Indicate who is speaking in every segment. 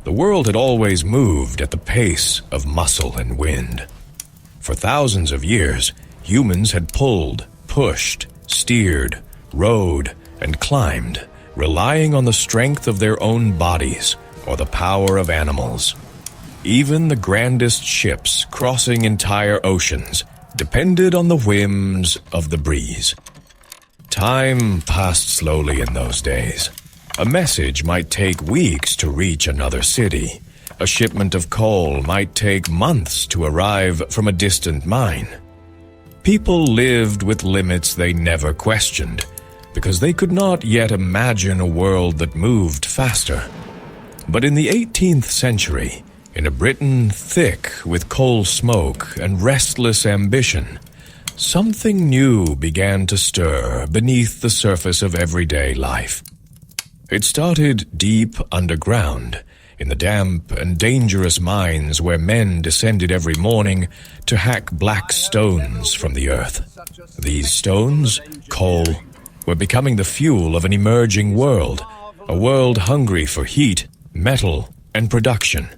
Speaker 1: The world had always moved at the pace of muscle and wind. For thousands of years, humans had pulled, pushed, steered, rode, and climbed, relying on the strength of their own bodies or the power of animals. Even the grandest ships crossing entire oceans depended on the whims of the breeze. Time passed slowly in those days. A message might take weeks to reach another city. A shipment of coal might take months to arrive from a distant mine. People lived with limits they never questioned, because they could not yet imagine a world that moved faster. But in the 18th century, in a Britain thick with coal smoke and restless ambition, something new began to stir beneath the surface of everyday life. It started deep underground, in the damp and dangerous mines where men descended every morning to hack black stones from the earth. These stones, coal, were becoming the fuel of an emerging world, a world hungry for heat, metal, and production.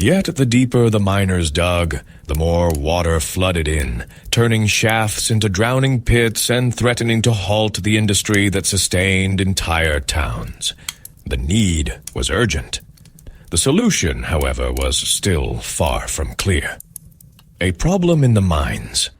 Speaker 1: Yet the deeper the miners dug, the more water flooded in, turning shafts into drowning pits and threatening to halt the industry that sustained entire towns. The need was urgent. The solution, however, was still far from clear. A problem in the mines.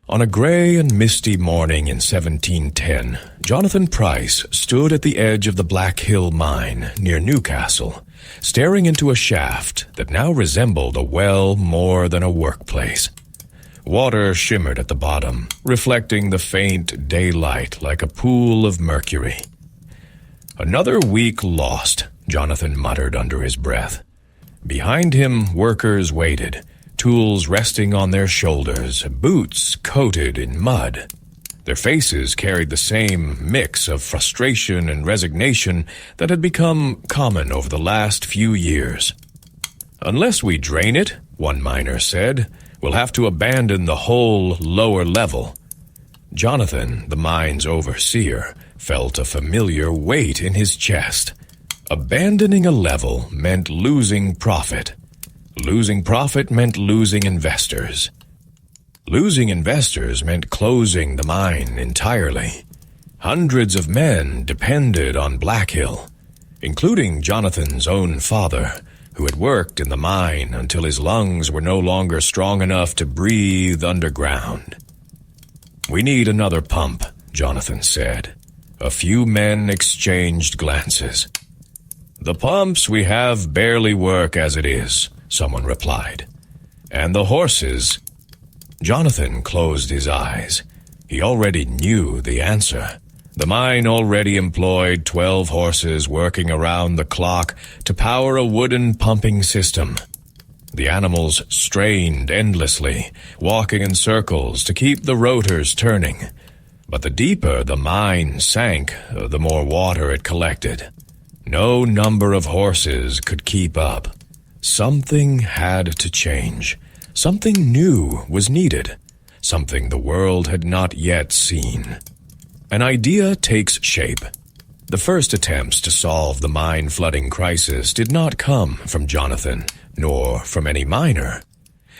Speaker 1: On a gray and misty morning in 1710, Jonathan Price stood at the edge of the Black Hill mine near Newcastle, staring into a shaft that now resembled a well more than a workplace. Water shimmered at the bottom, reflecting the faint daylight like a pool of mercury. "Another week lost," Jonathan muttered under his breath. Behind him, workers waited, tools resting on their shoulders, boots coated in mud. Their faces carried the same mix of frustration and resignation that had become common over the last few years. "Unless we drain it," one miner said, "we'll have to abandon the whole lower level." Jonathan, the mine's overseer, felt a familiar weight in his chest. Abandoning a level meant losing profit. Losing profit meant losing investors. Losing investors meant closing the mine entirely. Hundreds of men depended on Black Hill, including Jonathan's own father, who had worked in the mine until his lungs were no longer strong enough to breathe underground. "We need another pump," Jonathan said. A few men exchanged glances. "The pumps we have barely work as it is," someone replied. "And the horses—" Jonathan closed his eyes. He already knew the answer. The mine already employed 12 horses working around the clock to power a wooden pumping system. The animals strained endlessly, walking in circles to keep the rotors turning. But the deeper the mine sank, the more water it collected. No number of horses could keep up. Something had to change. Something new was needed. Something the world had not yet seen. An idea takes shape. The first attempts to solve the mine flooding crisis did not come from Jonathan, nor from any miner.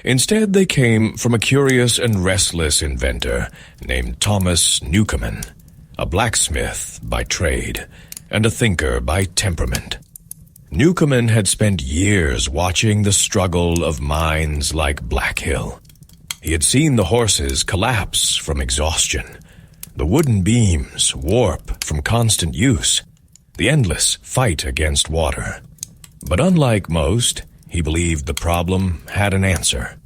Speaker 1: Instead, they came from a curious and restless inventor named Thomas Newcomen, a blacksmith by trade and a thinker by temperament. Newcomen had spent years watching the struggle of mines like Black Hill. He had seen the horses collapse from exhaustion, the wooden beams warp from constant use, the endless fight against water. But unlike most, he believed the problem had an answer.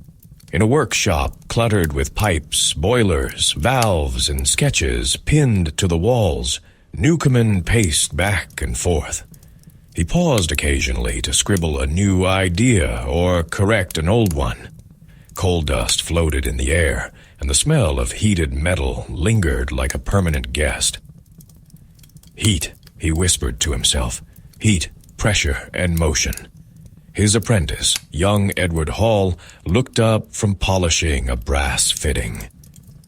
Speaker 1: In a workshop cluttered with pipes, boilers, valves, and sketches pinned to the walls, Newcomen paced back and forth. He paused occasionally to scribble a new idea or correct an old one. Coal dust floated in the air, and the smell of heated metal lingered like a permanent guest. "Heat," he whispered to himself. "Heat, pressure, and motion." His apprentice, young Edward Hall, looked up from polishing a brass fitting.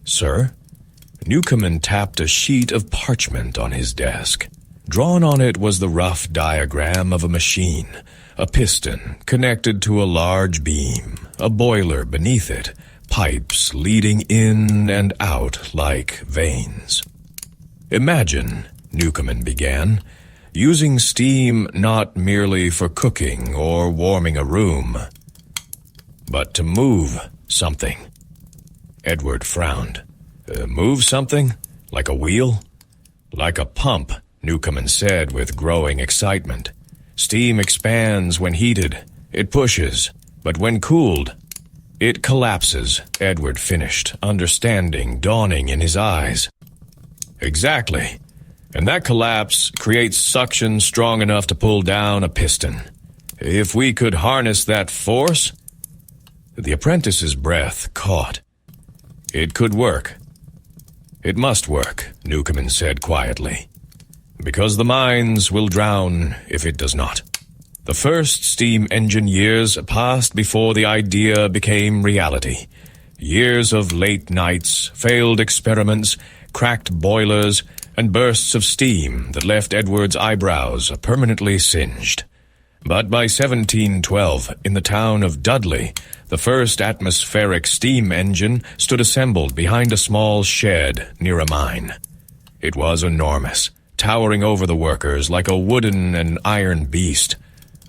Speaker 1: "Sir?" Newcomen tapped a sheet of parchment on his desk. Drawn on it was the rough diagram of a machine, A piston connected to a large beam, a boiler beneath it, pipes leading in and out like veins. Imagine, Newcomen began, using steam not merely for cooking or warming a room, but to move something. Edward frowned. Move something? Like a wheel? Like a pump, Newcomen said with growing excitement. Steam expands when heated. It pushes. But when cooled, it collapses, Edward finished, understanding dawning in his eyes. Exactly. And that collapse creates suction strong enough to pull down a piston. If we could harness that force... The apprentice's breath caught. It could work. It must work, Newcomen said quietly. Because the mines will drown if it does not. The first steam engine years passed before the idea became reality. Years of late nights, failed experiments, cracked boilers, and bursts of steam that left Edward's eyebrows permanently singed. But by 1712, in the town of Dudley, the first atmospheric steam engine stood assembled behind a small shed near a mine. It was enormous, towering over the workers like a wooden and iron beast.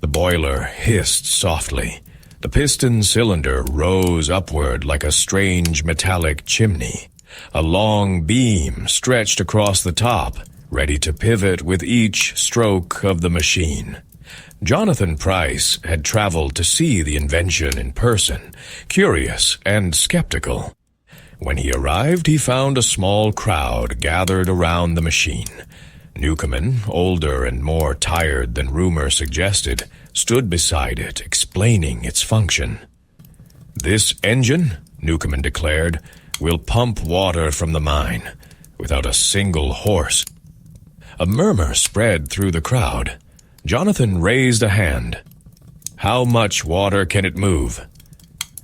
Speaker 1: The boiler hissed softly. The piston cylinder rose upward like a strange metallic chimney. A long beam stretched across the top, ready to pivot with each stroke of the machine. Jonathan Pryce had traveled to see the invention in person, curious and skeptical. When he arrived, he found a small crowd gathered around the machine. Newcomen, older and more tired than rumor suggested, stood beside it, explaining its function. "This engine," Newcomen declared, "will pump water from the mine, without a single horse." A murmur spread through the crowd. Jonathan raised a hand. "How much water can it move?"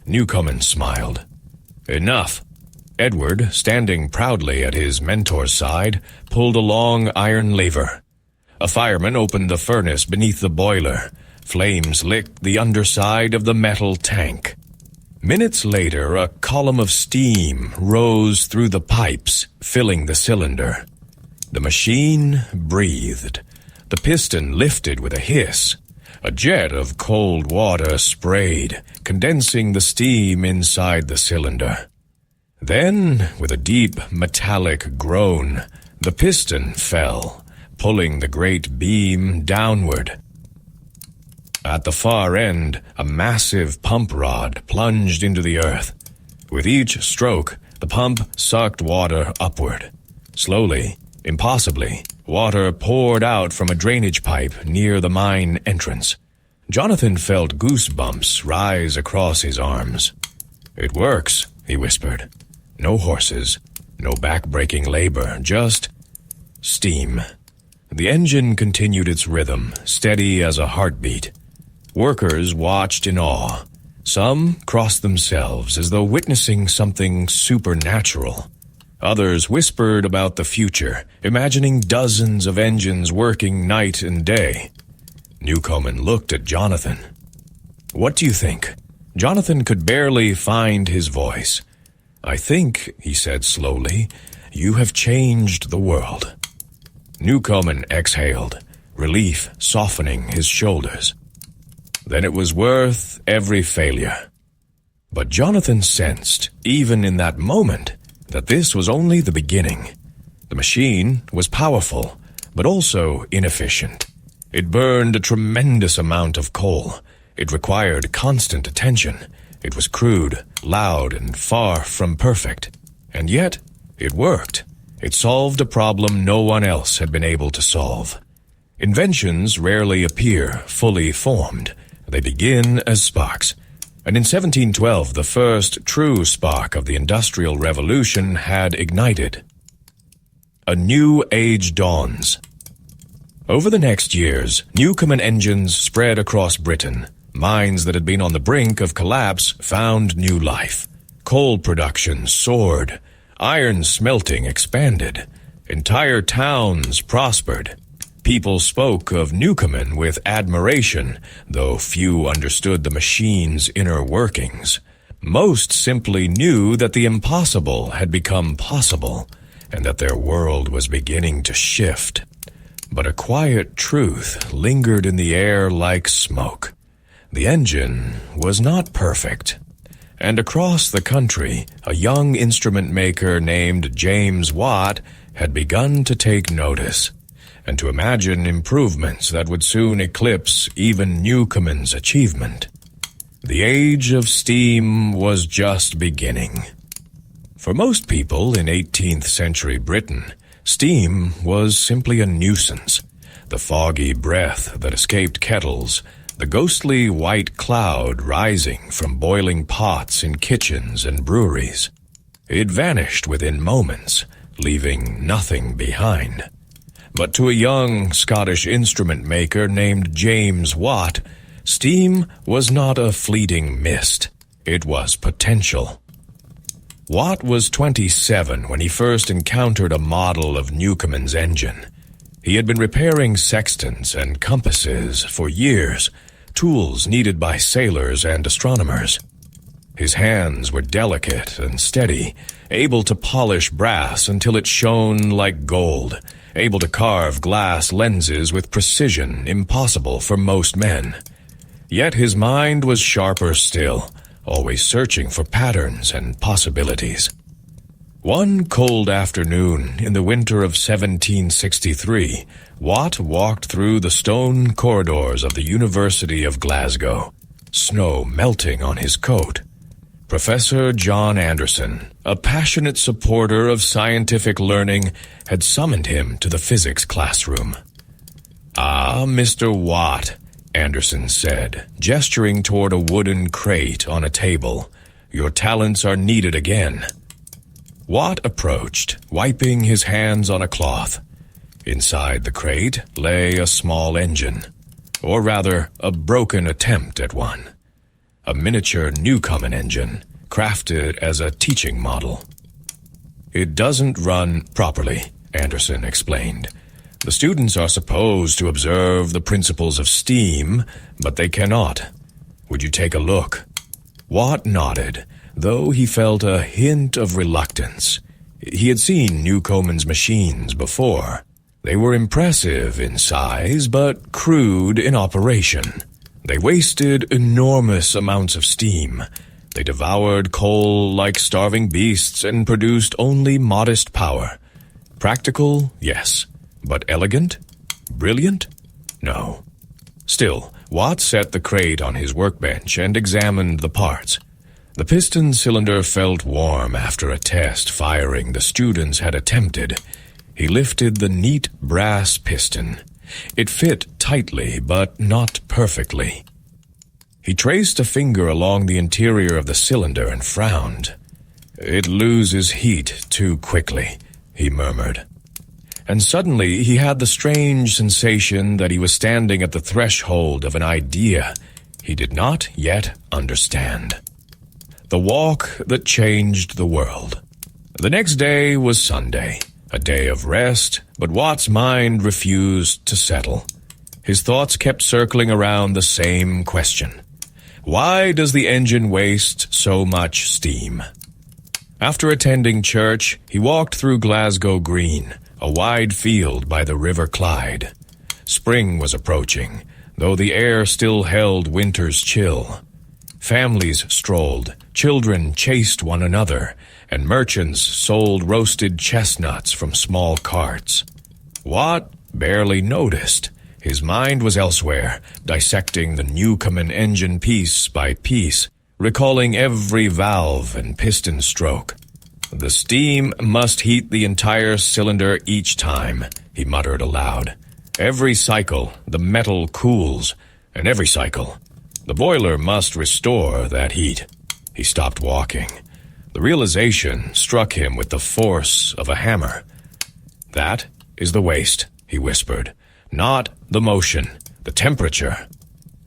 Speaker 1: Newcomen smiled. "Enough." Edward, standing proudly at his mentor's side, pulled a long iron lever. A fireman opened the furnace beneath the boiler. Flames licked the underside of the metal tank. Minutes later, a column of steam rose through the pipes, filling the cylinder. The machine breathed. The piston lifted with a hiss. A jet of cold water sprayed, condensing the steam inside the cylinder. Then, with a deep metallic groan, the piston fell, pulling the great beam downward. At the far end, a massive pump rod plunged into the earth. With each stroke, the pump sucked water upward. Slowly, impossibly, water poured out from a drainage pipe near the mine entrance. Jonathan felt goosebumps rise across his arms. "It works," he whispered. "No horses, no back-breaking labor, just steam." The engine continued its rhythm, steady as a heartbeat. Workers watched in awe. Some crossed themselves as though witnessing something supernatural. Others whispered about the future, imagining dozens of engines working night and day. Newcomen looked at Jonathan. "What do you think?" Jonathan could barely find his voice. "I think," he said slowly, "you have changed the world." Newcomen exhaled, relief softening his shoulders. Then it was worth every failure. But Jonathan sensed, even in that moment, that this was only the beginning. The machine was powerful, but also inefficient. It burned a tremendous amount of coal. It required constant attention. It was crude, loud, and far from perfect. And yet, it worked. It solved a problem no one else had been able to solve. Inventions rarely appear fully formed. They begin as sparks. And in 1712, the first true spark of the Industrial Revolution had ignited. A new age dawns. Over the next years, Newcomen engines spread across Britain. Mines that had been on the brink of collapse found new life. Coal production soared. Iron smelting expanded. Entire towns prospered. People spoke of Newcomen with admiration, though few understood the machine's inner workings. Most simply knew that the impossible had become possible, and that their world was beginning to shift. But a quiet truth lingered in the air like smoke. The engine was not perfect. And across the country, a young instrument maker named James Watt had begun to take notice, and to imagine improvements that would soon eclipse even Newcomen's achievement. The age of steam was just beginning. For most people in 18th century Britain, steam was simply a nuisance. The foggy breath that escaped kettles, the ghostly white cloud rising from boiling pots in kitchens and breweries. It vanished within moments, leaving nothing behind. But to a young Scottish instrument maker named James Watt, steam was not a fleeting mist. It was potential. Watt was 27 when he first encountered a model of Newcomen's engine. He had been repairing sextants and compasses for years, tools needed by sailors and astronomers. His hands were delicate and steady, able to polish brass until it shone like gold, able to carve glass lenses with precision impossible for most men. Yet his mind was sharper still, always searching for patterns and possibilities. One cold afternoon in the winter of 1763, Watt walked through the stone corridors of the University of Glasgow, snow melting on his coat. Professor John Anderson, a passionate supporter of scientific learning, had summoned him to the physics classroom. "Ah, Mr. Watt," Anderson said, gesturing toward a wooden crate on a table, "your talents are needed again." Watt approached, wiping his hands on a cloth. Inside the crate lay a small engine, or rather, a broken attempt at one. A miniature Newcomen engine, crafted as a teaching model. "It doesn't run properly," Anderson explained. "The students are supposed to observe the principles of steam, but they cannot. Would you take a look?" Watt nodded, though he felt a hint of reluctance. He had seen Newcomen's machines before. They were impressive in size, but crude in operation. They wasted enormous amounts of steam. They devoured coal like starving beasts and produced only modest power. Practical, yes. But elegant? Brilliant? No. Still, Watt set the crate on his workbench and examined the parts. The piston cylinder felt warm after a test firing the students had attempted. He lifted the neat brass piston. It fit tightly, but not perfectly. He traced a finger along the interior of the cylinder and frowned. "It loses heat too quickly," he murmured. And suddenly he had the strange sensation that he was standing at the threshold of an idea he did not yet understand. The walk that changed the world. The next day was Sunday, a day of rest, but Watt's mind refused to settle. His thoughts kept circling around the same question. Why does the engine waste so much steam? After attending church, he walked through Glasgow Green, a wide field by the River Clyde. Spring was approaching, though the air still held winter's chill. Families strolled, children chased one another, and merchants sold roasted chestnuts from small carts. Watt barely noticed. His mind was elsewhere, dissecting the Newcomen engine piece by piece, recalling every valve and piston stroke. "The steam must heat the entire cylinder each time," he muttered aloud. "Every cycle, the metal cools, and every cycle, the boiler must restore that heat." He stopped walking. The realization struck him with the force of a hammer. "That is the waste," he whispered. "Not the motion, the temperature."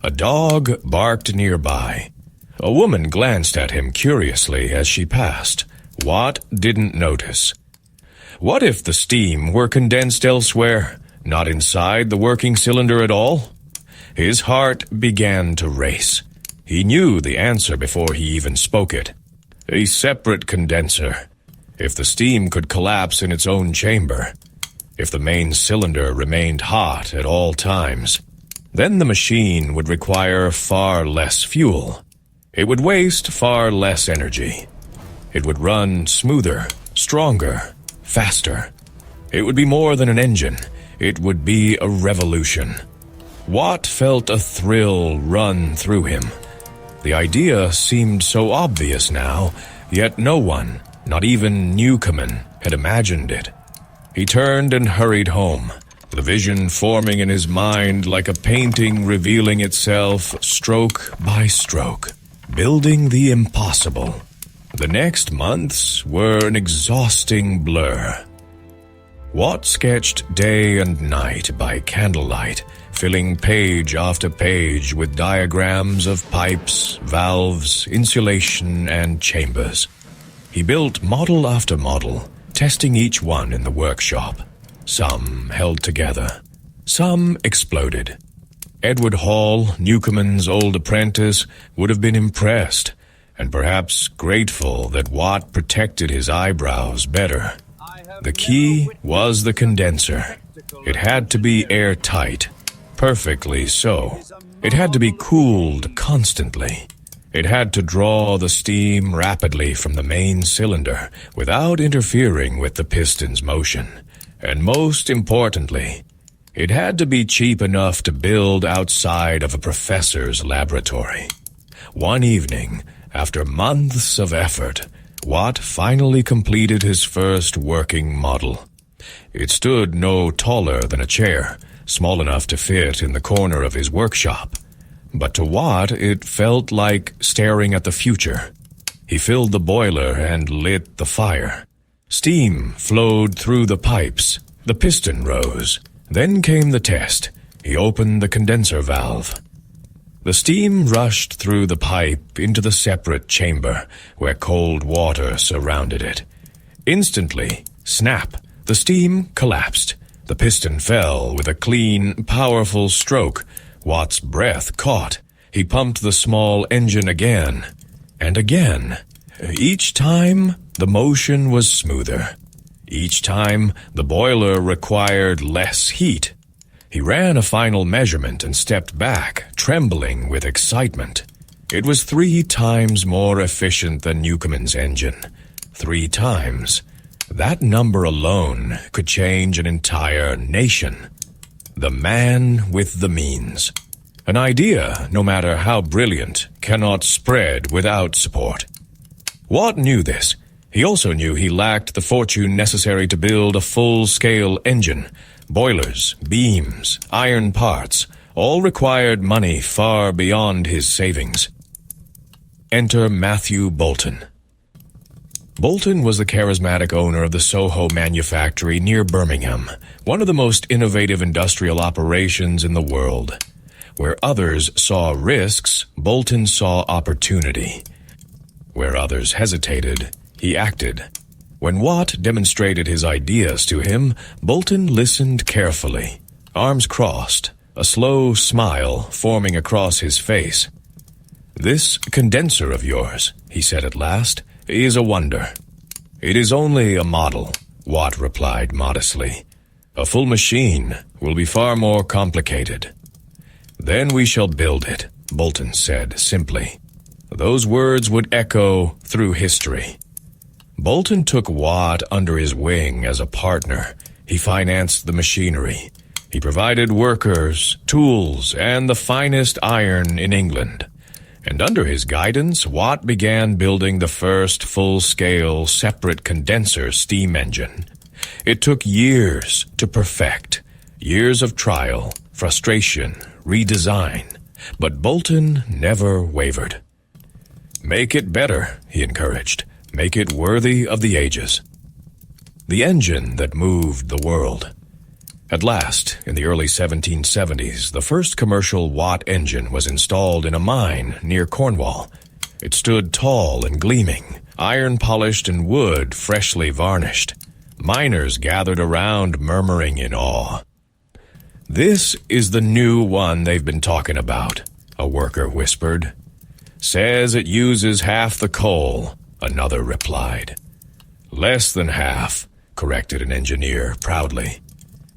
Speaker 1: A dog barked nearby. A woman glanced at him curiously as she passed. Watt didn't notice. What if the steam were condensed elsewhere? Not inside the working cylinder at all? His heart began to race. He knew the answer before he even spoke it. A separate condenser. If the steam could collapse in its own chamber, if the main cylinder remained hot at all times, then the machine would require far less fuel. It would waste far less energy. It would run smoother, stronger, faster. It would be more than an engine. It would be a revolution. Watt felt a thrill run through him. The idea seemed so obvious now, yet no one, not even Newcomen, had imagined it. He turned and hurried home, the vision forming in his mind like a painting revealing itself stroke by stroke, building the impossible. The next months were an exhausting blur. Watt sketched day and night by candlelight, filling page after page with diagrams of pipes, valves, insulation, and chambers. He built model after model, testing each one in the workshop. Some held together. Some exploded. Edward Hall, Newcomen's old apprentice, would have been impressed, and perhaps grateful that Watt protected his eyebrows better. The key was the condenser. It had to be airtight, perfectly so. It had to be cooled constantly. It had to draw the steam rapidly from the main cylinder without interfering with the piston's motion. And most importantly, it had to be cheap enough to build outside of a professor's laboratory. One evening, after months of effort, Watt finally completed his first working model. It stood no taller than a chair, small enough to fit in the corner of his workshop. But to Watt, it felt like staring at the future. He filled the boiler and lit the fire. Steam flowed through the pipes. The piston rose. Then came the test. He opened the condenser valve. The steam rushed through the pipe into the separate chamber, where cold water surrounded it. Instantly, snap, the steam collapsed. The piston fell with a clean, powerful stroke. Watt's breath caught. He pumped the small engine again, and again. Each time, the motion was smoother. Each time, the boiler required less heat. He ran a final measurement and stepped back, trembling with excitement. It was 3 times more efficient than Newcomen's engine. 3 times. That number alone could change an entire nation. The man with the means. An idea, no matter how brilliant, cannot spread without support. Watt knew this. He also knew he lacked the fortune necessary to build a full-scale engine. Boilers, beams, iron parts, all required money far beyond his savings. Enter Matthew Boulton. Boulton was the charismatic owner of the Soho manufactory near Birmingham, one of the most innovative industrial operations in the world. Where others saw risks, Boulton saw opportunity. Where others hesitated, he acted. When Watt demonstrated his ideas to him, Boulton listened carefully, arms crossed, a slow smile forming across his face. "This condenser of yours," he said at last, "is a wonder." "It is only a model," Watt replied modestly. "A full machine will be far more complicated." "Then we shall build it," Boulton said simply. Those words would echo through history. Boulton took Watt under his wing as a partner. He financed the machinery. He provided workers, tools, and the finest iron in England. And under his guidance, Watt began building the first full-scale separate condenser steam engine. It took years to perfect, years of trial, frustration, redesign. But Boulton never wavered. "Make it better," he encouraged. "Make it worthy of the ages." The engine that moved the world. At last, in the early 1770s, the first commercial Watt engine was installed in a mine near Cornwall. It stood tall and gleaming, iron polished and wood freshly varnished. Miners gathered around, murmuring in awe. "This is the new one they've been talking about," a worker whispered. "Says it uses half the coal," another replied. "Less than half," corrected an engineer proudly.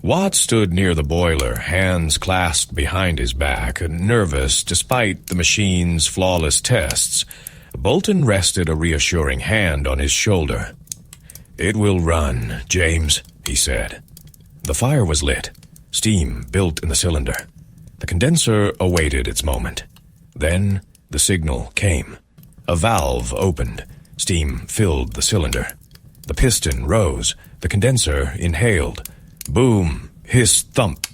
Speaker 1: Watt stood near the boiler, hands clasped behind his back, nervous despite the machine's flawless tests. Bolton rested a reassuring hand on his shoulder. "It will run, James," he said. The fire was lit. Steam built in the cylinder. The condenser awaited its moment. Then the signal came. A valve opened. Steam filled the cylinder. The piston rose. The condenser inhaled. Boom, hiss, thump.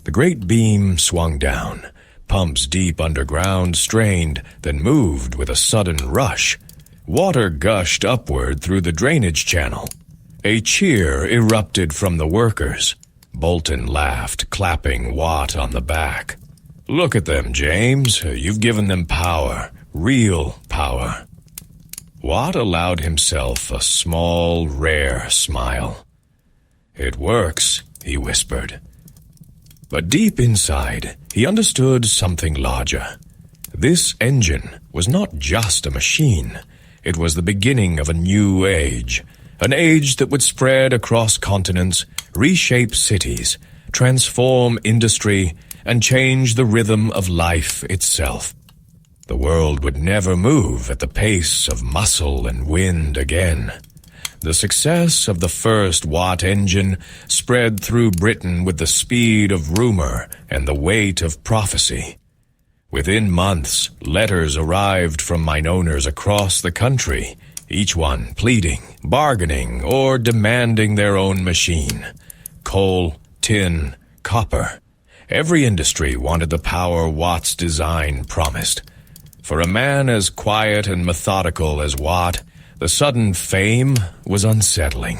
Speaker 1: The great beam swung down. Pumps deep underground strained, then moved with a sudden rush. Water gushed upward through the drainage channel. A cheer erupted from the workers. Bolton laughed, clapping Watt on the back. "Look at them, James. You've given them power. Real power." Watt allowed himself a small, rare smile. "It works," he whispered. But deep inside, he understood something larger. This engine was not just a machine. It was the beginning of a new age, an age that would spread across continents, reshape cities, transform industry, and change the rhythm of life itself. The world would never move at the pace of muscle and wind again. The success of the first Watt engine spread through Britain with the speed of rumor and the weight of prophecy. Within months, letters arrived from mine owners across the country, each one pleading, bargaining, or demanding their own machine. Coal, tin, copper. Every industry wanted the power Watt's design promised. For a man as quiet and methodical as Watt, the sudden fame was unsettling.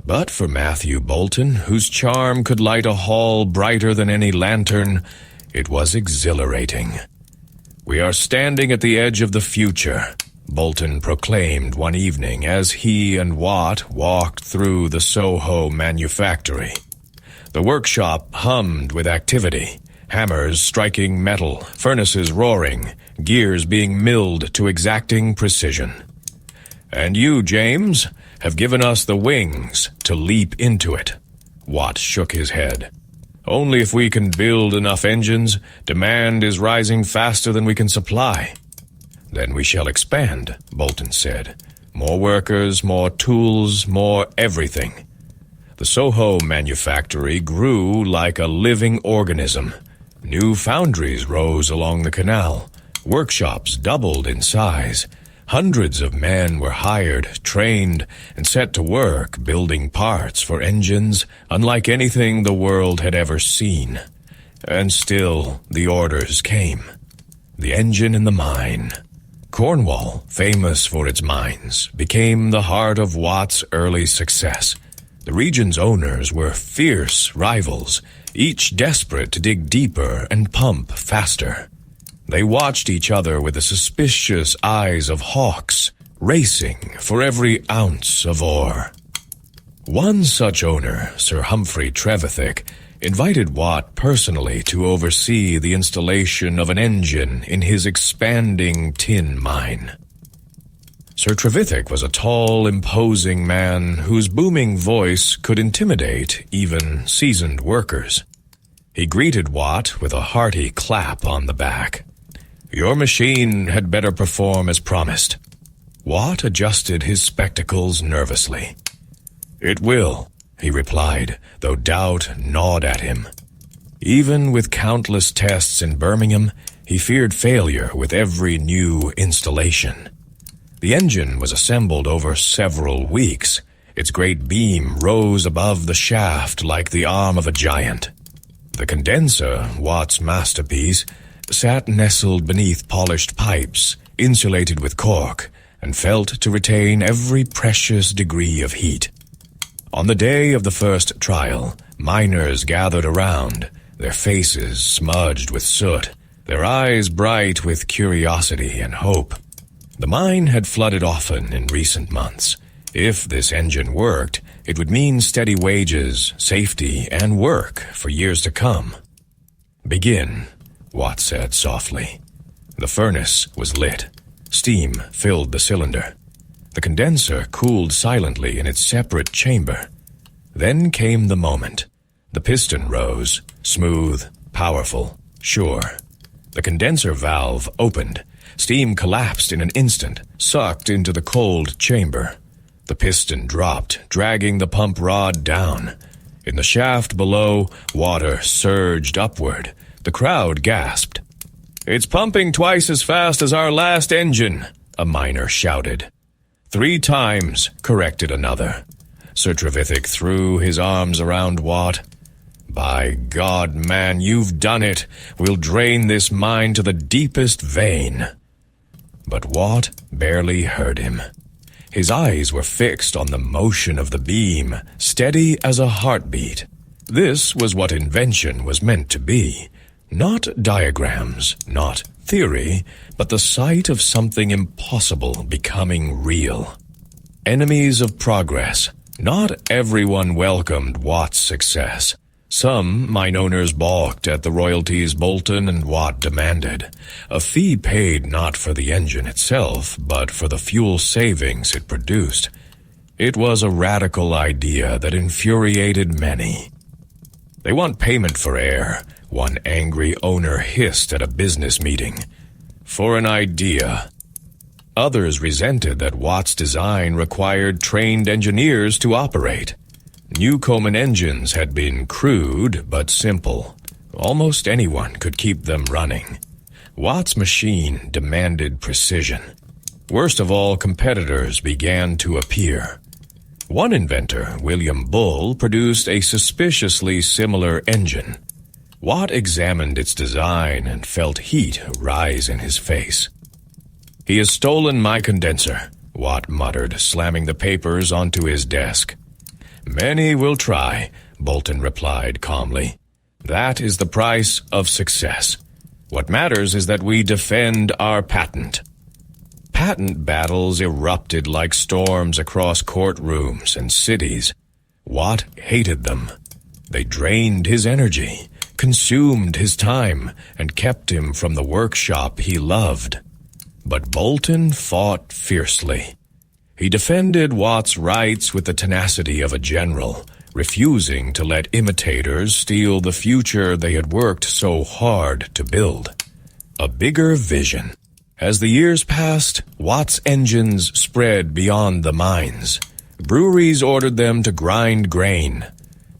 Speaker 1: But for Matthew Bolton, whose charm could light a hall brighter than any lantern, it was exhilarating. "We are standing at the edge of the future," Bolton proclaimed one evening as he and Watt walked through the Soho manufactory. The workshop hummed with activity, hammers striking metal, furnaces roaring, gears being milled to exacting precision. "And you, James, have given us the wings to leap into it." Watt shook his head. "Only if we can build enough engines, demand is rising faster than we can supply." "Then we shall expand," Bolton said. "More workers, more tools, more everything." The Soho manufactory grew like a living organism. New foundries rose along the canal. Workshops doubled in size. Hundreds of men were hired, trained, and set to work building parts for engines unlike anything the world had ever seen. And still the orders came. The engine in the mine. Cornwall, famous for its mines, became the heart of Watt's early success. The region's owners were fierce rivals, each desperate to dig deeper and pump faster. They watched each other with the suspicious eyes of hawks, racing for every ounce of ore. One such owner, Sir Humphrey Trevithick, invited Watt personally to oversee the installation of an engine in his expanding tin mine. Sir Trevithick was a tall, imposing man whose booming voice could intimidate even seasoned workers. He greeted Watt with a hearty clap on the back. "Your machine had better perform as promised." Watt adjusted his spectacles nervously. "It will," he replied, though doubt gnawed at him. Even with countless tests in Birmingham, he feared failure with every new installation. The engine was assembled over several weeks. Its great beam rose above the shaft like the arm of a giant. The condenser, Watt's masterpiece, sat nestled beneath polished pipes, insulated with cork, and felt to retain every precious degree of heat. On the day of the first trial, miners gathered around, their faces smudged with soot, their eyes bright with curiosity and hope. The mine had flooded often in recent months. If this engine worked, it would mean steady wages, safety, and work for years to come. "Begin," Watt said softly. The furnace was lit. Steam filled the cylinder. The condenser cooled silently in its separate chamber. Then came the moment. The piston rose, smooth, powerful, sure. The condenser valve opened. Steam collapsed in an instant, sucked into the cold chamber. The piston dropped, dragging the pump rod down. In the shaft below, water surged upward. The crowd gasped. "It's pumping twice as fast as our last engine," a miner shouted. "3 times," corrected another. Sir Trevithick threw his arms around Watt. "By God, man, you've done it. We'll drain this mine to the deepest vein." But Watt barely heard him. His eyes were fixed on the motion of the beam, steady as a heartbeat. This was what invention was meant to be. Not diagrams, not theory, but the sight of something impossible becoming real. Enemies of progress. Not everyone welcomed Watt's success. Some mine owners balked at the royalties Bolton and Watt demanded, a fee paid not for the engine itself, but for the fuel savings it produced. It was a radical idea that infuriated many. "They want payment for air," one angry owner hissed at a business meeting. "For an idea." Others resented that Watt's design required trained engineers to operate. Newcomen engines had been crude but simple. Almost anyone could keep them running. Watt's machine demanded precision. Worst of all, competitors began to appear. One inventor, William Bull, produced a suspiciously similar engine. Watt examined its design and felt heat rise in his face. "He has stolen my condenser," Watt muttered, slamming the papers onto his desk. "Many will try," Bolton replied calmly. "That is the price of success. What matters is that we defend our patent." Patent battles erupted like storms across courtrooms and cities. Watt hated them. They drained his energy, consumed his time, and kept him from the workshop he loved. But Bolton fought fiercely. He defended Watt's rights with the tenacity of a general, refusing to let imitators steal the future they had worked so hard to build. A bigger vision. As the years passed, Watt's engines spread beyond the mines. Breweries ordered them to grind grain.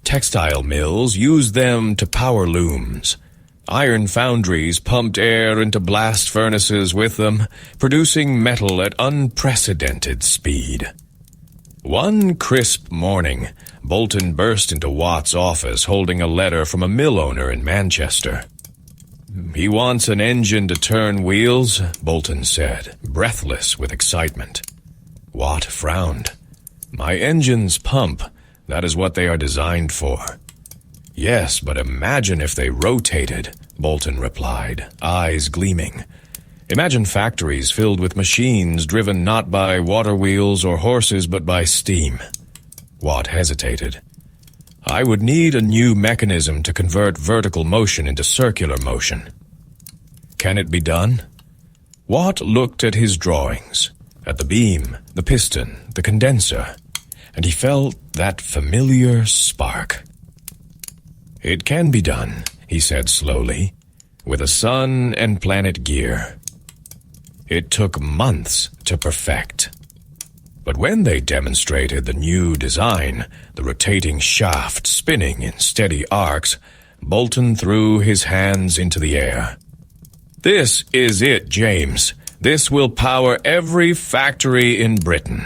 Speaker 1: Textile mills used them to power looms. Iron foundries pumped air into blast furnaces with them, producing metal at unprecedented speed. One crisp morning, Bolton burst into Watt's office holding a letter from a mill owner in Manchester. "He wants an engine to turn wheels," Bolton said, breathless with excitement. Watt frowned. "My engines pump. That is what they are designed for." "Yes, but imagine if they rotated," Bolton replied, eyes gleaming. "Imagine factories filled with machines driven not by water wheels or horses but by steam." Watt hesitated. "I would need a new mechanism to convert vertical motion into circular motion." "Can it be done?" Watt looked at his drawings, at the beam, the piston, the condenser, and he felt that familiar spark. "It can be done," he said slowly, "with a sun and planet gear." It took months to perfect. But when they demonstrated the new design, the rotating shaft spinning in steady arcs, Bolton threw his hands into the air. "This is it, James. This will power every factory in Britain."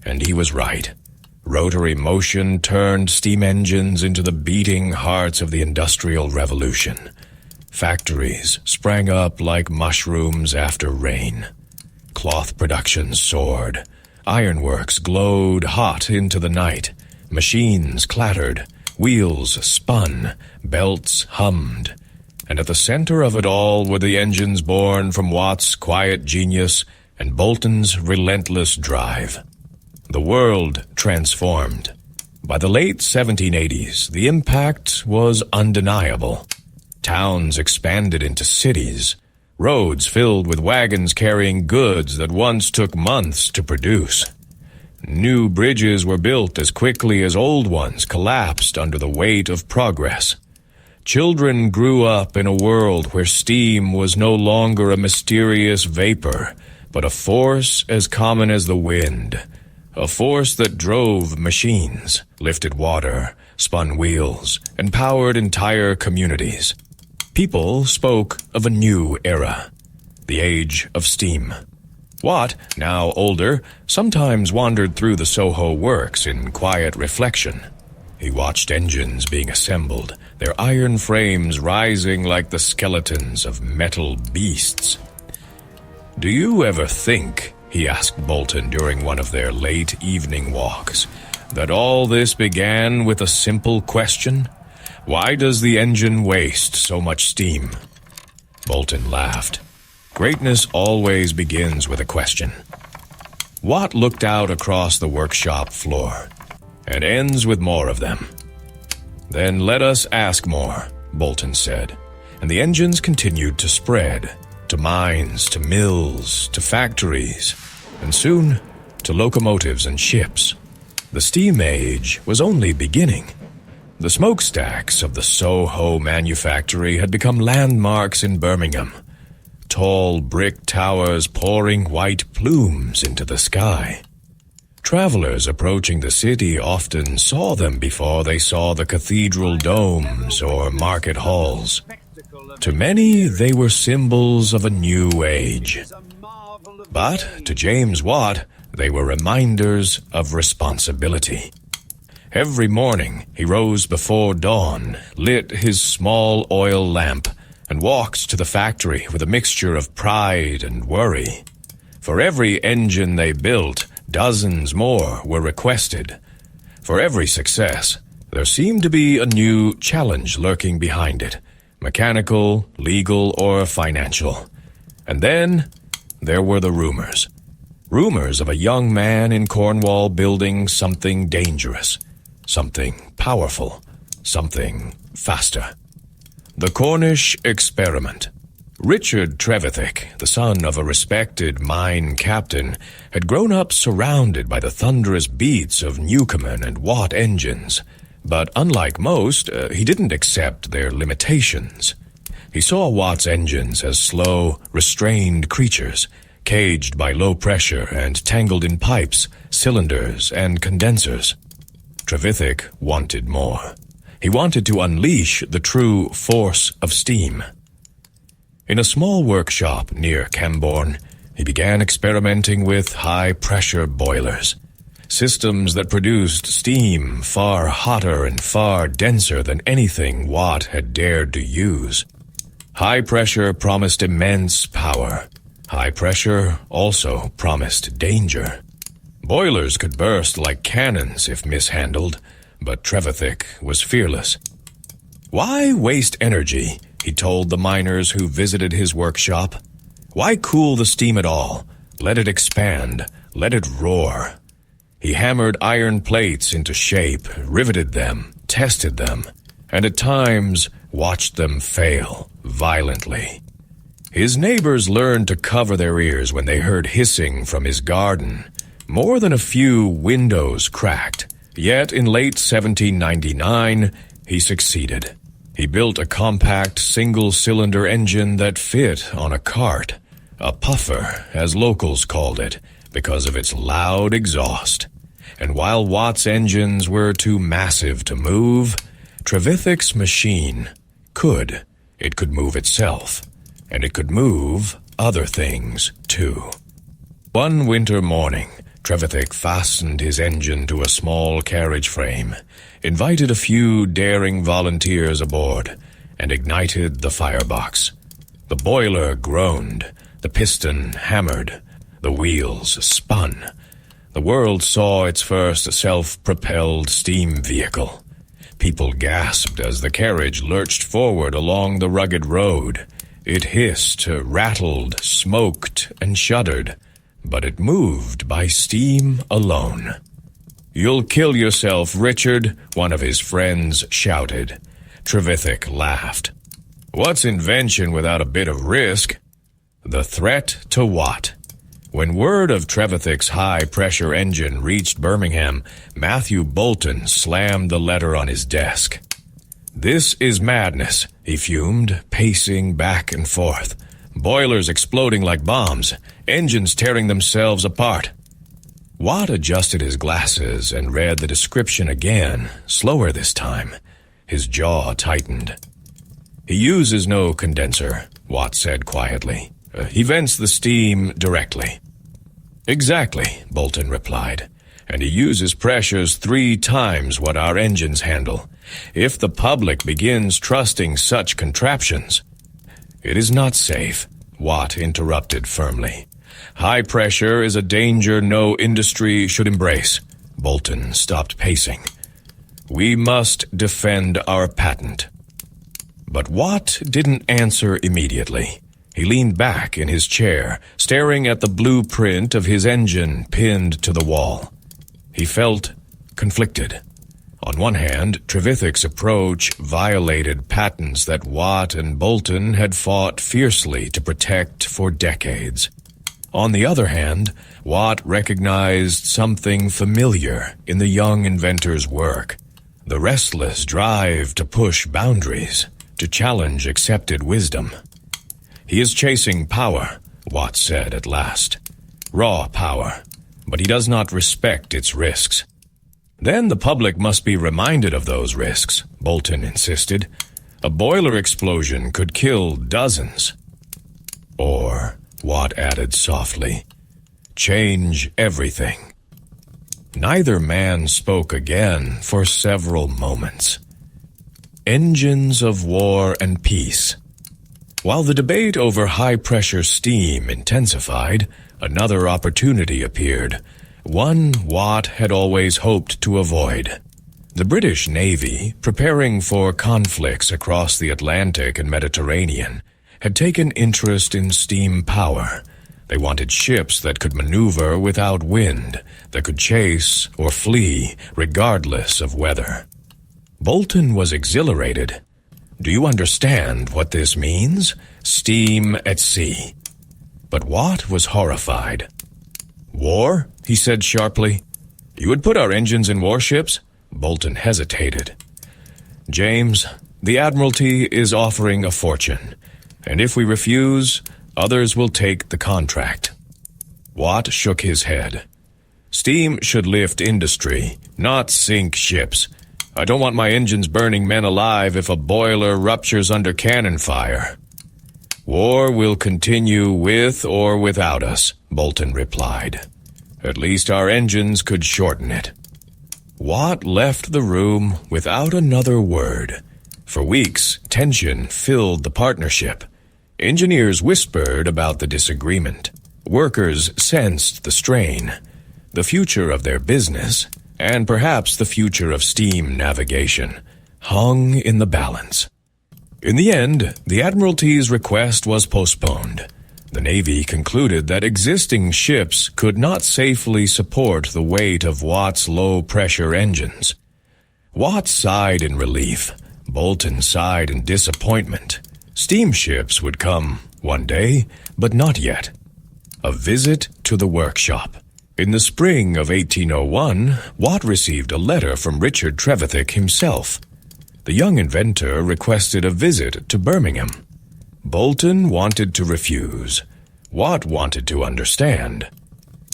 Speaker 1: And he was right. Rotary motion turned steam engines into the beating hearts of the Industrial Revolution. Factories sprang up like mushrooms after rain. Cloth production soared. Ironworks glowed hot into the night. Machines clattered. Wheels spun. Belts hummed. And at the center of it all were the engines born from Watt's quiet genius and Bolton's relentless drive. the world transformed. By the late 1780s, the impact was undeniable. Towns expanded into cities, roads filled with wagons carrying goods that once took months to produce. New bridges were built as quickly as old ones collapsed under the weight of progress. Children grew up in a world where steam was no longer a mysterious vapor, but a force as common as the wind. A force that drove machines, lifted water, spun wheels, and powered entire communities. People spoke of a new era, the age of steam. Watt, now older, sometimes wandered through the Soho works in quiet reflection. He watched engines being assembled, their iron frames rising like the skeletons of metal beasts. "Do you ever think," he asked Bolton during one of their late evening walks, "that all this began with a simple question? Why does the engine waste so much steam?" Bolton laughed. Greatness always begins with a question. Watt looked out across the workshop floor. "And ends with more of them." "Then let us ask more," Bolton said, and the engines continued to spread, to mines, to mills, to factories, and soon to locomotives and ships. The steam age was only beginning. The smokestacks of the Soho manufactory had become landmarks in Birmingham, tall brick towers pouring white plumes into the sky. Travelers approaching the city often saw them before they saw the cathedral domes or market halls. To many, they were symbols of a new age. But to James Watt, they were reminders of responsibility. Every morning, he rose before dawn, lit his small oil lamp, and walked to the factory with a mixture of pride and worry. For every engine they built, dozens more were requested. For every success, there seemed to be a new challenge lurking behind it, mechanical, legal, or financial. And then there were the rumors. Rumors of a young man in Cornwall building something dangerous, something powerful, something faster. The Cornish Experiment. Richard Trevithick, the son of a respected mine captain, had grown up surrounded by the thunderous beats of Newcomen and Watt engines. But unlike most, he didn't accept their limitations. He saw Watt's engines as slow, restrained creatures, caged by low pressure and tangled in pipes, cylinders, and condensers. Trevithick wanted more. He wanted to unleash the true force of steam. In a small workshop near Camborne, he began experimenting with high-pressure boilers, systems that produced steam far hotter and far denser than anything Watt had dared to use. High pressure promised immense power. High pressure also promised danger. Boilers could burst like cannons if mishandled, but Trevithick was fearless. "Why waste energy?" he told the miners who visited his workshop. "Why cool the steam at all? Let it expand. Let it roar." He hammered iron plates into shape, riveted them, tested them, and at times watched them fail violently. His neighbors learned to cover their ears when they heard hissing from his garden. More than a few windows cracked. Yet in late 1799, he succeeded. He built a compact single-cylinder engine that fit on a cart, a puffer, as locals called it, because of its loud exhaust. And while Watt's engines were too massive to move, Trevithick's machine could. It could move itself, and it could move other things, too. One winter morning, Trevithick fastened his engine to a small carriage frame, invited a few daring volunteers aboard, and ignited the firebox. The boiler groaned, the piston hammered, the wheels spun. The world saw its first self-propelled steam vehicle. People gasped as the carriage lurched forward along the rugged road. It hissed, rattled, smoked, and shuddered. but it moved by steam alone. "You'll kill yourself, Richard," one of his friends shouted. Trevithick laughed. "What's invention without a bit of risk?" The threat to Watt. When word of Trevithick's high-pressure engine reached Birmingham, Matthew Boulton slammed the letter on his desk. "This is madness," he fumed, pacing back and forth. "Boilers exploding like bombs, engines tearing themselves apart." Watt adjusted his glasses and read the description again, slower this time. His jaw tightened. "He uses no condenser," Watt said quietly. "He vents the steam directly." "Exactly," Boulton replied. "And he uses pressures 3 times what our engines handle. If the public begins trusting such contraptions—" "It is not safe," Watt interrupted firmly. "High pressure is a danger no industry should embrace." Boulton stopped pacing. "We must defend our patent." But Watt didn't answer immediately. He leaned back in his chair, staring at the blueprint of his engine pinned to the wall. He felt conflicted. On one hand, Trevithick's approach violated patents that Watt and Boulton had fought fiercely to protect for decades. On the other hand, Watt recognized something familiar in the young inventor's work. The restless drive to push boundaries, to challenge accepted wisdom. "He is chasing power," Watt said at last. "Raw power, but he does not respect its risks." "Then the public must be reminded of those risks," Boulton insisted. "A boiler explosion could kill dozens." "Or," Watt added softly, "change everything." Neither man spoke again for several moments. Engines of war and peace. While the debate over high-pressure steam intensified, another opportunity appeared, one Watt had always hoped to avoid. The British Navy, preparing for conflicts across the Atlantic and Mediterranean, had taken interest in steam power. They wanted ships that could maneuver without wind, that could chase or flee regardless of weather. Boulton was exhilarated. "Do you understand what this means? Steam at sea." But Watt was horrified. "War?" he said sharply. "You would put our engines in warships?" Boulton hesitated. "James, the Admiralty is offering a fortune, and if we refuse, others will take the contract." Watt shook his head. "Steam should lift industry, not sink ships. I don't want my engines burning men alive if a boiler ruptures under cannon fire." "War will continue with or without us," Boulton replied. "At least our engines could shorten it." Watt left the room without another word. For weeks, tension filled the partnership. Engineers whispered about the disagreement. Workers sensed the strain. The future of their business, and perhaps the future of steam navigation, hung in the balance. In the end, the Admiralty's request was postponed. The Navy concluded that existing ships could not safely support the weight of Watt's low-pressure engines. Watt sighed in relief. Boulton sighed in disappointment. Steamships would come one day, but not yet. A visit to the workshop. In the spring of 1801, Watt received a letter from Richard Trevithick himself. The young inventor requested a visit to Birmingham. Boulton wanted to refuse. Watt wanted to understand.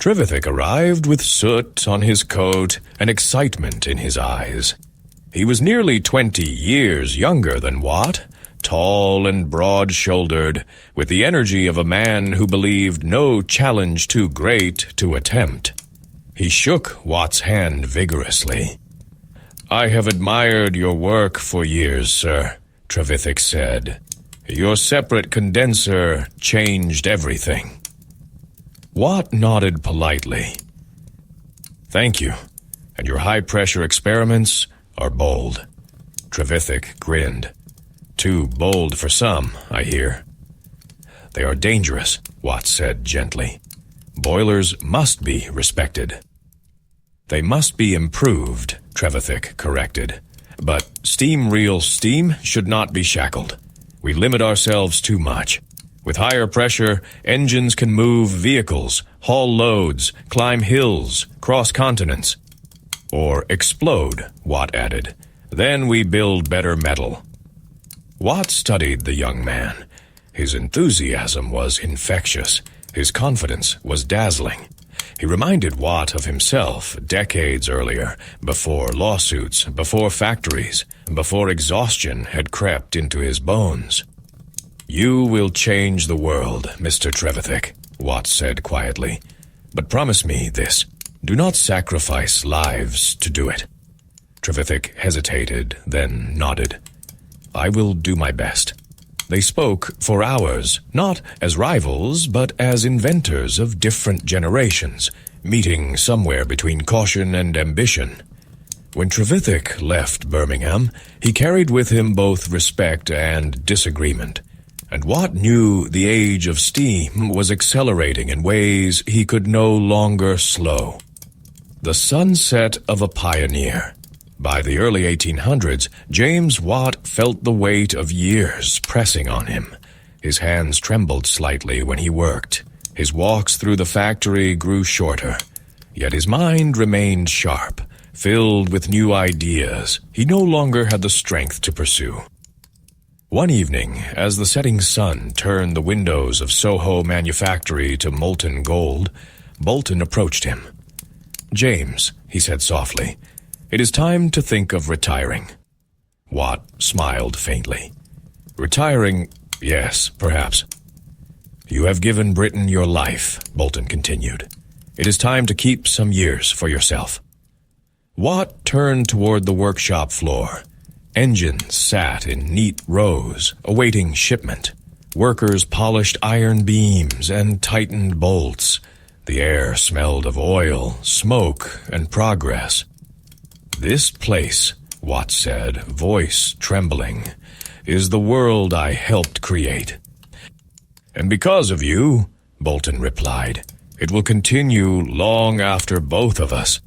Speaker 1: Trevithick arrived with soot on his coat and excitement in his eyes. He was nearly 20 years younger than Watt, tall and broad-shouldered, with the energy of a man who believed no challenge too great to attempt. He shook Watt's hand vigorously. "I have admired your work for years, sir," Trevithick said. "Your separate condenser changed everything." Watt nodded politely. "Thank you, and your high-pressure experiments are bold." Trevithick grinned. "Too bold for some, I hear." "They are dangerous," Watt said gently. Boilers must be respected. They must be improved, Trevithick corrected. But steam reel steam should not be shackled. We limit ourselves too much. With higher pressure, engines can move vehicles, haul loads, climb hills, cross continents. Or explode, Watt added. Then we build better metal. Watt studied the young man. His enthusiasm was infectious. His confidence was dazzling. He reminded Watt of himself decades earlier, before lawsuits, before factories, before exhaustion had crept into his bones. "You will change the world, Mr. Trevithick," Watt said quietly. "But promise me this. Do not sacrifice lives to do it." Trevithick hesitated, then nodded. "I will do my best." They spoke for hours, not as rivals, but as inventors of different generations, meeting somewhere between caution and ambition. When Trevithick left Birmingham, he carried with him both respect and disagreement. And Watt knew the age of steam was accelerating in ways he could no longer slow. The sunset of a pioneer. By the early 1800s, James Watt felt the weight of years pressing on him. His hands trembled slightly when he worked. His walks through the factory grew shorter. Yet his mind remained sharp, filled with new ideas he no longer had the strength to pursue. One evening, as the setting sun turned the windows of Soho Manufactory to molten gold, Bolton approached him. "James," he said softly, "it is time to think of retiring." Watt smiled faintly. "Retiring, yes, perhaps." "You have given Britain your life," Bolton continued. "It is time to keep some years for yourself." Watt turned toward the workshop floor. Engines sat in neat rows, awaiting shipment. Workers polished iron beams and tightened bolts. The air smelled of oil, smoke, and progress. "This place," Watt said, voice trembling, "is the world I helped create." "And because of you," Bolton replied, "it will continue long after both of us."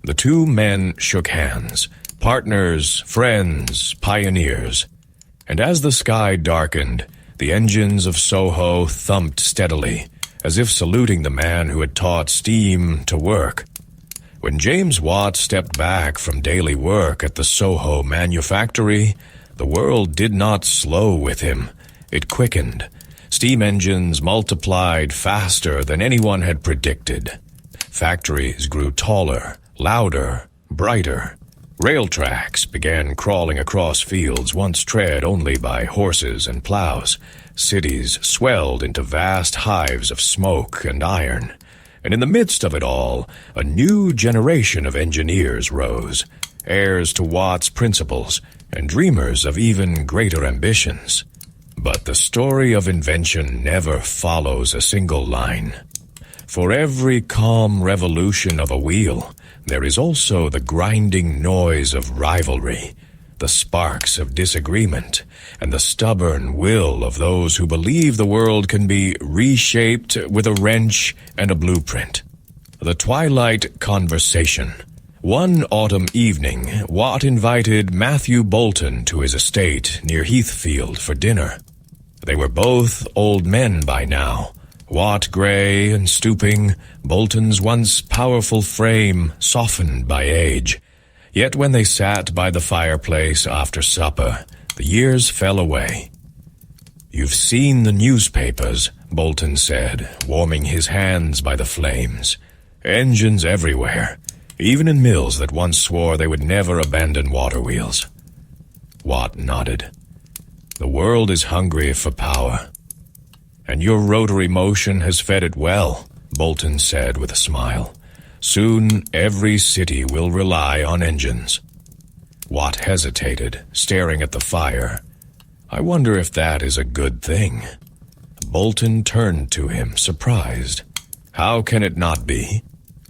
Speaker 1: The two men shook hands, partners, friends, pioneers. And as the sky darkened, the engines of Soho thumped steadily, as if saluting the man who had taught steam to work. When James Watt stepped back from daily work at the Soho Manufactory, the world did not slow with him. It quickened. Steam engines multiplied faster than anyone had predicted. Factories grew taller, louder, brighter. Rail tracks began crawling across fields once tread only by horses and plows. Cities swelled into vast hives of smoke and iron. And in the midst of it all, a new generation of engineers rose, heirs to Watt's principles and dreamers of even greater ambitions. But the story of invention never follows a single line. For every calm revolution of a wheel, there is also the grinding noise of rivalry, the sparks of disagreement, and the stubborn will of those who believe the world can be reshaped with a wrench and a blueprint. The Twilight Conversation. One autumn evening, Watt invited Matthew Bolton to his estate near Heathfield for dinner. They were both old men by now, Watt gray and stooping, Bolton's once powerful frame softened by age. Yet when they sat by the fireplace after supper, the years fell away. "You've seen the newspapers," Bolton said, warming his hands by the flames. "Engines everywhere, even in mills that once swore they would never abandon water wheels." Watt nodded. "The world is hungry for power. And your rotary motion has fed it well," Bolton said with a smile. "Soon every city will rely on engines." Watt hesitated, staring at the fire. "I wonder if that is a good thing." Bolton turned to him, surprised. "How can it not be?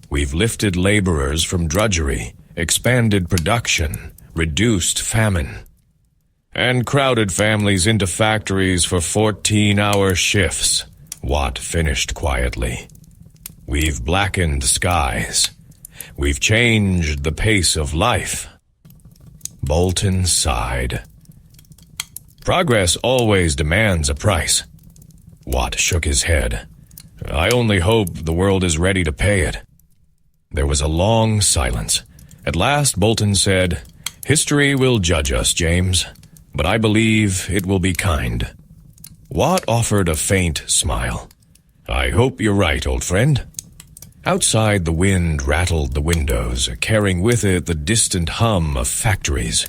Speaker 1: We've lifted laborers from drudgery, expanded production, reduced famine, and crowded families into factories for 14-hour shifts," Watt finished quietly. We've blackened skies. We've changed the pace of life. Bolton sighed. Progress always demands a price. Watt shook his head. I only hope the world is ready to pay it. There was a long silence. At last Bolton said, History will judge us, James, but I believe it will be kind. Watt offered a faint smile. I hope you're right, old friend. Outside, the wind rattled the windows, carrying with it the distant hum of factories.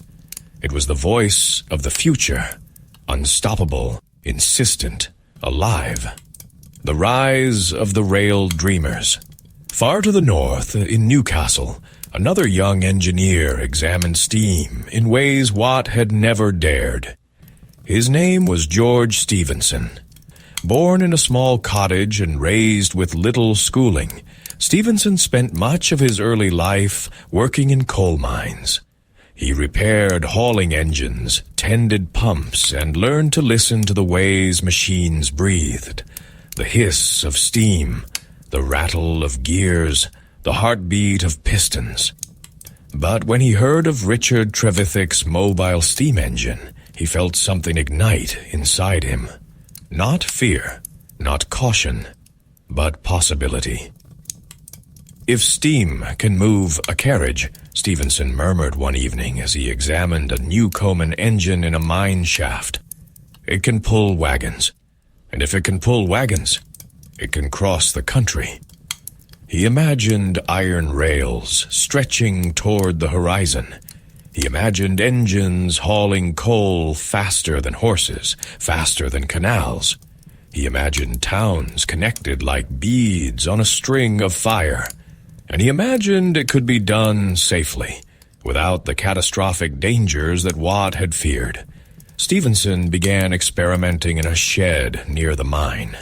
Speaker 1: It was the voice of the future, unstoppable, insistent, alive. The rise of the rail dreamers. Far to the north, in Newcastle, another young engineer examined steam in ways Watt had never dared. His name was George Stephenson. Born in a small cottage and raised with little schooling, Stephenson spent much of his early life working in coal mines. He repaired hauling engines, tended pumps, and learned to listen to the ways machines breathed. The hiss of steam, the rattle of gears, the heartbeat of pistons. But when he heard of Richard Trevithick's mobile steam engine, he felt something ignite inside him. Not fear, not caution, but possibility. If steam can move a carriage, Stephenson murmured one evening as he examined a Newcomen engine in a mine shaft, it can pull wagons. And if it can pull wagons, it can cross the country. He imagined iron rails stretching toward the horizon. He imagined engines hauling coal faster than horses, faster than canals. He imagined towns connected like beads on a string of fire. And he imagined it could be done safely, without the catastrophic dangers that Watt had feared. Stephenson began experimenting in a shed near the mine.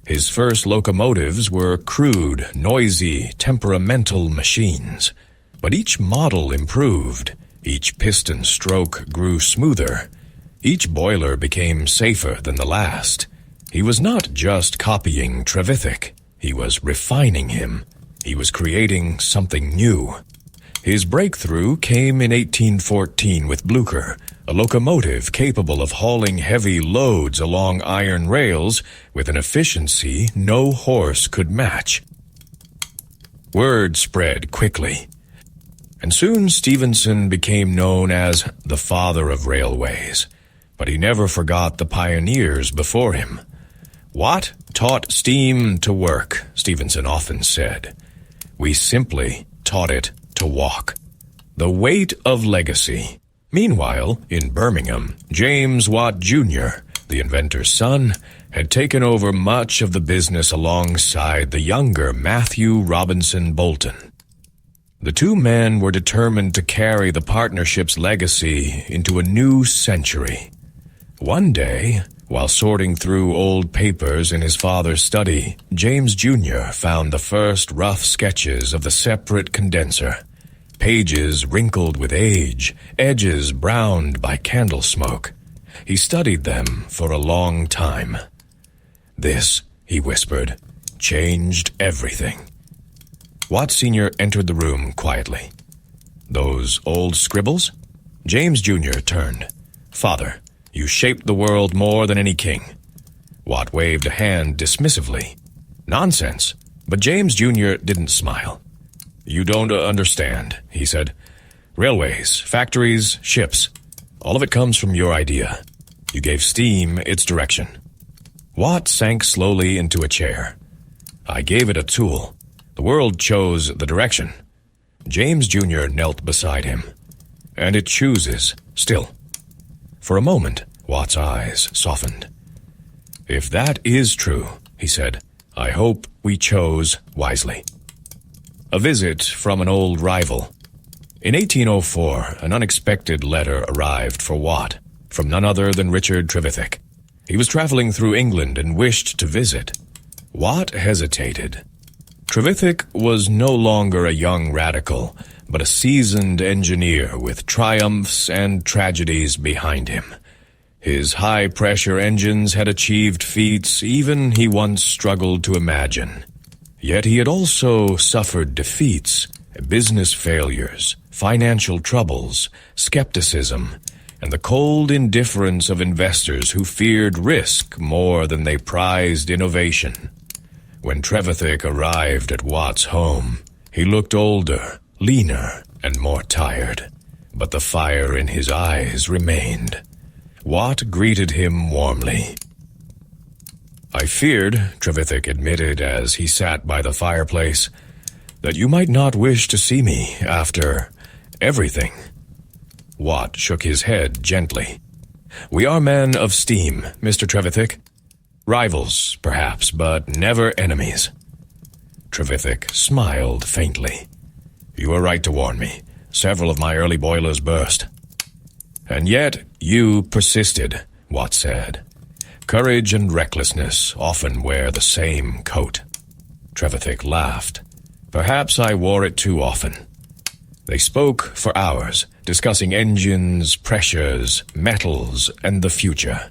Speaker 1: His first locomotives were crude, noisy, temperamental machines. But each model improved. Each piston stroke grew smoother. Each boiler became safer than the last. He was not just copying Trevithick. He was refining him. He was creating something new. His breakthrough came in 1814 with Blücher, a locomotive capable of hauling heavy loads along iron rails with an efficiency no horse could match. Word spread quickly, and soon Stephenson became known as the father of railways. But he never forgot the pioneers before him. Watt taught steam to work, Stephenson often said. We simply taught it to walk. The weight of legacy. Meanwhile, in Birmingham, James Watt Jr., the inventor's son, had taken over much of the business alongside the younger Matthew Robinson Bolton. The two men were determined to carry the partnership's legacy into a new century. One day, while sorting through old papers in his father's study, James Jr. found the first rough sketches of the separate condenser. Pages wrinkled with age, edges browned by candle smoke. He studied them for a long time. This, he whispered, changed everything. Watt Sr. entered the room quietly. Those old scribbles? James Jr. turned. Father, you shaped the world more than any king. Watt waved a hand dismissively. Nonsense. But James Jr. didn't smile. You don't understand, he said. Railways, factories, ships. All of it comes from your idea. You gave steam its direction. Watt sank slowly into a chair. I gave it a tool. The world chose the direction. James Jr. knelt beside him. And it chooses, still. For a moment, Watt's eyes softened. If that is true, he said, I hope we chose wisely. A visit from an old rival. In 1804, an unexpected letter arrived for Watt, from none other than Richard Trevithick. He was traveling through England and wished to visit. Watt hesitated. Trevithick was no longer a young radical, but a seasoned engineer with triumphs and tragedies behind him. His high-pressure engines had achieved feats even he once struggled to imagine. Yet he had also suffered defeats, business failures, financial troubles, skepticism, and the cold indifference of investors who feared risk more than they prized innovation. When Trevithick arrived at Watt's home, he looked older, leaner, and more tired, but the fire in his eyes remained. Watt greeted him warmly. "I feared," Trevithick admitted as he sat by the fireplace, "that you might not wish to see me after everything." Watt shook his head gently. "We are men of steam, Mr. Trevithick. Rivals, perhaps, but never enemies." Trevithick smiled faintly. "You were right to warn me. Several of my early boilers burst." "And yet you persisted," Watt said. "Courage and recklessness often wear the same coat." Trevithick laughed. "Perhaps I wore it too often." They spoke for hours, discussing engines, pressures, metals, and the future.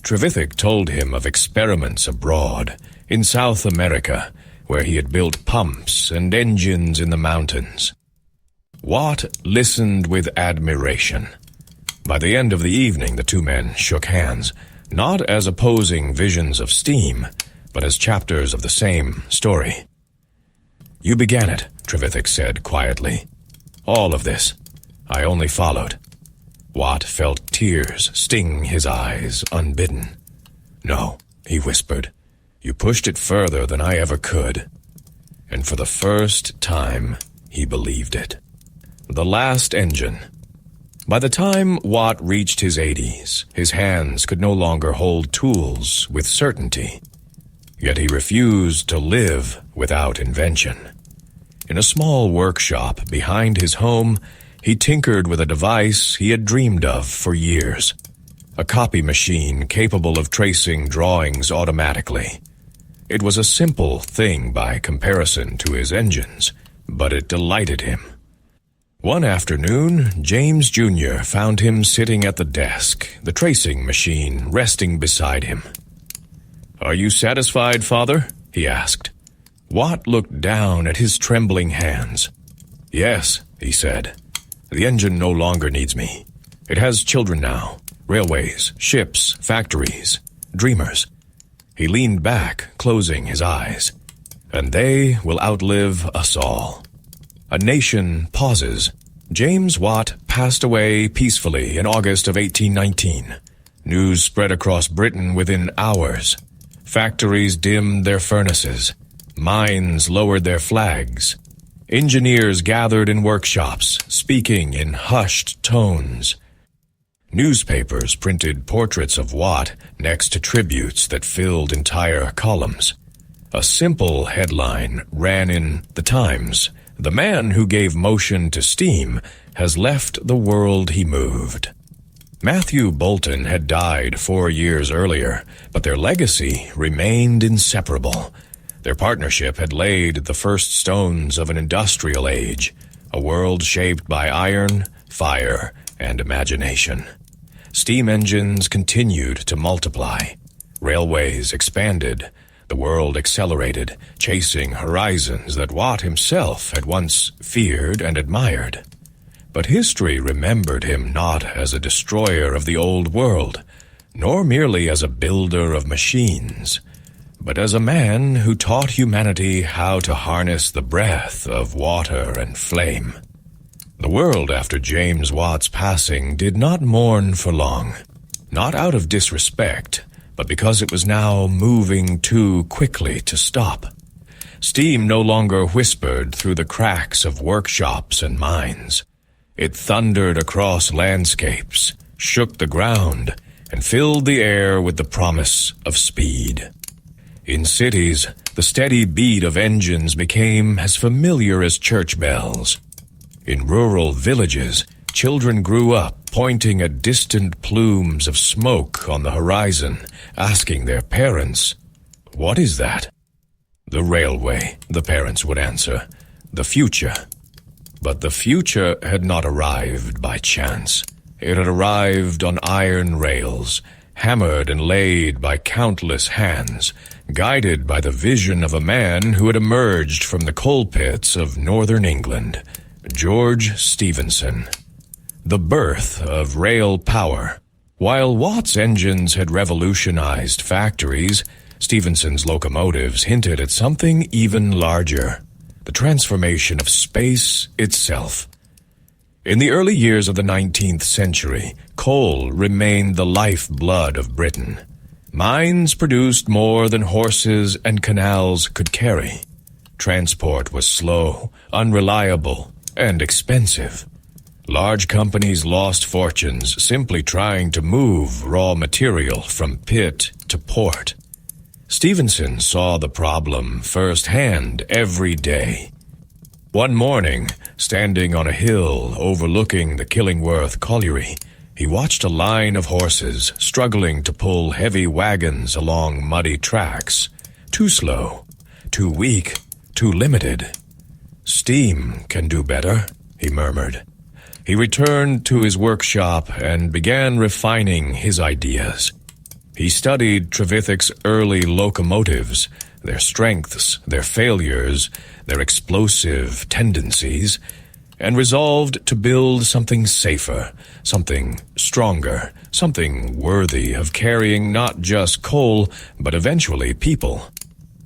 Speaker 1: Trevithick told him of experiments abroad, in South America, where he had built pumps and engines in the mountains. Watt listened with admiration. By the end of the evening, the two men shook hands, not as opposing visions of steam, but as chapters of the same story. "You began it," Trevithick said quietly. "All of this. I only followed." Watt felt tears sting his eyes unbidden. "No," he whispered. "You pushed it further than I ever could." And for the first time, he believed it. The last engine. By the time Watt reached his 80s, his hands could no longer hold tools with certainty. Yet he refused to live without invention. In a small workshop behind his home, he tinkered with a device he had dreamed of for years. A copy machine capable of tracing drawings automatically. It was a simple thing by comparison to his engines, but it delighted him. One afternoon, James Jr. found him sitting at the desk, the tracing machine resting beside him. "Are you satisfied, Father?" he asked. Watt looked down at his trembling hands. "Yes," he said. "The engine no longer needs me. It has children now. Railways, ships, factories, dreamers." He leaned back, closing his eyes. "And they will outlive us all." A nation pauses. James Watt passed away peacefully in August of 1819. News spread across Britain within hours. Factories dimmed their furnaces. Mines lowered their flags. Engineers gathered in workshops, speaking in hushed tones. Newspapers printed portraits of Watt next to tributes that filled entire columns. A simple headline ran in The Times: "The man who gave motion to steam has left the world he moved." Matthew Boulton had died 4 years earlier, but their legacy remained inseparable. Their partnership had laid the first stones of an industrial age, a world shaped by iron, fire, and imagination. Steam engines continued to multiply. Railways expanded. The world accelerated, chasing horizons that Watt himself had once feared and admired. But history remembered him not as a destroyer of the old world, nor merely as a builder of machines, but as a man who taught humanity how to harness the breath of water and flame. The world after James Watt's passing did not mourn for long, not out of disrespect, but because it was now moving too quickly to stop. Steam no longer whispered through the cracks of workshops and mines. It thundered across landscapes, shook the ground, and filled the air with the promise of speed. In cities, the steady beat of engines became as familiar as church bells. In rural villages, children grew up pointing at distant plumes of smoke on the horizon, asking their parents, "What is that?" "The railway," the parents would answer. "The future." But the future had not arrived by chance. It had arrived on iron rails, hammered and laid by countless hands, guided by the vision of a man who had emerged from the coal pits of northern England, George Stephenson. The birth of rail power. While Watt's engines had revolutionized factories, Stephenson's locomotives hinted at something even larger, the transformation of space itself. In the early years of the 19th century, coal remained the lifeblood of Britain. Mines produced more than horses and canals could carry. Transport was slow, unreliable, and expensive. Large companies lost fortunes simply trying to move raw material from pit to port. Stephenson saw the problem firsthand every day. One morning, standing on a hill overlooking the Killingworth colliery, he watched a line of horses struggling to pull heavy wagons along muddy tracks. Too slow, too weak, too limited. "Steam can do better," he murmured. He returned to his workshop and began refining his ideas. He studied Trevithick's early locomotives, their strengths, their failures, their explosive tendencies, and resolved to build something safer, something stronger, something worthy of carrying not just coal, but eventually people.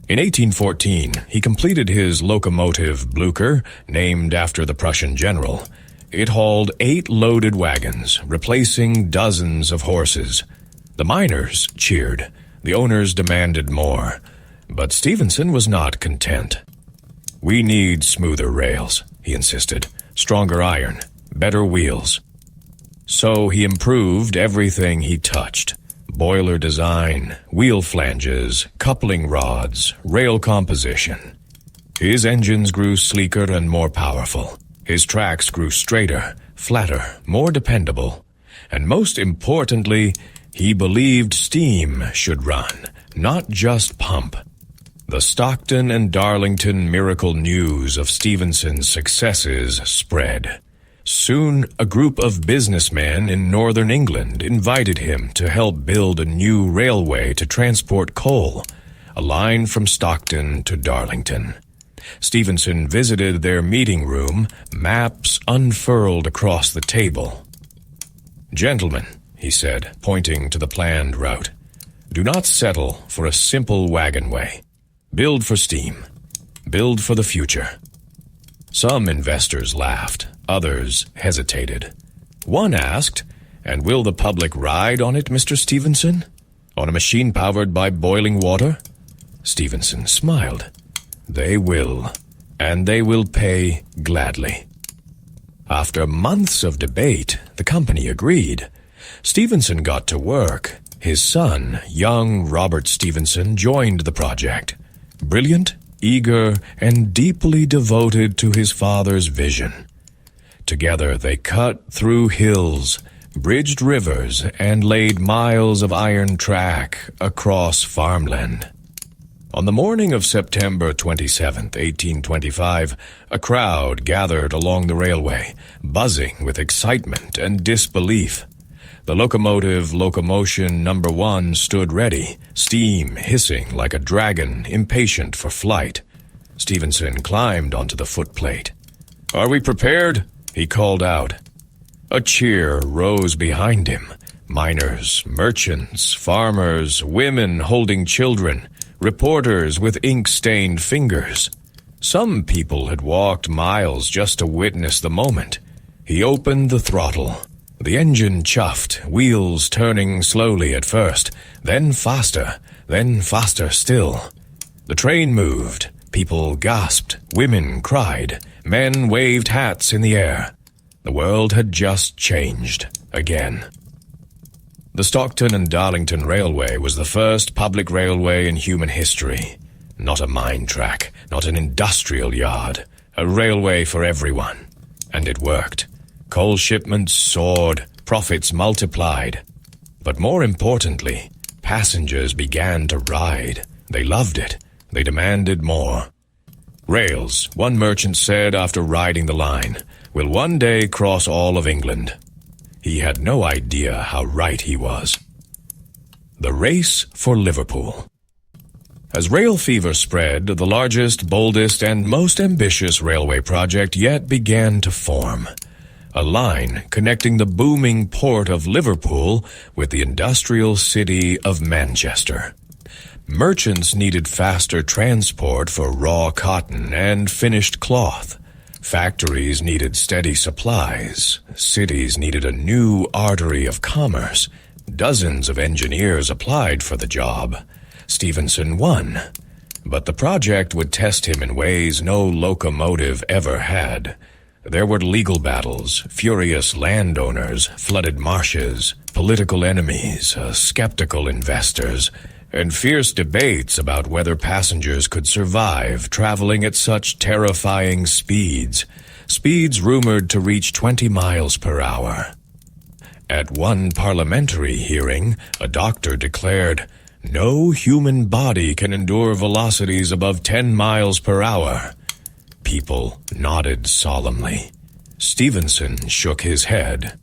Speaker 1: In 1814, he completed his locomotive Blücher, named after the Prussian general. It hauled 8 loaded wagons, replacing dozens of horses. The miners cheered. The owners demanded more. But Stephenson was not content. "We need smoother rails," he insisted. "Stronger iron, better wheels." So he improved everything he touched. Boiler design, wheel flanges, coupling rods, rail composition. His engines grew sleeker and more powerful. His tracks grew straighter, flatter, more dependable. And most importantly, he believed steam should run, not just pump. The Stockton and Darlington miracle news of Stephenson's successes spread. Soon, a group of businessmen in northern England invited him to help build a new railway to transport coal, a line from Stockton to Darlington. Stephenson visited their meeting room, maps unfurled across the table. "Gentlemen," he said, pointing to the planned route, "do not settle for a simple wagonway. Build for steam. Build for the future." Some investors laughed. Others hesitated. One asked, "And will the public ride on it, Mr. Stephenson? On a machine powered by boiling water?" Stephenson smiled. "They will, and they will pay gladly." After months of debate, the company agreed. Stephenson got to work. His son, young Robert Stephenson, joined the project. Brilliant, eager, and deeply devoted to his father's vision. Together they cut through hills, bridged rivers, and laid miles of iron track across farmland. On the morning of September 27, 1825, a crowd gathered along the railway, buzzing with excitement and disbelief. The locomotive Locomotion Number 1 stood ready, steam hissing like a dragon impatient for flight. Stephenson climbed onto the footplate. "Are we prepared?" he called out. A cheer rose behind him. Miners, merchants, farmers, women holding children, reporters with ink-stained fingers. Some people had walked miles just to witness the moment. He opened the throttle. The engine chuffed, wheels turning slowly at first, then faster still. The train moved. People gasped. Women cried. Men waved hats in the air. The world had just changed again. The Stockton and Darlington Railway was the first public railway in human history. Not a mine track, not an industrial yard. A railway for everyone. And it worked. Coal shipments soared, profits multiplied. But more importantly, passengers began to ride. They loved it. They demanded more. "Rails," one merchant said after riding the line, "will one day cross all of England." He had no idea how right he was. The Race for Liverpool. As rail fever spread, the largest, boldest, and most ambitious railway project yet began to form. A line connecting the booming port of Liverpool with the industrial city of Manchester. Merchants needed faster transport for raw cotton and finished cloth. Factories needed steady supplies. Cities needed a new artery of commerce. Dozens of engineers applied for the job. Stephenson won, but the project would test him in ways no locomotive ever had. There were legal battles, furious landowners, flooded marshes, political enemies, skeptical investors, and fierce debates about whether passengers could survive traveling at such terrifying speeds rumored to reach 20 miles per hour. At one parliamentary hearing, a doctor declared, "No human body can endure velocities above 10 miles per hour." People nodded solemnly. Stephenson shook his head.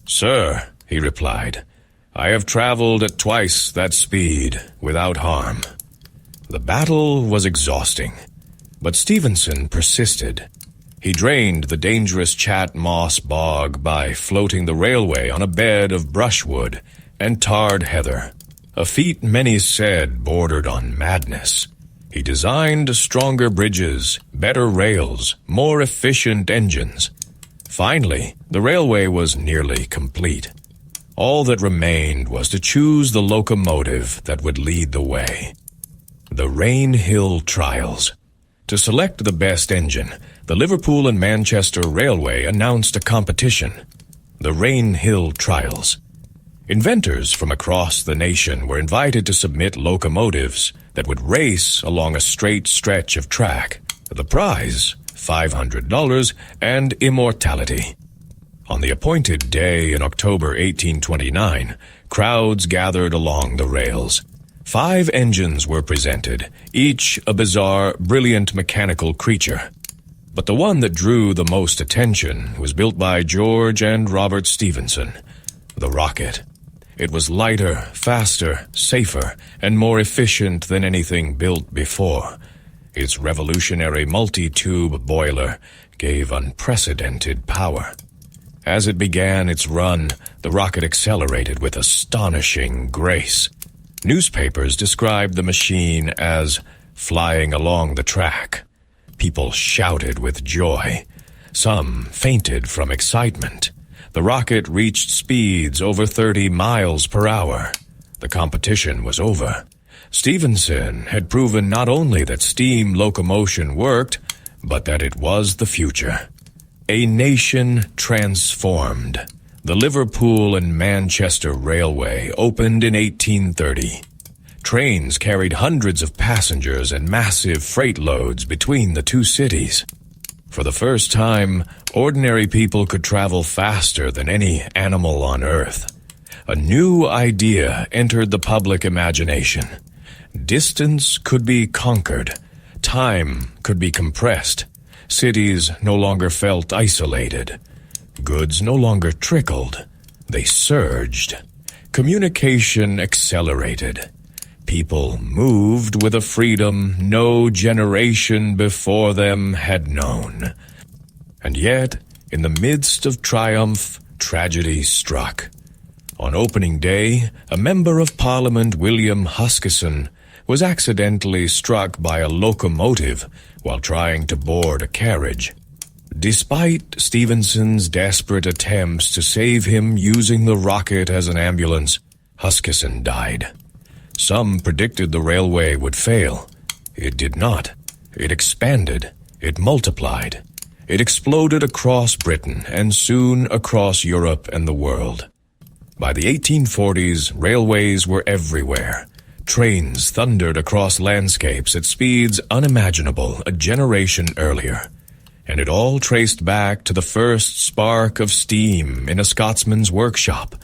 Speaker 1: "Sir," he replied, "I have traveled at twice that speed without harm." The battle was exhausting, but Stephenson persisted. He drained the dangerous Chat Moss bog by floating the railway on a bed of brushwood and tarred heather, a feat many said bordered on madness. He designed stronger bridges, better rails, more efficient engines. Finally, the railway was nearly complete. All that remained was to choose the locomotive that would lead the way. The Rainhill Trials. To select the best engine, the Liverpool and Manchester Railway announced a competition, the Rainhill Trials. Inventors from across the nation were invited to submit locomotives that would race along a straight stretch of track. The prize, $500 and immortality. On the appointed day in October 1829, crowds gathered along the rails. 5 engines were presented, each a bizarre, brilliant mechanical creature. But the one that drew the most attention was built by George and Robert Stephenson, the Rocket. It was lighter, faster, safer, and more efficient than anything built before. Its revolutionary multi-tube boiler gave unprecedented power. As it began its run, the rocket accelerated with astonishing grace. Newspapers described the machine as flying along the track. People shouted with joy. Some fainted from excitement. The rocket reached speeds over 30 miles per hour. The competition was over. Stephenson had proven not only that steam locomotion worked, but that it was the future. A nation transformed. The Liverpool and Manchester Railway opened in 1830. Trains carried hundreds of passengers and massive freight loads between the two cities. For the first time, ordinary people could travel faster than any animal on Earth. A new idea entered the public imagination. Distance could be conquered. Time could be compressed. Cities no longer felt isolated. Goods no longer trickled. They surged. Communication accelerated. People moved with a freedom no generation before them had known. And yet, in the midst of triumph, tragedy struck. On opening day, a member of Parliament, William Huskisson, was accidentally struck by a locomotive while trying to board a carriage. Despite Stephenson's desperate attempts to save him using the rocket as an ambulance, Huskisson died. Some predicted the railway would fail. It did not. It expanded. It multiplied. It exploded across Britain and soon across Europe and the world. By the 1840s, railways were everywhere. Trains thundered across landscapes at speeds unimaginable a generation earlier. And it all traced back to the first spark of steam in a Scotsman's workshop,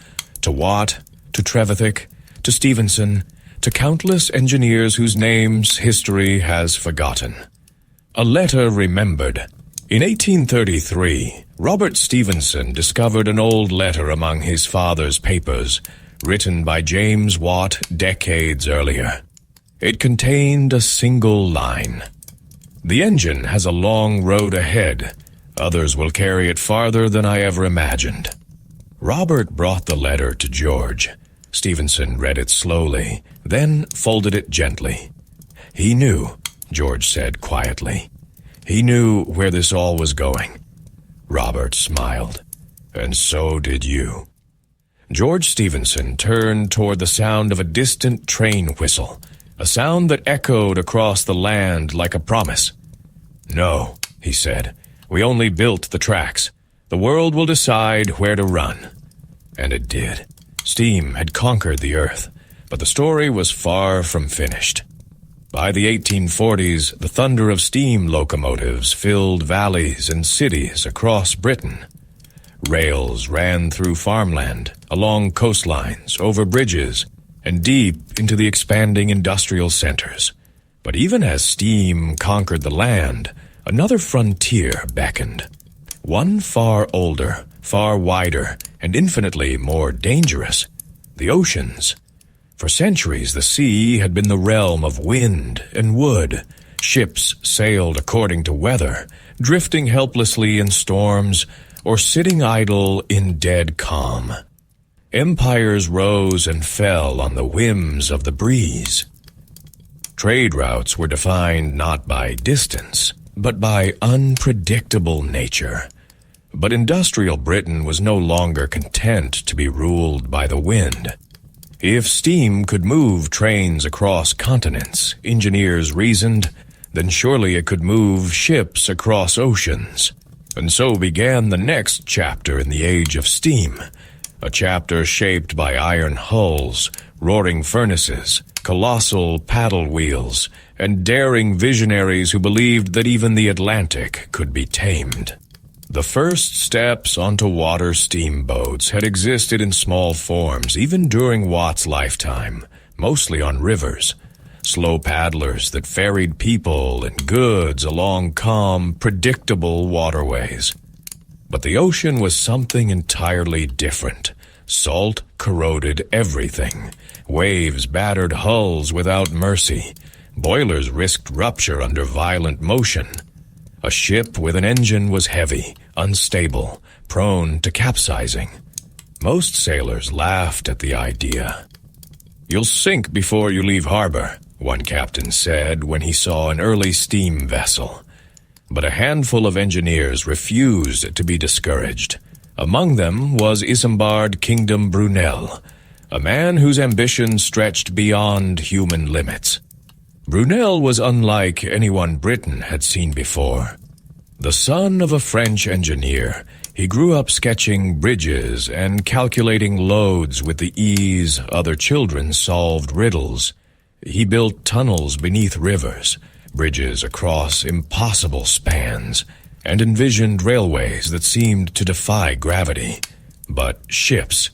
Speaker 1: to Watt, to Trevithick, to Stephenson, to countless engineers whose names history has forgotten. A letter remembered. In 1833, Robert Stephenson discovered an old letter among his father's papers, written by James Watt decades earlier. It contained a single line. "The engine has a long road ahead. Others will carry it farther than I ever imagined." Robert brought the letter to George. Stevenson read it slowly, then folded it gently. "He knew," George said quietly. "He knew where this all was going." Robert smiled. "And so did you." George Stevenson turned toward the sound of a distant train whistle, a sound that echoed across the land like a promise. "No," he said, "we only built the tracks. The world will decide where to run." And it did. Steam had conquered the earth, but the story was far from finished. By the 1840s, the thunder of steam locomotives filled valleys and cities across Britain. Rails ran through farmland, along coastlines, over bridges, and deep into the expanding industrial centers. But even as steam conquered the land, another frontier beckoned. One far older, far wider, and infinitely more dangerous: the oceans. For centuries, the sea had been the realm of wind and wood. Ships sailed according to weather, drifting helplessly in storms, or sitting idle in dead calm. Empires rose and fell on the whims of the breeze. Trade routes were defined not by distance, but by unpredictable nature. But industrial Britain was no longer content to be ruled by the wind. If steam could move trains across continents, engineers reasoned, then surely it could move ships across oceans. And so began the next chapter in the age of steam, a chapter shaped by iron hulls, roaring furnaces, colossal paddle wheels, and daring visionaries who believed that even the Atlantic could be tamed. The first steps onto water steamboats had existed in small forms even during Watt's lifetime, mostly on rivers. Slow paddlers that ferried people and goods along calm, predictable waterways. But the ocean was something entirely different. Salt corroded everything. Waves battered hulls without mercy. Boilers risked rupture under violent motion. A ship with an engine was heavy, unstable, prone to capsizing. Most sailors laughed at the idea. "You'll sink before you leave harbor," one captain said when he saw an early steam vessel. But a handful of engineers refused to be discouraged. Among them was Isambard Kingdom Brunel, a man whose ambition stretched beyond human limits. Brunel was unlike anyone Britain had seen before. The son of a French engineer, he grew up sketching bridges and calculating loads with the ease other children solved riddles. He built tunnels beneath rivers, bridges across impossible spans, and envisioned railways that seemed to defy gravity. But ships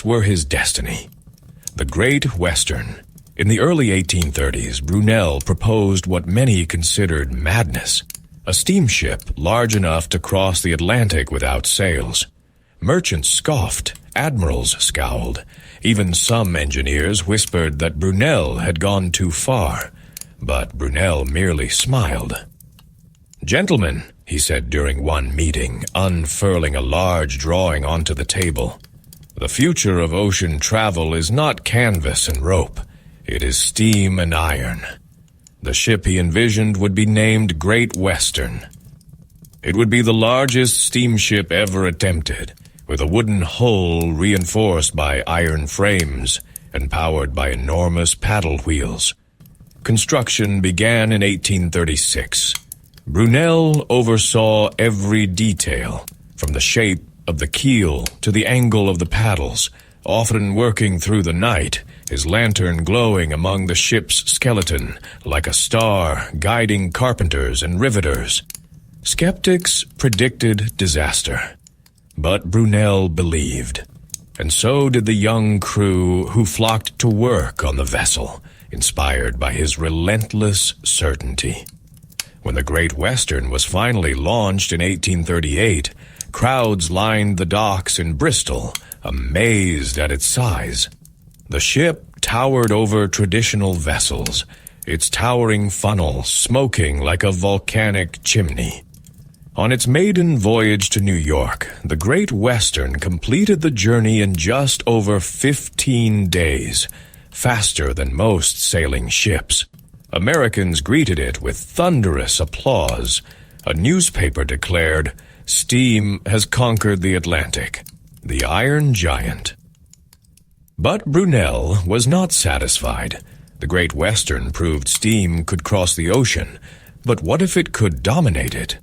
Speaker 1: were his destiny. The Great Western. In the early 1830s, Brunel proposed what many considered madness: a steamship large enough to cross the Atlantic without sails. Merchants scoffed, admirals scowled. Even some engineers whispered that Brunel had gone too far. But Brunel merely smiled. "Gentlemen," he said during one meeting, unfurling a large drawing onto the table, "the future of ocean travel is not canvas and rope. It is steam and iron." The ship he envisioned would be named Great Western. It would be the largest steamship ever attempted, with a wooden hull reinforced by iron frames and powered by enormous paddle wheels. Construction began in 1836. Brunel oversaw every detail, from the shape of the keel to the angle of the paddles, often working through the night, his lantern glowing among the ship's skeleton like a star guiding carpenters and riveters. Skeptics predicted disaster, but Brunel believed, and so did the young crew who flocked to work on the vessel, inspired by his relentless certainty. When the Great Western was finally launched in 1838, Crowds lined the docks in Bristol, amazed at its size. The ship towered over traditional vessels, its towering funnel smoking like a volcanic chimney. On its maiden voyage to New York, the Great Western completed the journey in just over 15 days, faster than most sailing ships. Americans greeted it with thunderous applause. A newspaper declared, "Steam has conquered the Atlantic, the Iron Giant." But Brunel was not satisfied. The Great Western proved steam could cross the ocean, but what if it could dominate it?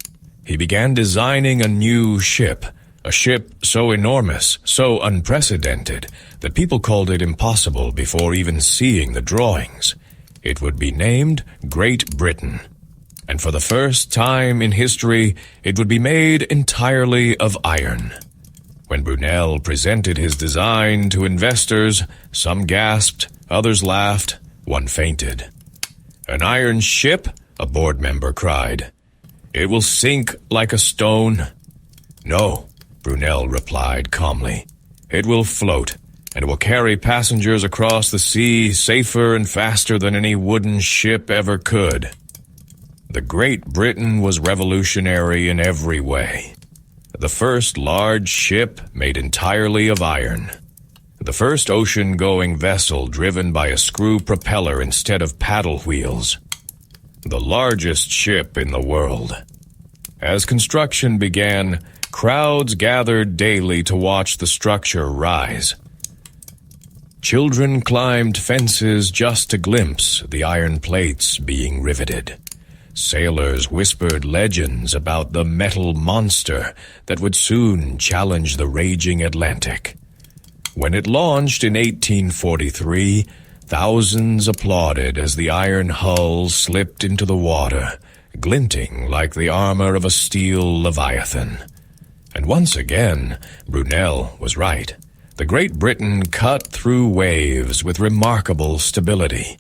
Speaker 1: He began designing a new ship, a ship so enormous, so unprecedented, that people called it impossible before even seeing the drawings. It would be named Great Britain, and for the first time in history, it would be made entirely of iron. When Brunel presented his design to investors, some gasped, others laughed, one fainted. "An iron ship?" a board member cried. "It will sink like a stone." "No," Brunel replied calmly. "It will float, and will carry passengers across the sea safer and faster than any wooden ship ever could." The Great Britain was revolutionary in every way. The first large ship made entirely of iron. The first ocean-going vessel driven by a screw propeller instead of paddle wheels. The largest ship in the world. As construction began, crowds gathered daily to watch the structure rise. Children climbed fences just to glimpse the iron plates being riveted. Sailors whispered legends about the metal monster that would soon challenge the raging Atlantic. When it launched in 1843, thousands applauded as the iron hull slipped into the water, glinting like the armor of a steel leviathan. And once again, Brunel was right. The Great Britain cut through waves with remarkable stability.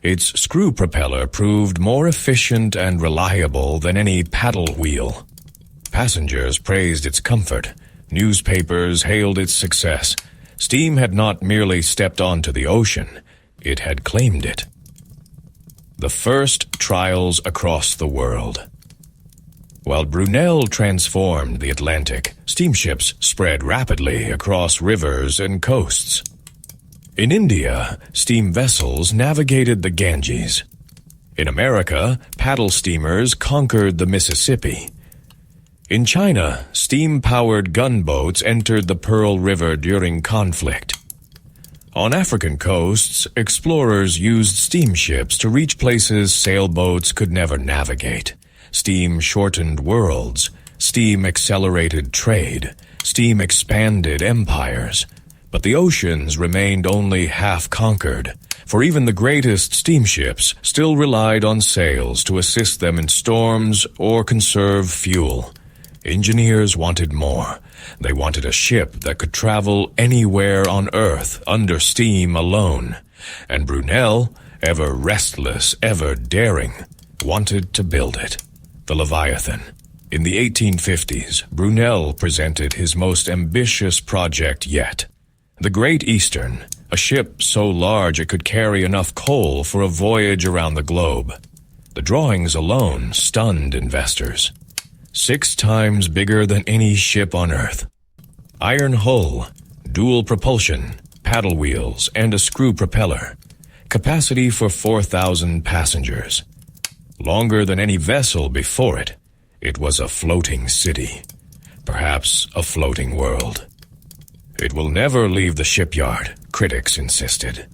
Speaker 1: Its screw propeller proved more efficient and reliable than any paddle wheel. Passengers praised its comfort. Newspapers hailed its success. Steam had not merely stepped onto the ocean, it had claimed it. The first trials across the world. While Brunel transformed the Atlantic, steamships spread rapidly across rivers and coasts. In India, steam vessels navigated the Ganges. In America, paddle steamers conquered the Mississippi. In China, steam-powered gunboats entered the Pearl River during conflict. On African coasts, explorers used steamships to reach places sailboats could never navigate. Steam shortened worlds. Steam accelerated trade. Steam expanded empires. But the oceans remained only half-conquered, for even the greatest steamships still relied on sails to assist them in storms or conserve fuel. Engineers wanted more. They wanted a ship that could travel anywhere on Earth under steam alone. And Brunel, ever restless, ever daring, wanted to build it. The Leviathan. In the 1850s, Brunel presented his most ambitious project yet. The Great Eastern, a ship so large it could carry enough coal for a voyage around the globe. The drawings alone stunned investors. 6 times bigger than any ship on Earth. Iron hull, dual propulsion, paddle wheels, and a screw propeller. Capacity for 4,000 passengers. Longer than any vessel before it. It was a floating city. Perhaps a floating world. It will never leave the shipyard, critics insisted.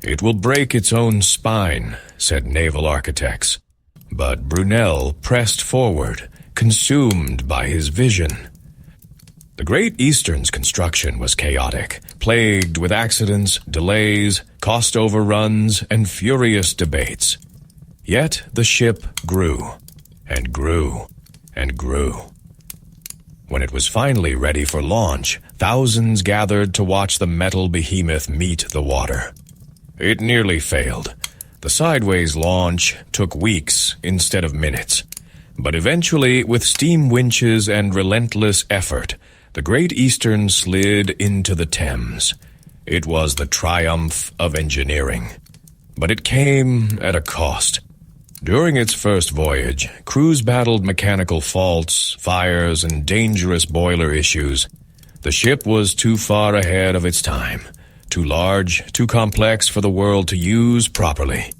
Speaker 1: It will break its own spine, said naval architects. But Brunel pressed forward, consumed by his vision. The Great Eastern's construction was chaotic, plagued with accidents, delays, cost overruns, and furious debates. Yet the ship grew, and grew, and grew. When it was finally ready for launch, thousands gathered to watch the metal behemoth meet the water. It nearly failed. The sideways launch took weeks instead of minutes. But eventually, with steam winches and relentless effort, the Great Eastern slid into the Thames. It was the triumph of engineering. But it came at a cost. During its first voyage, crews battled mechanical faults, fires, and dangerous boiler issues. The ship was too far ahead of its time, too large, too complex for the world to use properly.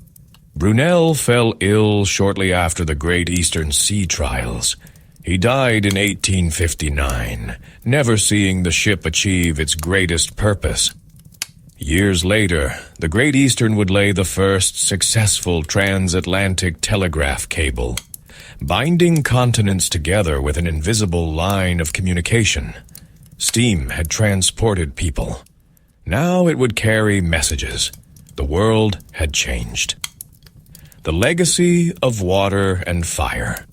Speaker 1: Brunel fell ill shortly after the Great Eastern Sea trials. He died in 1859, never seeing the ship achieve its greatest purpose. Years later, the Great Eastern would lay the first successful transatlantic telegraph cable, binding continents together with an invisible line of communication. Steam had transported people. Now it would carry messages. The world had changed. The legacy of water and fire.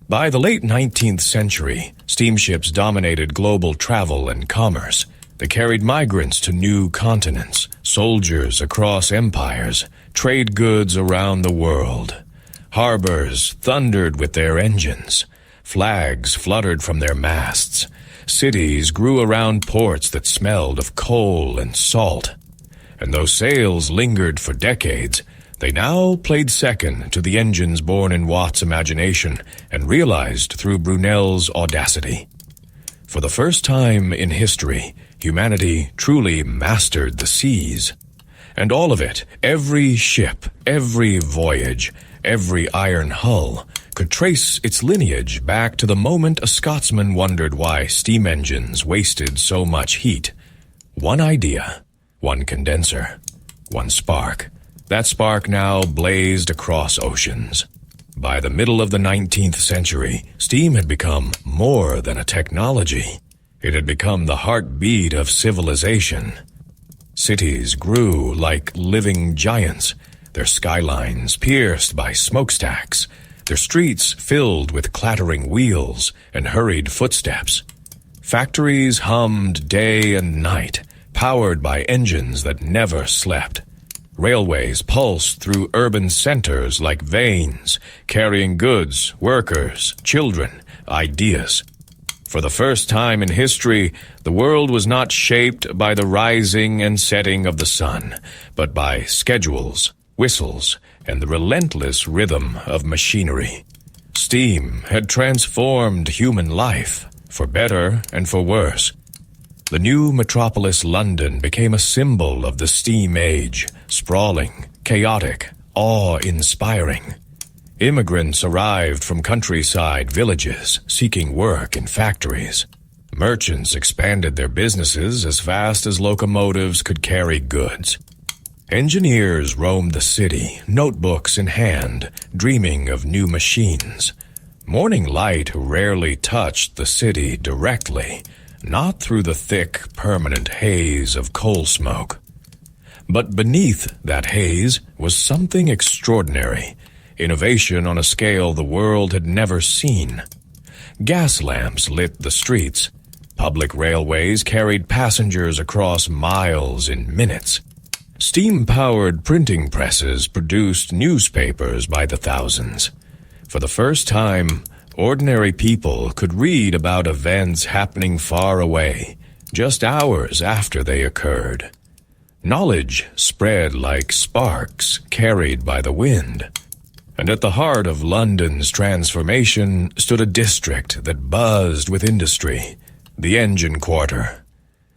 Speaker 1: By the late 19th century, steamships dominated global travel and commerce. They carried migrants to new continents, soldiers across empires, trade goods around the world. Harbors thundered with their engines. Flags fluttered from their masts. Cities grew around ports that smelled of coal and salt. And though sails lingered for decades, they now played second to the engines born in Watt's imagination and realized through Brunel's audacity. For the first time in history, humanity truly mastered the seas. And all of it, every ship, every voyage, every iron hull, could trace its lineage back to the moment a Scotsman wondered why steam engines wasted so much heat. One idea, one condenser, one spark. That spark now blazed across oceans. By the middle of the 19th century, steam had become more than a technology. It had become the heartbeat of civilization. Cities grew like living giants, their skylines pierced by smokestacks, their streets filled with clattering wheels and hurried footsteps. Factories hummed day and night, powered by engines that never slept. Railways pulsed through urban centers like veins, carrying goods, workers, children, ideas. For the first time in history, the world was not shaped by the rising and setting of the sun, but by schedules, whistles, and the relentless rhythm of machinery. Steam had transformed human life, for better and for worse. The new metropolis London became a symbol of the steam age, sprawling, chaotic, awe-inspiring. Immigrants arrived from countryside villages, seeking work in factories. Merchants expanded their businesses as fast as locomotives could carry goods. Engineers roamed the city, notebooks in hand, dreaming of new machines. Morning light rarely touched the city directly, not through the thick, permanent haze of coal smoke. But beneath that haze was something extraordinary, innovation on a scale the world had never seen. Gas lamps lit the streets. Public railways carried passengers across miles in minutes. Steam-powered printing presses produced newspapers by the thousands. For the first time, ordinary people could read about events happening far away, just hours after they occurred. Knowledge spread like sparks carried by the wind. And at the heart of London's transformation stood a district that buzzed with industry, the engine quarter.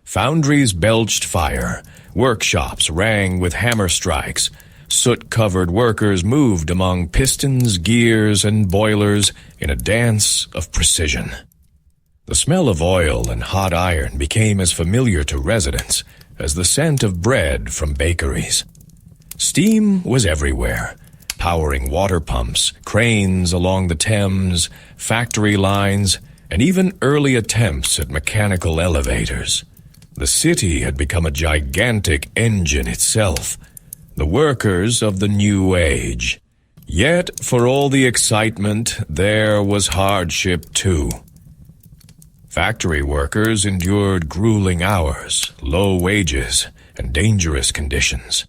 Speaker 1: Foundries belched fire, workshops rang with hammer strikes, soot-covered workers moved among pistons, gears, and boilers in a dance of precision. The smell of oil and hot iron became as familiar to residents as the scent of bread from bakeries. Steam was everywhere, powering water pumps, cranes along the Thames, factory lines, and even early attempts at mechanical elevators. The city had become a gigantic engine itself, the workers of the new age. Yet, for all the excitement, there was hardship too. Factory workers endured grueling hours, low wages, and dangerous conditions.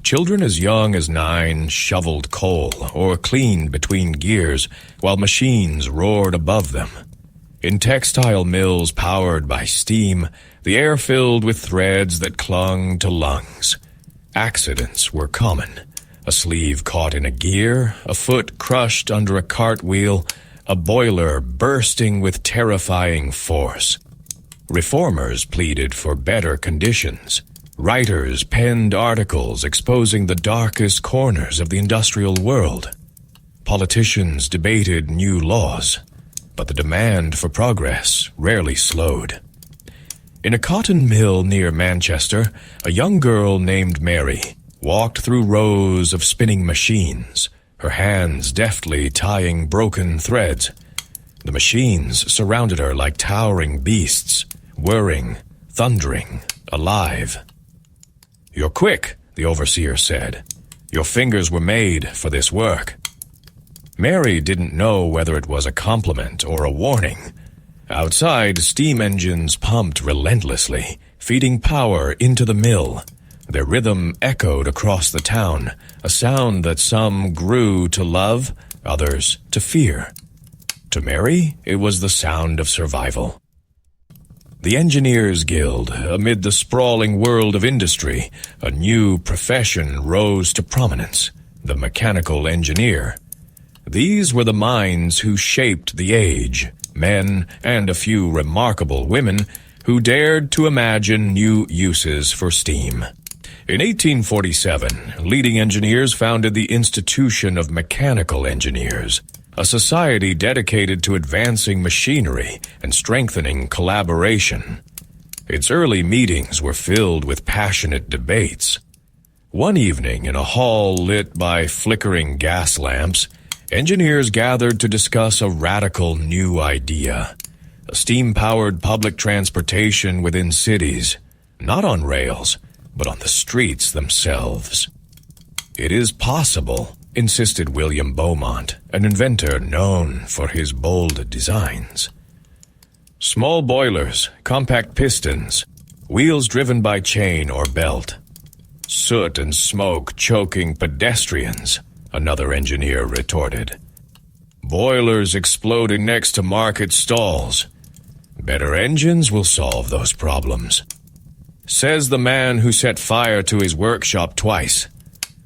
Speaker 1: Children as young as 9 shoveled coal or cleaned between gears while machines roared above them. In textile mills powered by steam, the air filled with threads that clung to lungs. Accidents were common. A sleeve caught in a gear, a foot crushed under a cartwheel, a boiler bursting with terrifying force. Reformers pleaded for better conditions. Writers penned articles exposing the darkest corners of the industrial world. Politicians debated new laws, but the demand for progress rarely slowed. In a cotton mill near Manchester, a young girl named Mary walked through rows of spinning machines, her hands deftly tying broken threads. The machines surrounded her like towering beasts, whirring, thundering, alive. "You're quick," the overseer said. "Your fingers were made for this work." Mary didn't know whether it was a compliment or a warning. Outside, steam engines pumped relentlessly, feeding power into the mill. Their rhythm echoed across the town, a sound that some grew to love, others to fear. To Mary, it was the sound of survival. The Engineers Guild, amid the sprawling world of industry, a new profession rose to prominence: the mechanical engineer. These were the minds who shaped the age, men and a few remarkable women who dared to imagine new uses for steam. In 1847, leading engineers founded the Institution of Mechanical Engineers, a society dedicated to advancing machinery and strengthening collaboration. Its early meetings were filled with passionate debates. One evening, in a hall lit by flickering gas lamps, engineers gathered to discuss a radical new idea: a steam-powered public transportation within cities, not on rails, but on the streets themselves. "It is possible," insisted William Beaumont, an inventor known for his bold designs. "Small boilers, compact pistons, wheels driven by chain or belt. Soot and smoke choking pedestrians," another engineer retorted. "Boilers exploding next to market stalls. Better engines will solve those problems," says the man who set fire to his workshop twice.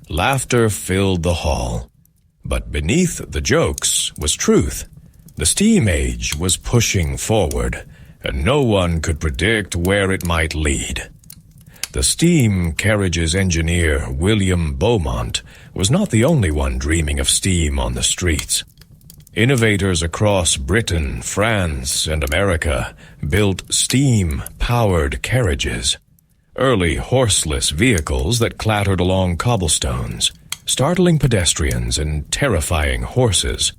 Speaker 1: Laughter filled the hall. But beneath the jokes was truth. The steam age was pushing forward, and no one could predict where it might lead. The steam carriage's engineer, William Beaumont, was not the only one dreaming of steam on the streets. Innovators across Britain, France, and America built steam-powered carriages, early horseless vehicles that clattered along cobblestones, startling pedestrians and terrifying horses.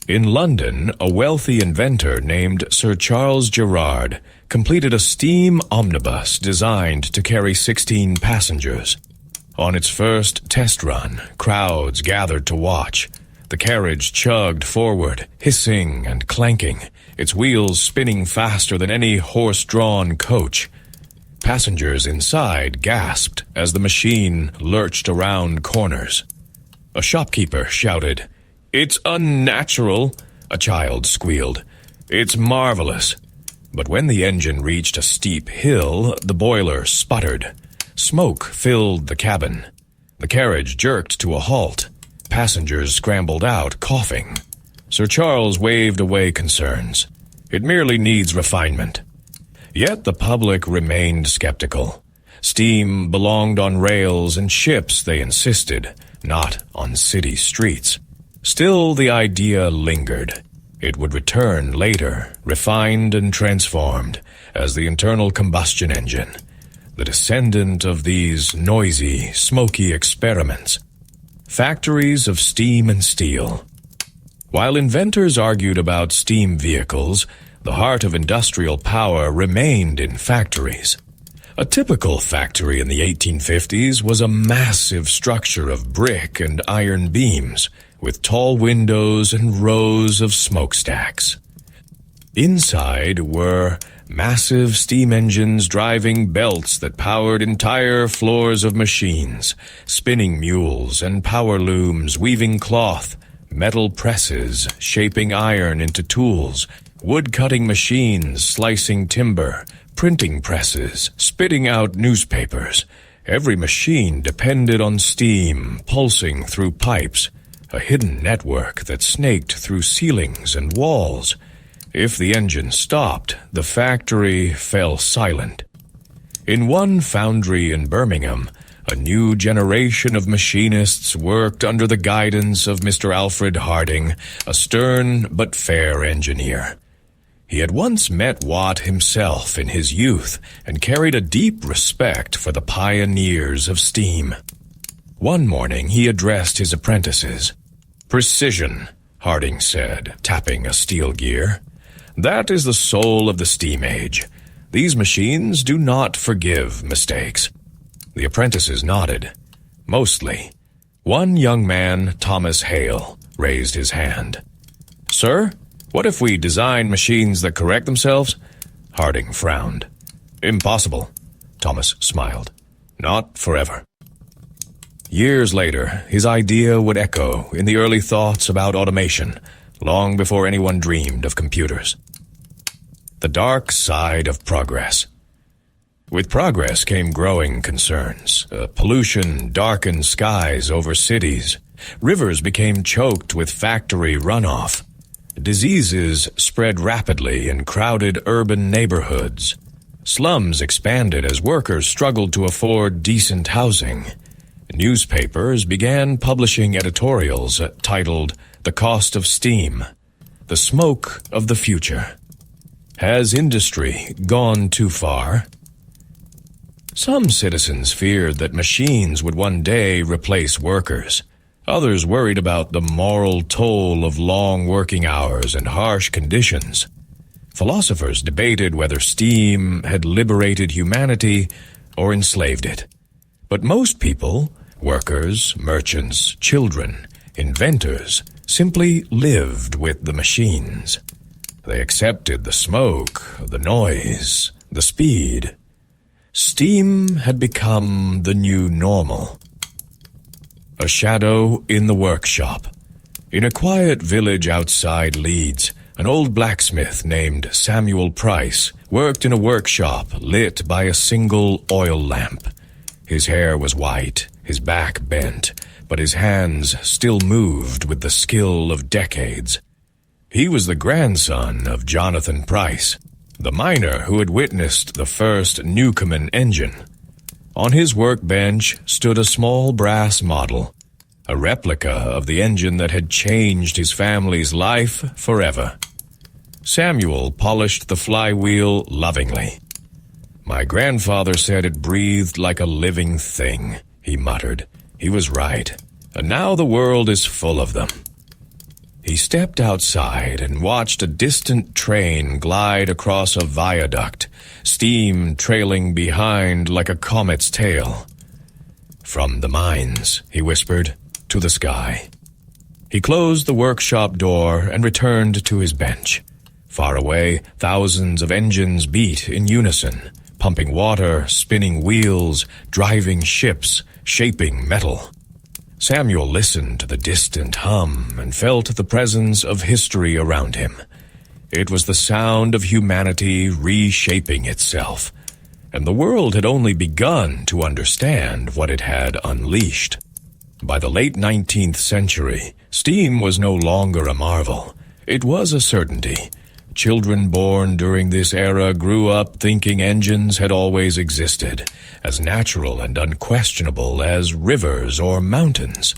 Speaker 1: In London, a wealthy inventor named Sir Charles Gerard completed a steam omnibus designed to carry 16 passengers. On its first test run, crowds gathered to watch. The carriage chugged forward, hissing and clanking, its wheels spinning faster than any horse-drawn coach. Passengers inside gasped as the machine lurched around corners. A shopkeeper shouted, "It's unnatural!" A child squealed, "It's marvelous!" But when the engine reached a steep hill, the boiler sputtered. Smoke filled the cabin. The carriage jerked to a halt. Passengers scrambled out, coughing. Sir Charles waved away concerns. "It merely needs refinement." Yet the public remained skeptical. Steam belonged on rails and ships, they insisted, not on city streets. Still, the idea lingered. It would return later, refined and transformed, as the internal combustion engine, the descendant of these noisy, smoky experiments. Factories of steam and steel. While inventors argued about steam vehicles, the heart of industrial power remained in factories. A typical factory in the 1850s was a massive structure of brick and iron beams, with tall windows and rows of smokestacks. Inside were massive steam engines driving belts that powered entire floors of machines, spinning mules and power looms weaving cloth, metal presses shaping iron into tools, wood-cutting machines slicing timber, printing presses spitting out newspapers. Every machine depended on steam pulsing through pipes, a hidden network that snaked through ceilings and walls. If the engine stopped, the factory fell silent. In one foundry in Birmingham, a new generation of machinists worked under the guidance of Mr. Alfred Harding, a stern but fair engineer. He had once met Watt himself in his youth and carried a deep respect for the pioneers of steam. One morning he addressed his apprentices. "Precision," Harding said, tapping a steel gear. "That is the soul of the steam age. These machines do not forgive mistakes." The apprentices nodded. Mostly. One young man, Thomas Hale, raised his hand. "Sir, what if we design machines that correct themselves?" Harding frowned. "Impossible," Thomas smiled. "Not forever." Years later, his idea would echo in the early thoughts about automation, long before anyone dreamed of computers. The dark side of progress. With progress came growing concerns. Pollution darkened skies over cities. Rivers became choked with factory runoff. Diseases spread rapidly in crowded urban neighborhoods. Slums expanded as workers struggled to afford decent housing. Newspapers began publishing editorials titled "The Cost of Steam," "The Smoke of the Future." Has industry gone too far? Some citizens feared that machines would one day replace workers. Others worried about the moral toll of long working hours and harsh conditions. Philosophers debated whether steam had liberated humanity or enslaved it. But most people, workers, merchants, children, inventors, simply lived with the machines. They accepted the smoke, the noise, the speed. Steam had become the new normal. A shadow in the workshop. In a quiet village outside Leeds, an old blacksmith named Samuel Price worked in a workshop lit by a single oil lamp. His hair was white, his back bent, but his hands still moved with the skill of decades. He was the grandson of Jonathan Price, the miner who had witnessed the first Newcomen engine. On his workbench stood a small brass model, a replica of the engine that had changed his family's life forever. Samuel polished the flywheel lovingly. "My grandfather said it breathed like a living thing," he muttered. He was right, and now the world is full of them. He stepped outside and watched a distant train glide across a viaduct, steam trailing behind like a comet's tail. "From the mines," he whispered, "to the sky." He closed the workshop door and returned to his bench. Far away, thousands of engines beat in unison, pumping water, spinning wheels, driving ships, shaping metal. Samuel listened to the distant hum and felt the presence of history around him. It was the sound of humanity reshaping itself, and the world had only begun to understand what it had unleashed. By the late 19th century, steam was no longer a marvel. It was a certainty. Children born during this era grew up thinking engines had always existed, as natural and unquestionable as rivers or mountains.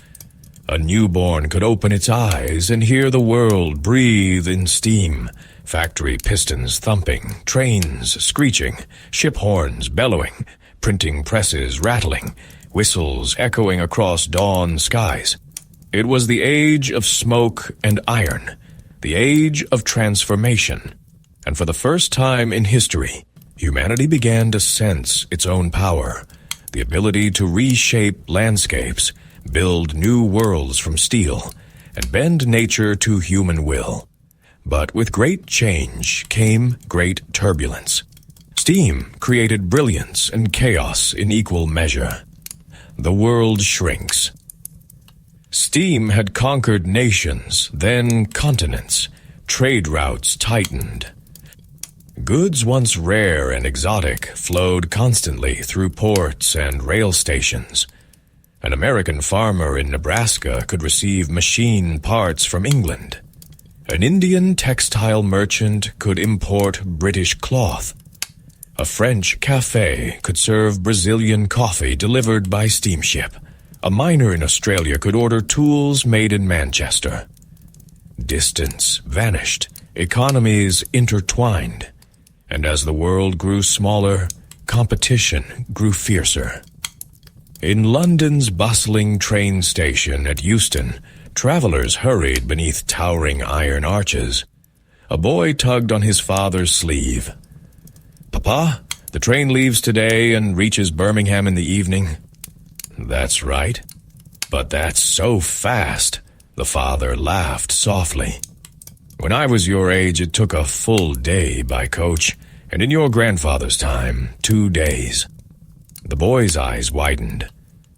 Speaker 1: A newborn could open its eyes and hear the world breathe in steam, factory pistons thumping, trains screeching, ship horns bellowing, printing presses rattling, whistles echoing across dawn skies. It was the age of smoke and iron, the age of transformation, and for the first time in history, humanity began to sense its own power, the ability to reshape landscapes, build new worlds from steel, and bend nature to human will. But with great change came great turbulence. Steam created brilliance and chaos in equal measure. The world shrinks. Steam had conquered nations, then continents. Trade routes tightened. Goods once rare and exotic flowed constantly through ports and rail stations. An American farmer in Nebraska could receive machine parts from England. An Indian textile merchant could import British cloth. A French cafe could serve Brazilian coffee delivered by steamship. A miner in Australia could order tools made in Manchester. Distance vanished, economies intertwined, and as the world grew smaller, competition grew fiercer. In London's bustling train station at Euston, travelers hurried beneath towering iron arches. A boy tugged on his father's sleeve. "Papa, the train leaves today and reaches Birmingham in the evening." "That's right. But that's so fast," the father laughed softly. "When I was your age, it took a full day by coach, and in your grandfather's time, 2 days." The boy's eyes widened.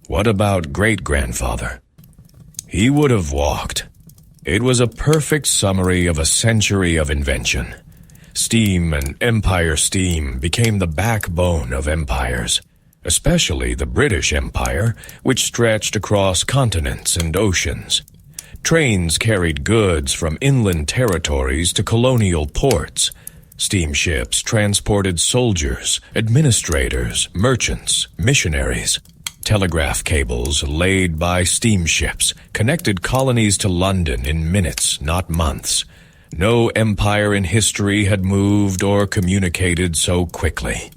Speaker 1: What about great-grandfather? He would have walked. It was a perfect summary of a century of invention. Steam and Empire steam became the backbone of empires, especially the British Empire, which stretched across continents and oceans. Trains carried goods from inland territories to colonial ports. Steamships transported soldiers, administrators, merchants, missionaries. Telegraph cables laid by steamships connected colonies to London in minutes, not months. No empire in history had moved or communicated so quickly.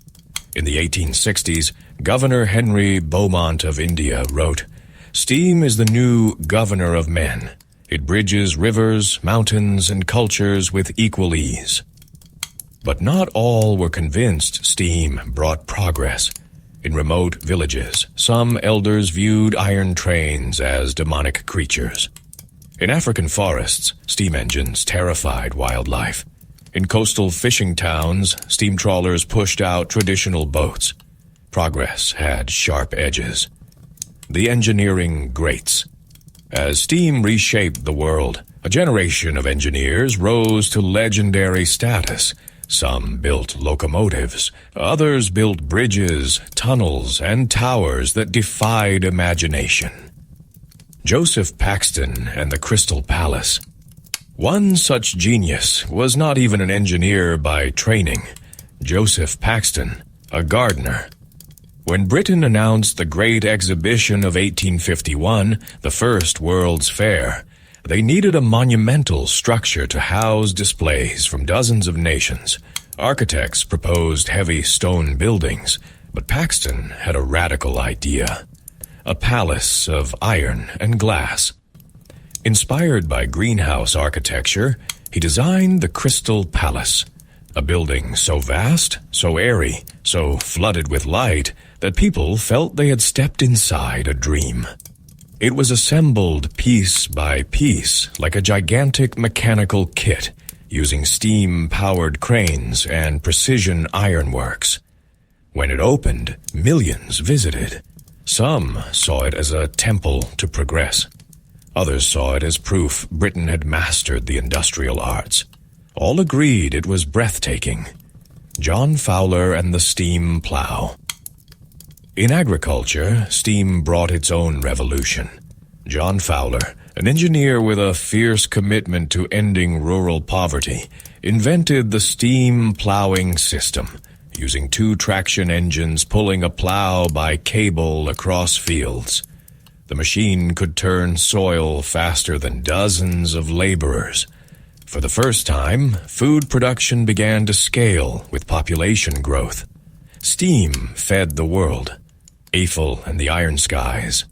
Speaker 1: In the 1860s, Governor Henry Beaumont of India wrote, "Steam is the new governor of men. It bridges rivers, mountains, and cultures with equal ease." But not all were convinced steam brought progress. In remote villages, some elders viewed iron trains as demonic creatures. In African forests, steam engines terrified wildlife. In coastal fishing towns, steam trawlers pushed out traditional boats. Progress had sharp edges. The engineering greats. As steam reshaped the world, a generation of engineers rose to legendary status. Some built locomotives, others built bridges, tunnels, and towers that defied imagination. Joseph Paxton and the Crystal Palace. One such genius was not even an engineer by training. Joseph Paxton, a gardener. When Britain announced the Great Exhibition of 1851, the first World's Fair, they needed a monumental structure to house displays from dozens of nations. Architects proposed heavy stone buildings, but Paxton had a radical idea. A palace of iron and glass. Inspired by greenhouse architecture, he designed the Crystal Palace, a building so vast, so airy, so flooded with light that people felt they had stepped inside a dream. It was assembled piece by piece like a gigantic mechanical kit, using steam-powered cranes and precision ironworks. When it opened, millions visited. Some saw it as a temple to progress. Others saw it as proof Britain had mastered the industrial arts. All agreed it was breathtaking. John Fowler and the steam plow. In agriculture, steam brought its own revolution. John Fowler, an engineer with a fierce commitment to ending rural poverty, invented the steam plowing system, using 2 traction engines pulling a plow by cable across fields. The machine could turn soil faster than dozens of laborers. For the first time, food production began to scale with population growth. Steam fed the world. Eiffel and the Iron Skies.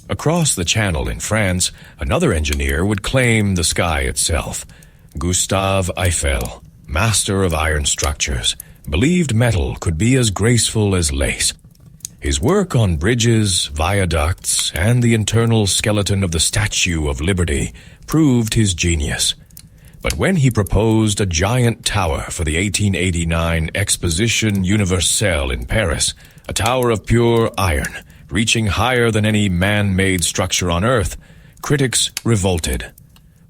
Speaker 1: Across the Channel in France, another engineer would claim the sky itself. Gustave Eiffel, master of iron structures, believed metal could be as graceful as lace. His work on bridges, viaducts, and the internal skeleton of the Statue of Liberty proved his genius. But when he proposed a giant tower for the 1889 Exposition Universelle in Paris, a tower of pure iron, reaching higher than any man-made structure on Earth, critics revolted.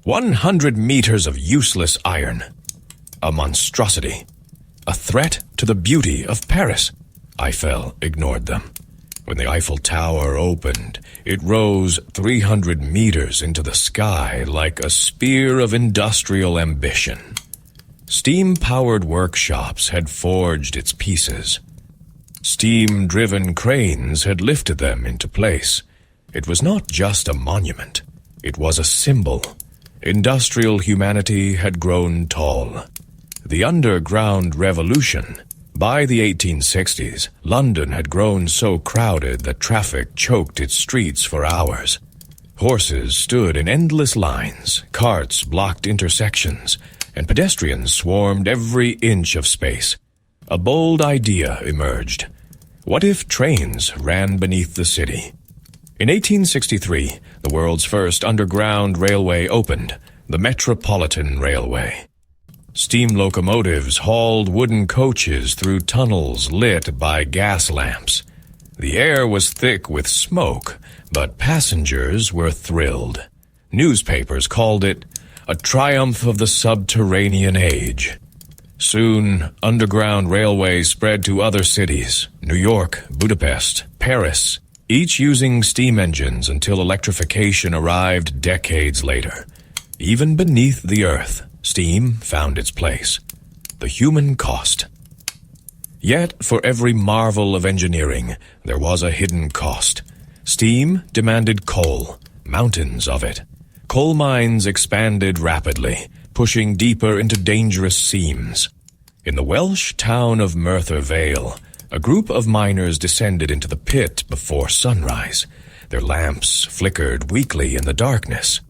Speaker 1: 100 meters of useless iron. A monstrosity. A threat to the beauty of Paris. Eiffel ignored them. When the Eiffel Tower opened, it rose 300 meters into the sky like a spear of industrial ambition. Steam-powered workshops had forged its pieces. Steam-driven cranes had lifted them into place. It was not just a monument. It was a symbol. Industrial humanity had grown tall. The underground revolution. By the 1860s, London had grown so crowded that traffic choked its streets for hours. Horses stood in endless lines, carts blocked intersections, and pedestrians swarmed every inch of space. A bold idea emerged. What if trains ran beneath the city? In 1863, the world's first underground railway opened, the Metropolitan Railway. Steam locomotives hauled wooden coaches through tunnels lit by gas lamps. The air was thick with smoke, but passengers were thrilled. Newspapers called it a triumph of the subterranean age. Soon, underground railways spread to other cities, New York, Budapest, Paris, each using steam engines until electrification arrived decades later. Even beneath the earth, steam found its place. The human cost. Yet, for every marvel of engineering, there was a hidden cost. Steam demanded coal, mountains of it. Coal mines expanded rapidly, pushing deeper into dangerous seams. In the Welsh town of Merthyr Vale, a group of miners descended into the pit before sunrise. Their lamps flickered weakly in the darkness.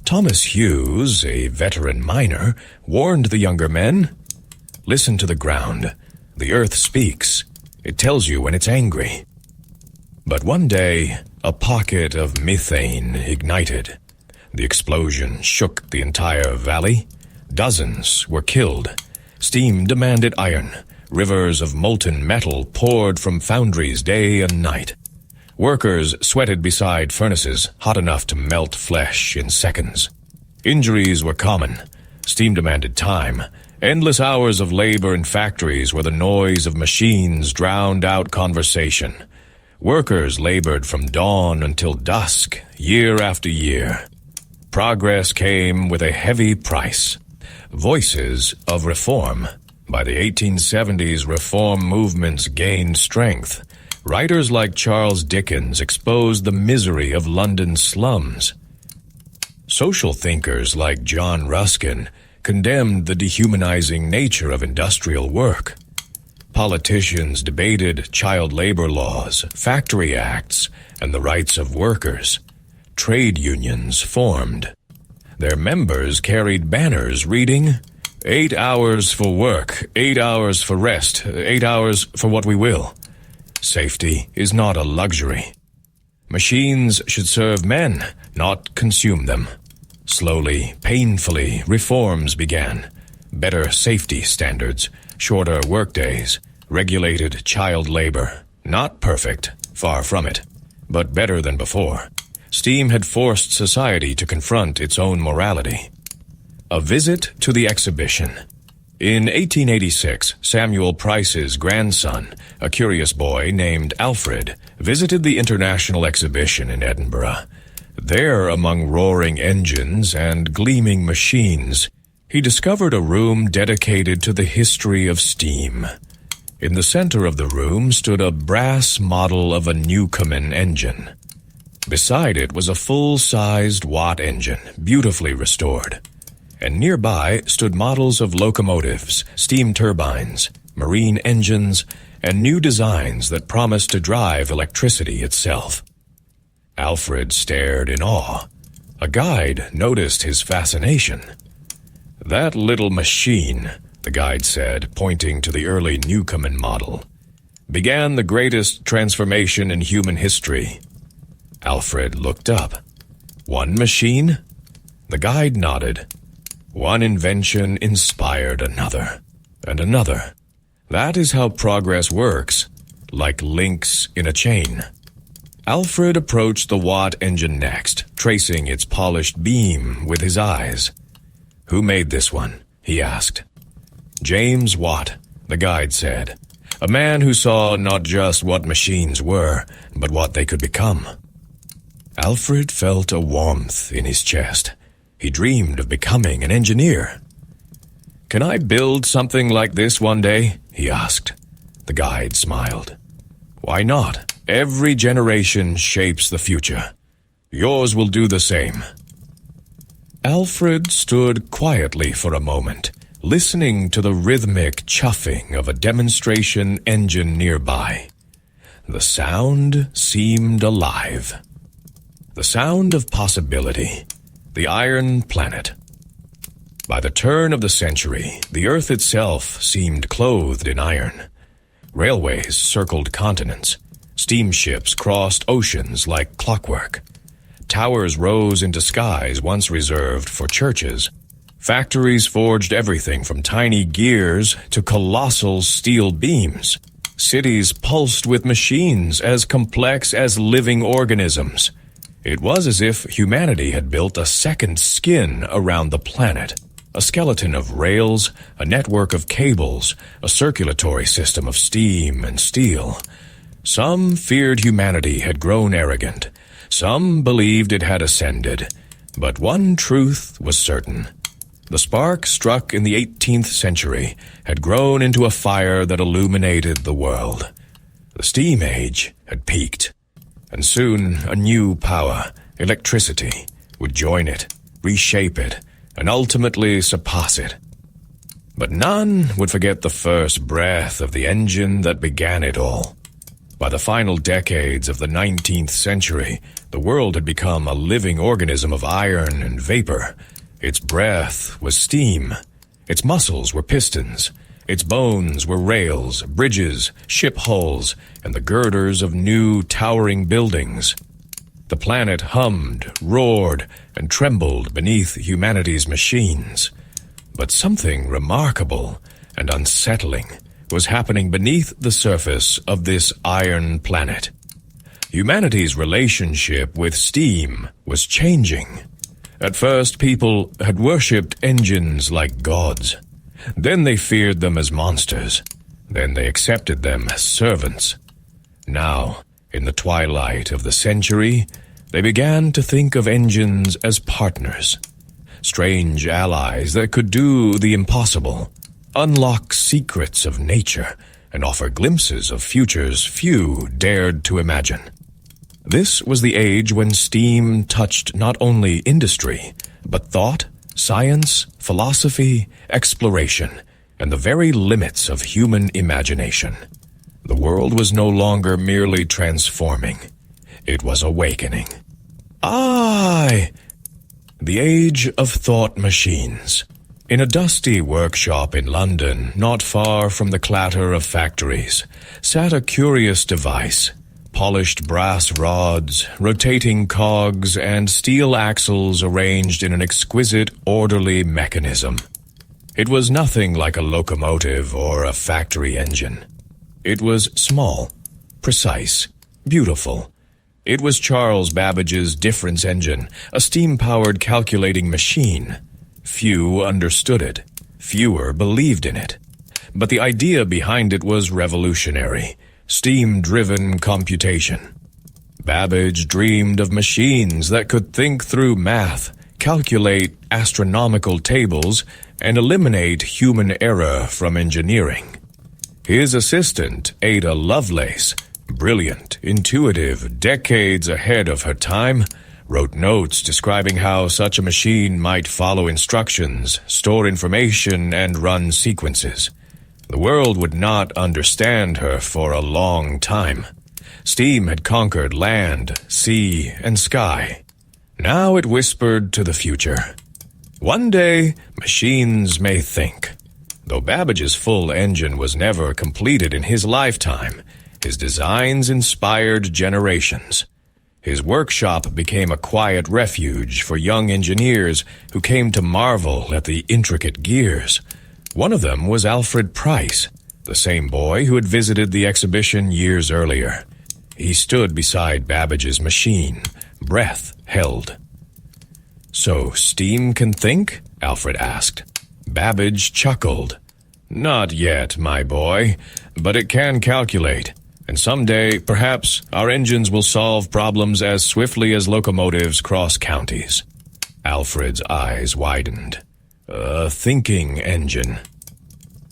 Speaker 1: Thomas Hughes, a veteran miner, warned the younger men, "Listen to the ground. The earth speaks. It tells you when it's angry." But one day, a pocket of methane ignited. The explosion shook the entire valley. Dozens were killed. Steam demanded iron. Rivers of molten metal poured from foundries day and night. Workers sweated beside furnaces hot enough to melt flesh in seconds. Injuries were common. Steam demanded time. Endless hours of labor in factories where the noise of machines drowned out conversation. Workers labored from dawn until dusk, year after year. Progress came with a heavy price. Voices of reform. By the 1870s, reform movements gained strength. Writers like Charles Dickens exposed the misery of London's slums. Social thinkers like John Ruskin condemned the dehumanizing nature of industrial work. Politicians debated child labor laws, factory acts, and the rights of workers. Trade unions formed. Their members carried banners reading, 8 hours for work, 8 hours for rest, 8 hours for what we will. Safety is not a luxury. Machines should serve men, not consume them. Slowly, painfully, reforms began. Better safety standards, shorter workdays, regulated child labor. Not perfect, far from it, but better than before. Steam had forced society to confront its own morality. A visit to the exhibition. In 1886, Samuel Price's grandson, a curious boy named Alfred, visited the International Exhibition in Edinburgh. There, among roaring engines and gleaming machines, he discovered a room dedicated to the history of steam. In the center of the room stood a brass model of a Newcomen engine. Beside it was a full-sized Watt engine, beautifully restored. And nearby stood models of locomotives, steam turbines, marine engines, and new designs that promised to drive electricity itself. Alfred stared in awe. A guide noticed his fascination. "That little machine," the guide said, pointing to the early Newcomen model, "began the greatest transformation in human history." Alfred looked up. "One machine?" The guide nodded. One invention inspired another, and another. That is how progress works, like links in a chain. Alfred approached the Watt engine next, tracing its polished beam with his eyes. "Who made this one?" he asked. "James Watt," the guide said. "A man who saw not just what machines were, but what they could become." Alfred felt a warmth in his chest. He dreamed of becoming an engineer. "Can I build something like this one day?" he asked. The guide smiled. "Why not? Every generation shapes the future. Yours will do the same." Alfred stood quietly for a moment, listening to the rhythmic chuffing of a demonstration engine nearby. The sound seemed alive. The sound of possibility. The Iron Planet. By the turn of the century, the Earth itself seemed clothed in iron. Railways circled continents. Steamships crossed oceans like clockwork. Towers rose into skies once reserved for churches. Factories forged everything from tiny gears to colossal steel beams. Cities pulsed with machines as complex as living organisms. It was as if humanity had built a second skin around the planet. A skeleton of rails, a network of cables, a circulatory system of steam and steel. Some feared humanity had grown arrogant. Some believed it had ascended. But one truth was certain. The spark struck in the 18th century had grown into a fire that illuminated the world. The steam age had peaked. And soon a new power, electricity, would join it, reshape it, and ultimately surpass it. But none would forget the first breath of the engine that began it all. By the final decades of the 19th century, the world had become a living organism of iron and vapor. Its breath was steam. Its muscles were pistons. Its bones were rails, bridges, ship hulls, and the girders of new towering buildings. The planet hummed, roared, and trembled beneath humanity's machines. But something remarkable and unsettling was happening beneath the surface of this iron planet. Humanity's relationship with steam was changing. At first, people had worshipped engines like gods. Then they feared them as monsters. Then they accepted them as servants. Now, in the twilight of the century, they began to think of engines as partners. Strange allies that could do the impossible, unlock secrets of nature, and offer glimpses of futures few dared to imagine. This was the age when steam touched not only industry, but thought, science, philosophy, exploration, and the very limits of human imagination. The world was no longer merely transforming. It was awakening. Aye! The age of thought machines. In a dusty workshop in London, not far from the clatter of factories, sat a curious device. Polished brass rods, rotating cogs, and steel axles arranged in an exquisite, orderly mechanism. It was nothing like a locomotive or a factory engine. It was small, precise, beautiful. It was Charles Babbage's difference engine, a steam-powered calculating machine. Few understood it. Fewer believed in it. But the idea behind it was revolutionary. Steam-driven computation. Babbage dreamed of machines that could think through math, calculate astronomical tables, and eliminate human error from engineering. His assistant, Ada Lovelace, brilliant, intuitive, decades ahead of her time, wrote notes describing how such a machine might follow instructions, store information, and run sequences. The world would not understand her for a long time. Steam had conquered land, sea, and sky. Now it whispered to the future. One day, machines may think. Though Babbage's full engine was never completed in his lifetime, his designs inspired generations. His workshop became a quiet refuge for young engineers who came to marvel at the intricate gears. One of them was Alfred Price, the same boy who had visited the exhibition years earlier. He stood beside Babbage's machine, breath held. "So steam can think?" Alfred asked. Babbage chuckled. "Not yet, my boy, but it can calculate. And someday, perhaps, our engines will solve problems as swiftly as locomotives cross counties." Alfred's eyes widened. "A thinking engine."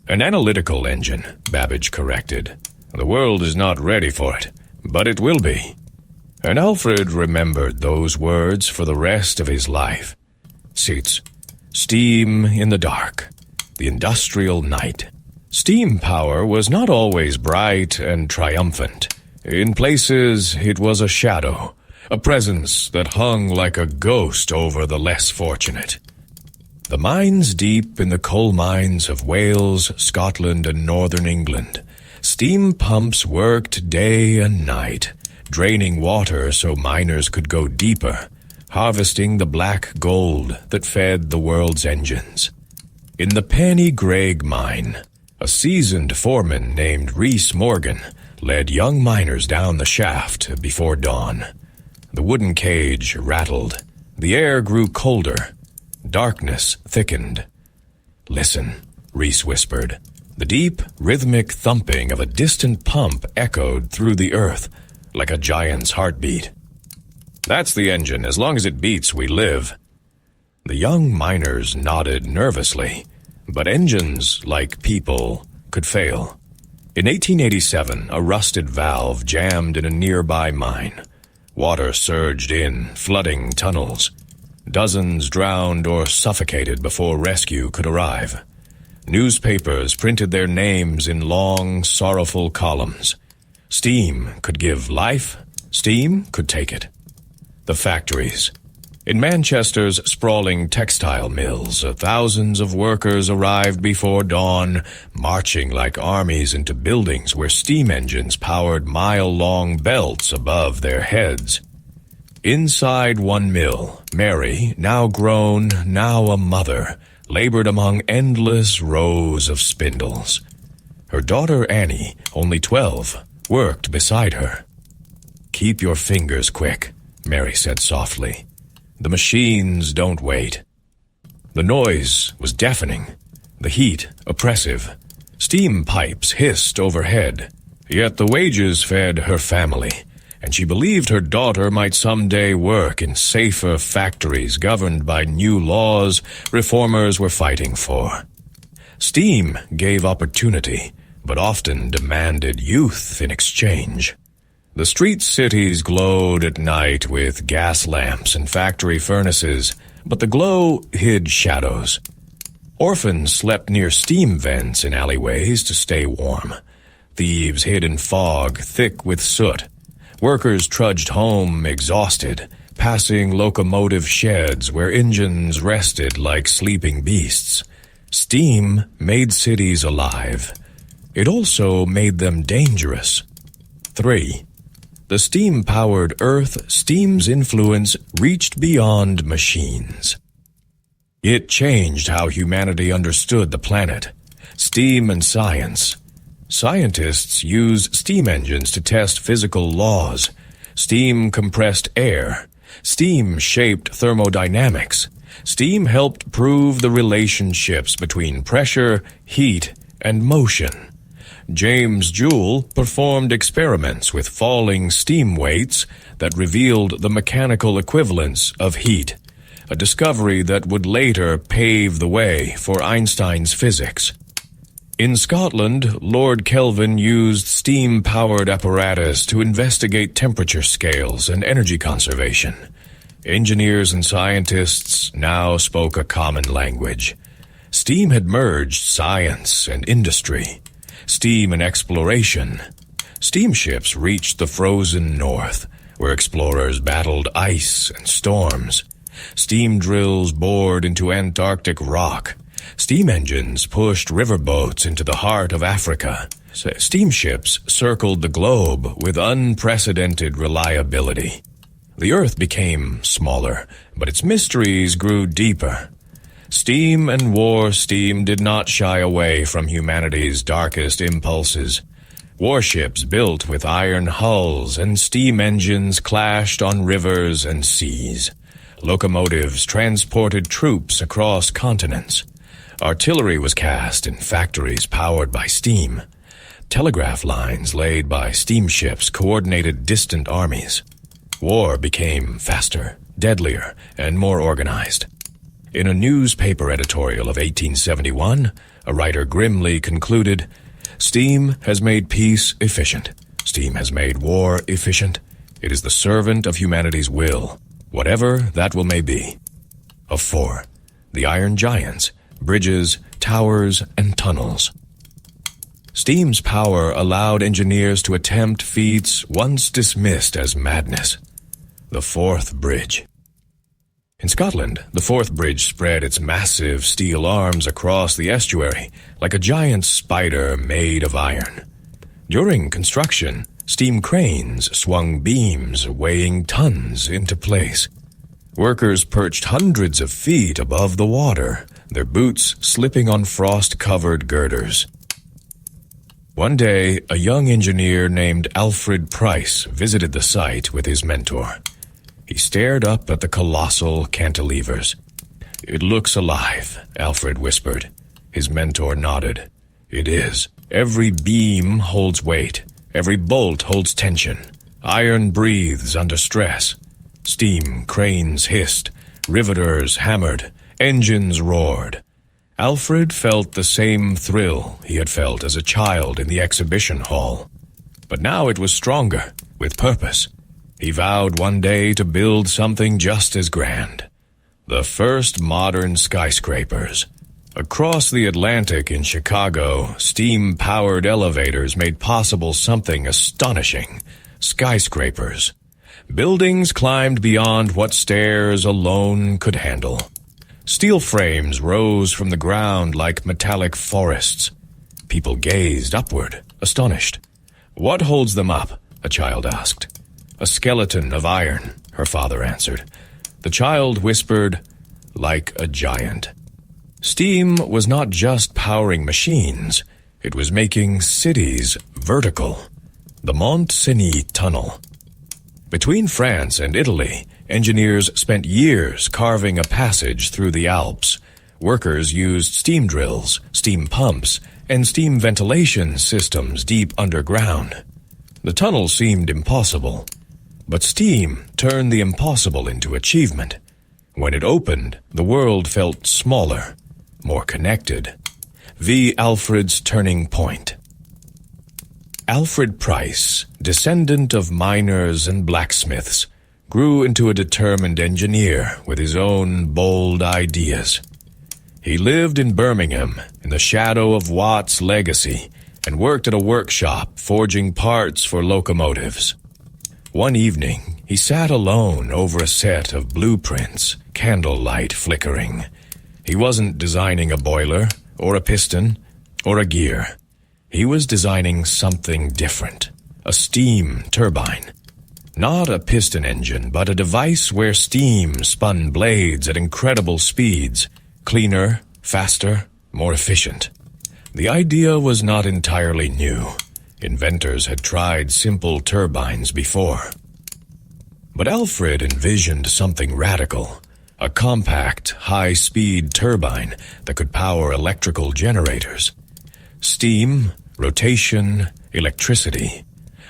Speaker 1: "An analytical engine," Babbage corrected. "The world is not ready for it, but it will be." And Alfred remembered those words for the rest of his life. Seats. Steam in the dark. The industrial night. Steam power was not always bright and triumphant. In places, it was a shadow, a presence that hung like a ghost over the less fortunate. The mines deep in the coal mines of Wales, Scotland, and northern England, steam pumps worked day and night, draining water so miners could go deeper, harvesting the black gold that fed the world's engines. In the Penny Graig mine, a seasoned foreman named Rhys Morgan led young miners down the shaft before dawn. The wooden cage rattled. The air grew colder. Darkness thickened. "Listen," Rhys whispered. The deep, rhythmic thumping of a distant pump echoed through the earth like a giant's heartbeat. "That's the engine. As long as it beats, we live." The young miners nodded nervously. But engines, like people, could fail. In 1887, a rusted valve jammed in a nearby mine. Water surged in, flooding tunnels. Dozens drowned or suffocated before rescue could arrive. Newspapers printed their names in long, sorrowful columns. Steam could give life. Steam could take it. The factories. In Manchester's sprawling textile mills, thousands of workers arrived before dawn, marching like armies into buildings where steam engines powered mile-long belts above their heads. Inside one mill, Mary, now grown, now a mother, labored among endless rows of spindles. Her daughter Annie, only 12, worked beside her. "Keep your fingers quick," Mary said softly. "The machines don't wait." The noise was deafening, the heat oppressive. Steam pipes hissed overhead, yet the wages fed her family, and she believed her daughter might someday work in safer factories governed by new laws reformers were fighting for. Steam gave opportunity, but often demanded youth in exchange. The street cities glowed at night with gas lamps and factory furnaces, but the glow hid shadows. Orphans slept near steam vents in alleyways to stay warm. Thieves hid in fog thick with soot. Workers trudged home exhausted, passing locomotive sheds where engines rested like sleeping beasts. Steam made cities alive. It also made them dangerous. 3. The steam-powered Earth, steam's influence reached beyond machines. It changed how humanity understood the planet. Steam and science. Scientists used steam engines to test physical laws. Steam compressed air. Steam shaped thermodynamics. Steam helped prove the relationships between pressure, heat, and motion. James Joule performed experiments with falling steam weights that revealed the mechanical equivalence of heat, a discovery that would later pave the way for Einstein's physics. In Scotland, Lord Kelvin used steam-powered apparatus to investigate temperature scales and energy conservation. Engineers and scientists now spoke a common language. Steam had merged science and industry. Steam and exploration. Steamships reached the frozen north, where explorers battled ice and storms. Steam drills bored into Antarctic rock. Steam engines pushed riverboats into the heart of Africa. Steamships circled the globe with unprecedented reliability. The Earth became smaller, but its mysteries grew deeper. Steam and war steam did not shy away from humanity's darkest impulses. Warships built with iron hulls and steam engines clashed on rivers and seas. Locomotives transported troops across continents. Artillery was cast in factories powered by steam. Telegraph lines laid by steamships coordinated distant armies. War became faster, deadlier, and more organized. In a newspaper editorial of 1871, a writer grimly concluded, "Steam has made peace efficient. Steam has made war efficient. It is the servant of humanity's will, whatever that will may be." Of four, the iron giants, bridges, towers, and tunnels. Steam's power allowed engineers to attempt feats once dismissed as madness. The Forth Bridge. In Scotland, the Forth Bridge spread its massive steel arms across the estuary like a giant spider made of iron. During construction, steam cranes swung beams weighing tons into place. Workers perched hundreds of feet above the water, their boots slipping on frost-covered girders. One day, a young engineer named Alfred Price visited the site with his mentor. He stared up at the colossal cantilevers. "It looks alive," Alfred whispered. His mentor nodded. "It is. Every beam holds weight. Every bolt holds tension. Iron breathes under stress. Steam cranes hissed. Riveters hammered. Engines roared." Alfred felt the same thrill he had felt as a child in the exhibition hall. But now it was stronger, with purpose. He vowed one day to build something just as grand. The first modern skyscrapers. Across the Atlantic in Chicago, steam-powered elevators made possible something astonishing. Skyscrapers. Buildings climbed beyond what stairs alone could handle. Steel frames rose from the ground like metallic forests. People gazed upward, astonished. "What holds them up?" a child asked. "A skeleton of iron," her father answered. The child whispered, "Like a giant." Steam was not just powering machines. It was making cities vertical. The Mont Cenis Tunnel. Between France and Italy, engineers spent years carving a passage through the Alps. Workers used steam drills, steam pumps, and steam ventilation systems deep underground. The tunnel seemed impossible. But steam turned the impossible into achievement. When it opened, the world felt smaller, more connected. V. Alfred's turning point. Alfred Price, descendant of miners and blacksmiths, grew into a determined engineer with his own bold ideas. He lived in Birmingham, in the shadow of Watt's legacy, and worked at a workshop forging parts for locomotives. One evening, he sat alone over a set of blueprints, candlelight flickering. He wasn't designing a boiler, or a piston, or a gear. He was designing something different, a steam turbine. Not a piston engine, but a device where steam spun blades at incredible speeds, cleaner, faster, more efficient. The idea was not entirely new. Inventors had tried simple turbines before. But Alfred envisioned something radical, a compact, high-speed turbine that could power electrical generators. Steam, rotation, electricity.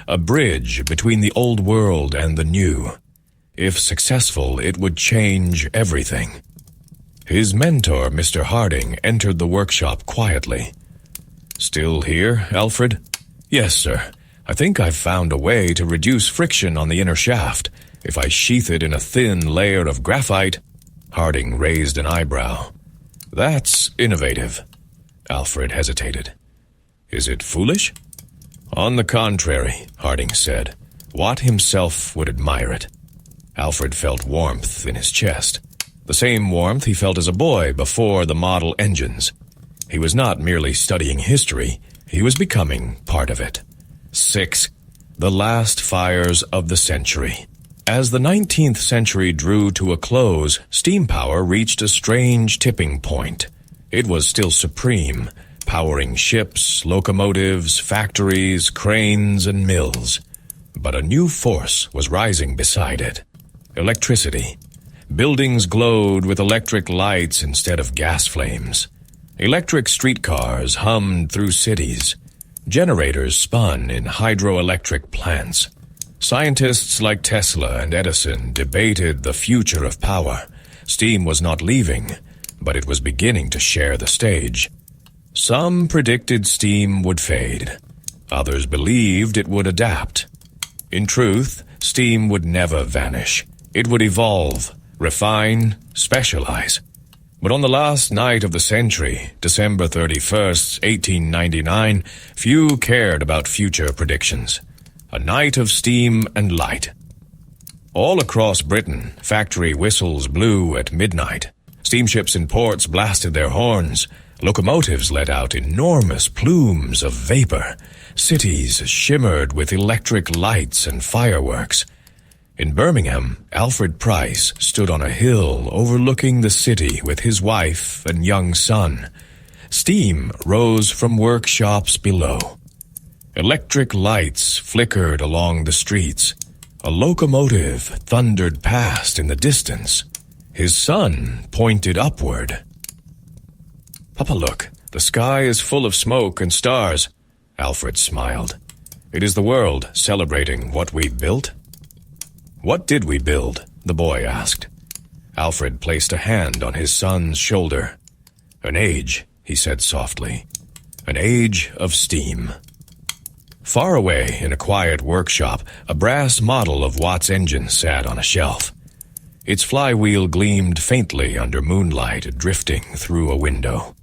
Speaker 1: A bridge between the old world and the new. If successful, it would change everything. His mentor, Mr. Harding, entered the workshop quietly. "Still here, Alfred?" "Yes, sir. I think I've found a way to reduce friction on the inner shaft. If I sheath it in a thin layer of graphite..." Harding raised an eyebrow. "That's innovative." Alfred hesitated. "Is it foolish?" "On the contrary," Harding said. Watt himself would admire it. Alfred felt warmth in his chest. The same warmth he felt as a boy before the model engines. He was not merely studying history, he was becoming part of it. 6. The last fires of the century. As the 19th century drew to a close, steam power reached a strange tipping point. It was still supreme, powering ships, locomotives, factories, cranes, and mills. But a new force was rising beside it. Electricity. Buildings glowed with electric lights instead of gas flames. Electric streetcars hummed through cities. Generators spun in hydroelectric plants. Scientists like Tesla and Edison debated the future of power. Steam was not leaving, but it was beginning to share the stage. Some predicted steam would fade. Others believed it would adapt. In truth, steam would never vanish. It would evolve, refine, specialize. But on the last night of the century, December 31st, 1899, few cared about future predictions. A night of steam and light. All across Britain, factory whistles blew at midnight. Steamships in ports blasted their horns. Locomotives let out enormous plumes of vapor. Cities shimmered with electric lights and fireworks. In Birmingham, Alfred Price stood on a hill overlooking the city with his wife and young son. Steam rose from workshops below. Electric lights flickered along the streets. A locomotive thundered past in the distance. His son pointed upward. "Papa, look, the sky is full of smoke and stars." Alfred smiled. "It is the world celebrating what we built." "What did we build?" the boy asked. Alfred placed a hand on his son's shoulder. "An age," he said softly. "An age of steam." Far away in a quiet workshop, a brass model of Watt's engine sat on a shelf. Its flywheel gleamed faintly under moonlight drifting through a window.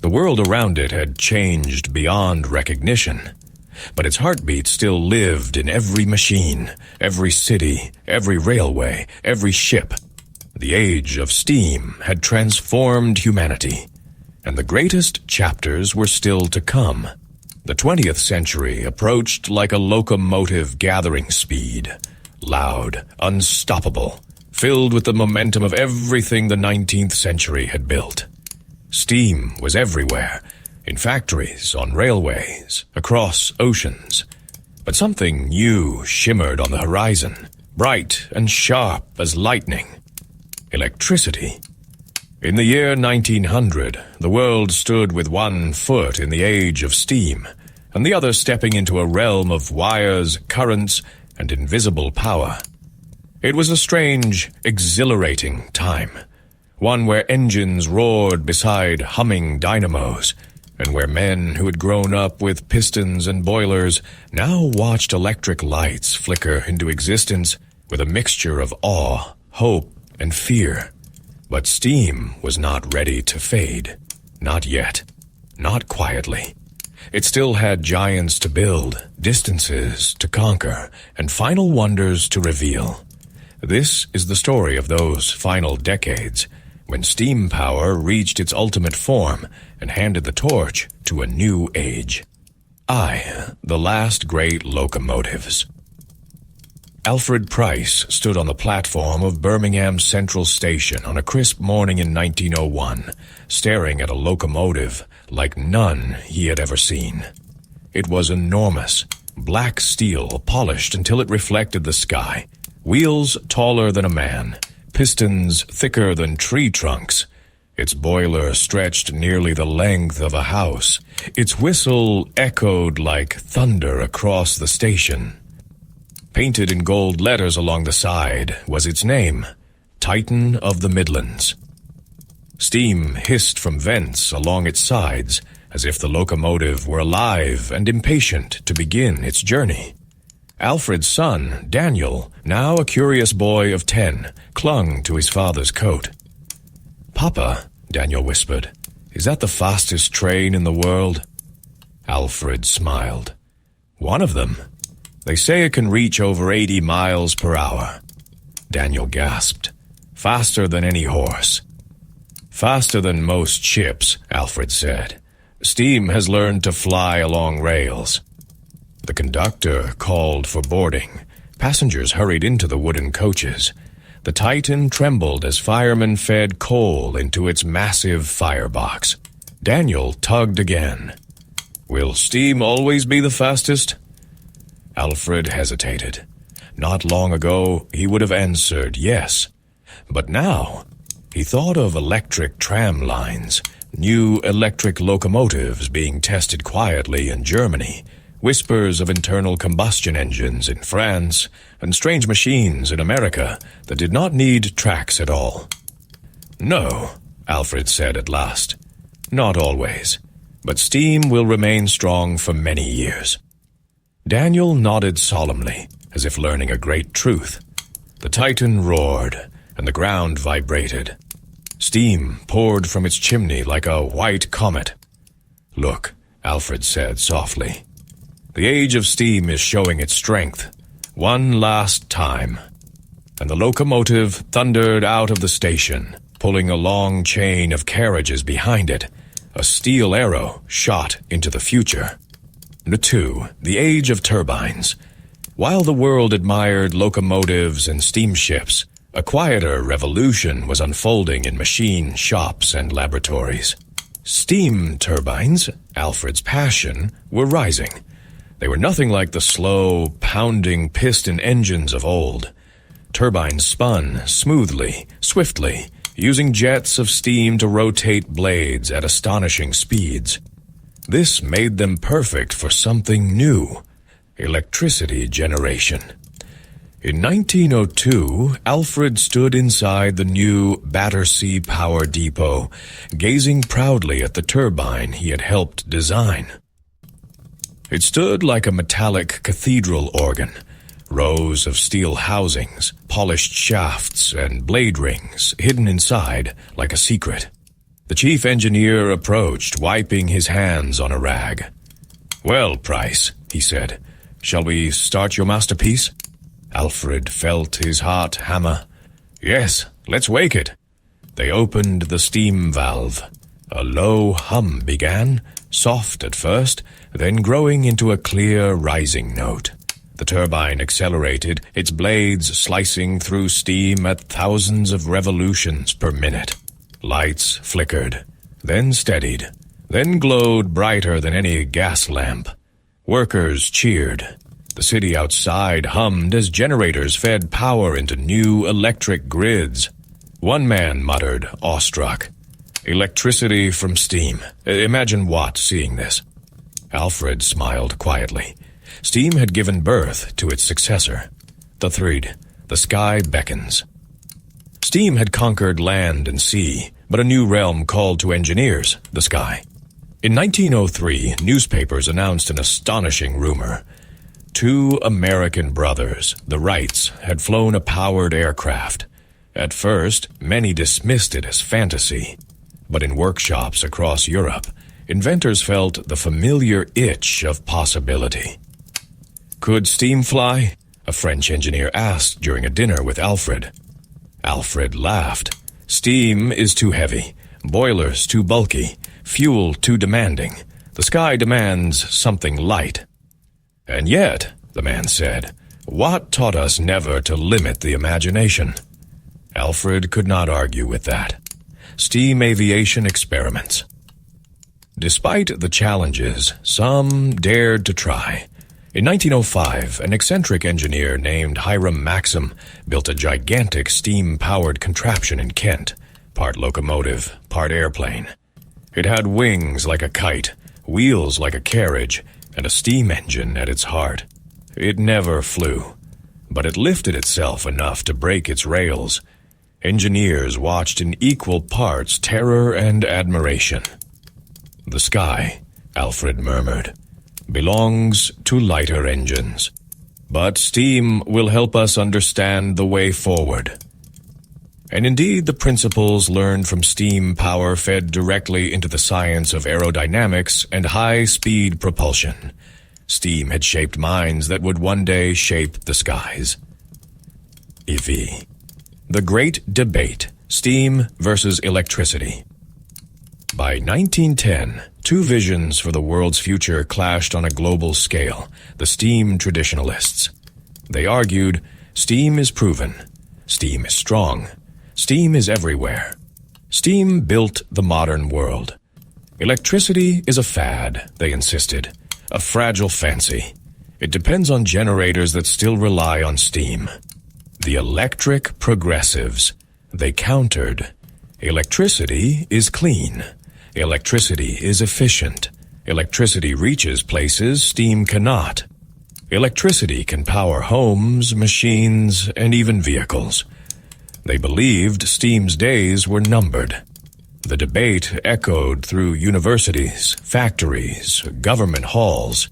Speaker 1: The world around it had changed beyond recognition, but its heartbeat still lived in every machine, every city, every railway, every ship. The age of steam had transformed humanity, and the greatest chapters were still to come. The 20th century approached like a locomotive gathering speed, loud, unstoppable, filled with the momentum of everything the 19th century had built. Steam was everywhere, in factories, on railways, across oceans. But something new shimmered on the horizon, bright and sharp as lightning. Electricity. In the year 1900, the world stood with one foot in the age of steam, and the other stepping into a realm of wires, currents, and invisible power. It was a strange, exhilarating time, one where engines roared beside humming dynamos, and where men who had grown up with pistons and boilers now watched electric lights flicker into existence with a mixture of awe, hope, and fear. But steam was not ready to fade. Not yet. Not quietly. It still had giants to build, distances to conquer, and final wonders to reveal. This is the story of those final decades, when steam power reached its ultimate form and handed the torch to a new age. The last great locomotives. Alfred Price stood on the platform of Birmingham Central Station on a crisp morning in 1901, staring at a locomotive like none he had ever seen. It was enormous, black steel polished until it reflected the sky, wheels taller than a man, pistons thicker than tree trunks. Its boiler stretched nearly the length of a house. Its whistle echoed like thunder across the station. Painted in gold letters along the side was its name, Titan of the Midlands. Steam hissed from vents along its sides, as if the locomotive were alive and impatient to begin its journey. Alfred's son, Daniel, now a curious boy of 10, clung to his father's coat. "Papa," Daniel whispered, "is that the fastest train in the world?" Alfred smiled. "One of them. They say it can reach over 80 miles per hour." Daniel gasped. "Faster than any horse." "Faster than most ships," Alfred said. "Steam has learned to fly along rails." The conductor called for boarding. Passengers hurried into the wooden coaches. The Titan trembled as firemen fed coal into its massive firebox. Daniel tugged again. "Will steam always be the fastest?" Alfred hesitated. Not long ago, he would have answered yes. But now, he thought of electric tram lines, new electric locomotives being tested quietly in Germany, whispers of internal combustion engines in France, and strange machines in America that did not need tracks at all. "No," Alfred said at last. "Not always. But steam will remain strong for many years." Daniel nodded solemnly, as if learning a great truth. The Titan roared, and the ground vibrated. Steam poured from its chimney like a white comet. "Look," Alfred said softly. "The age of steam is showing its strength. One last time." And the locomotive thundered out of the station, pulling a long chain of carriages behind it. A steel arrow shot into the future. The age of turbines. While the world admired locomotives and steamships, a quieter revolution was unfolding in machine shops and laboratories. Steam turbines, Alfred's passion, were rising. They were nothing like the slow, pounding piston engines of old. Turbines spun smoothly, swiftly, using jets of steam to rotate blades at astonishing speeds. This made them perfect for something new, electricity generation. In 1902, Alfred stood inside the new Battersea Power Depot, gazing proudly at the turbine he had helped design. It stood like a metallic cathedral organ, rows of steel housings, polished shafts, and blade rings hidden inside like a secret. The chief engineer approached, wiping his hands on a rag. "Well, Price," he said, "shall we start your masterpiece?" Alfred felt his heart hammer. "Yes, let's wake it." They opened the steam valve. A low hum began, soft at first, then growing into a clear, rising note. The turbine accelerated, its blades slicing through steam at thousands of revolutions per minute. Lights flickered, then steadied, then glowed brighter than any gas lamp. Workers cheered. The city outside hummed as generators fed power into new electric grids. One man muttered, awestruck, "Electricity from steam. Imagine Watt seeing this." Alfred smiled quietly. Steam had given birth to its successor. The sky beckons. Steam had conquered land and sea, but a new realm called to engineers, the sky. In 1903, newspapers announced an astonishing rumor. 2 American brothers, the Wrights, had flown a powered aircraft. At first, many dismissed it as fantasy. But in workshops across Europe, inventors felt the familiar itch of possibility. "Could steam fly?" a French engineer asked during a dinner with Alfred. Alfred laughed. "Steam is too heavy, boilers too bulky, fuel too demanding. The sky demands something light." "And yet," the man said, "Watt taught us never to limit the imagination." Alfred could not argue with that. Steam aviation experiments. Despite the challenges, some dared to try. In 1905, an eccentric engineer named Hiram Maxim built a gigantic steam-powered contraption in Kent, part locomotive, part airplane. It had wings like a kite, wheels like a carriage, and a steam engine at its heart. It never flew, but it lifted itself enough to break its rails. Engineers watched in equal parts terror and admiration. "The sky," Alfred murmured, "belongs to lighter engines. But steam will help us understand the way forward." And indeed, the principles learned from steam power fed directly into the science of aerodynamics and high-speed propulsion. Steam had shaped minds that would one day shape the skies. IV. The Great Debate, Steam versus Electricity. By 1910, 2 visions for the world's future clashed on a global scale, the steam traditionalists. They argued, steam is proven, steam is strong, steam is everywhere. Steam built the modern world. Electricity is a fad, they insisted, a fragile fancy. It depends on generators that still rely on steam. The electric progressives, they countered. Electricity is clean. Electricity is efficient. Electricity reaches places steam cannot. Electricity can power homes, machines, and even vehicles. They believed steam's days were numbered. The debate echoed through universities, factories, government halls.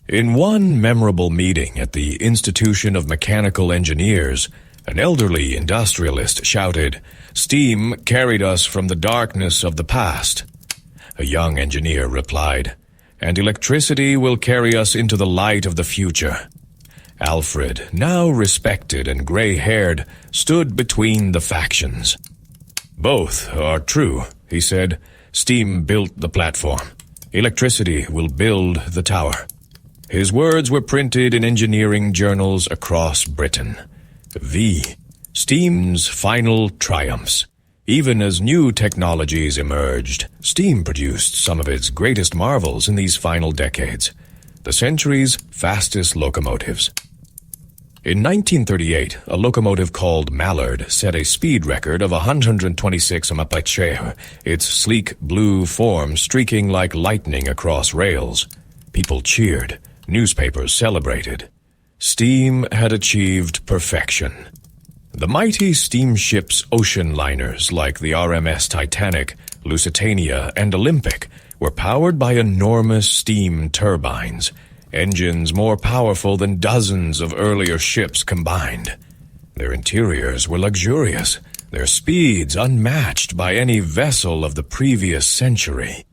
Speaker 1: In one memorable meeting at the Institution of Mechanical Engineers, an elderly industrialist shouted, "Steam carried us from the darkness of the past." A young engineer replied, "And electricity will carry us into the light of the future." Alfred, now respected and gray-haired, stood between the factions. "Both are true," he said. "Steam built the platform. Electricity will build the tower." His words were printed in engineering journals across Britain. V. Steam's final triumphs. Even as new technologies emerged, steam produced some of its greatest marvels in these final decades. The century's fastest locomotives. In 1938, a locomotive called Mallard set a speed record of 126 mph, its sleek blue form streaking like lightning across rails. People cheered. Newspapers celebrated. Steam had achieved perfection. The mighty steamships ocean liners like the RMS Titanic, Lusitania, and Olympic were powered by enormous steam turbines, engines more powerful than dozens of earlier ships combined. Their interiors were luxurious, their speeds unmatched by any vessel of the previous century.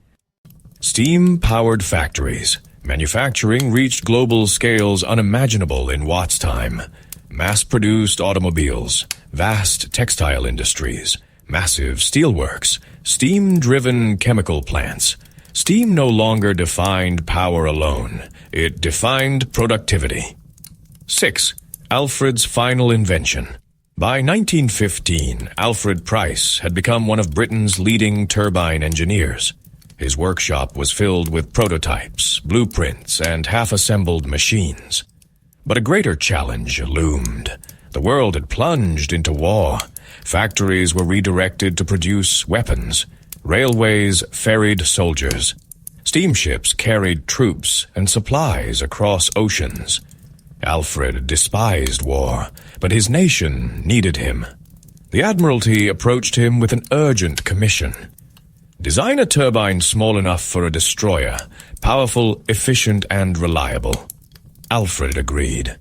Speaker 1: Steam-powered factories. Manufacturing reached global scales unimaginable in Watt's time. Mass-produced automobiles, vast textile industries, massive steelworks, steam-driven chemical plants. Steam no longer defined power alone. It defined productivity. 6. Alfred's final invention. By 1915, Alfred Price had become one of Britain's leading turbine engineers. His workshop was filled with prototypes, blueprints, and half-assembled machines. But a greater challenge loomed. The world had plunged into war. Factories were redirected to produce weapons. Railways ferried soldiers. Steamships carried troops and supplies across oceans. Alfred despised war, but his nation needed him. The Admiralty approached him with an urgent commission. Design a turbine small enough for a destroyer, powerful, efficient, and reliable. Alfred agreed.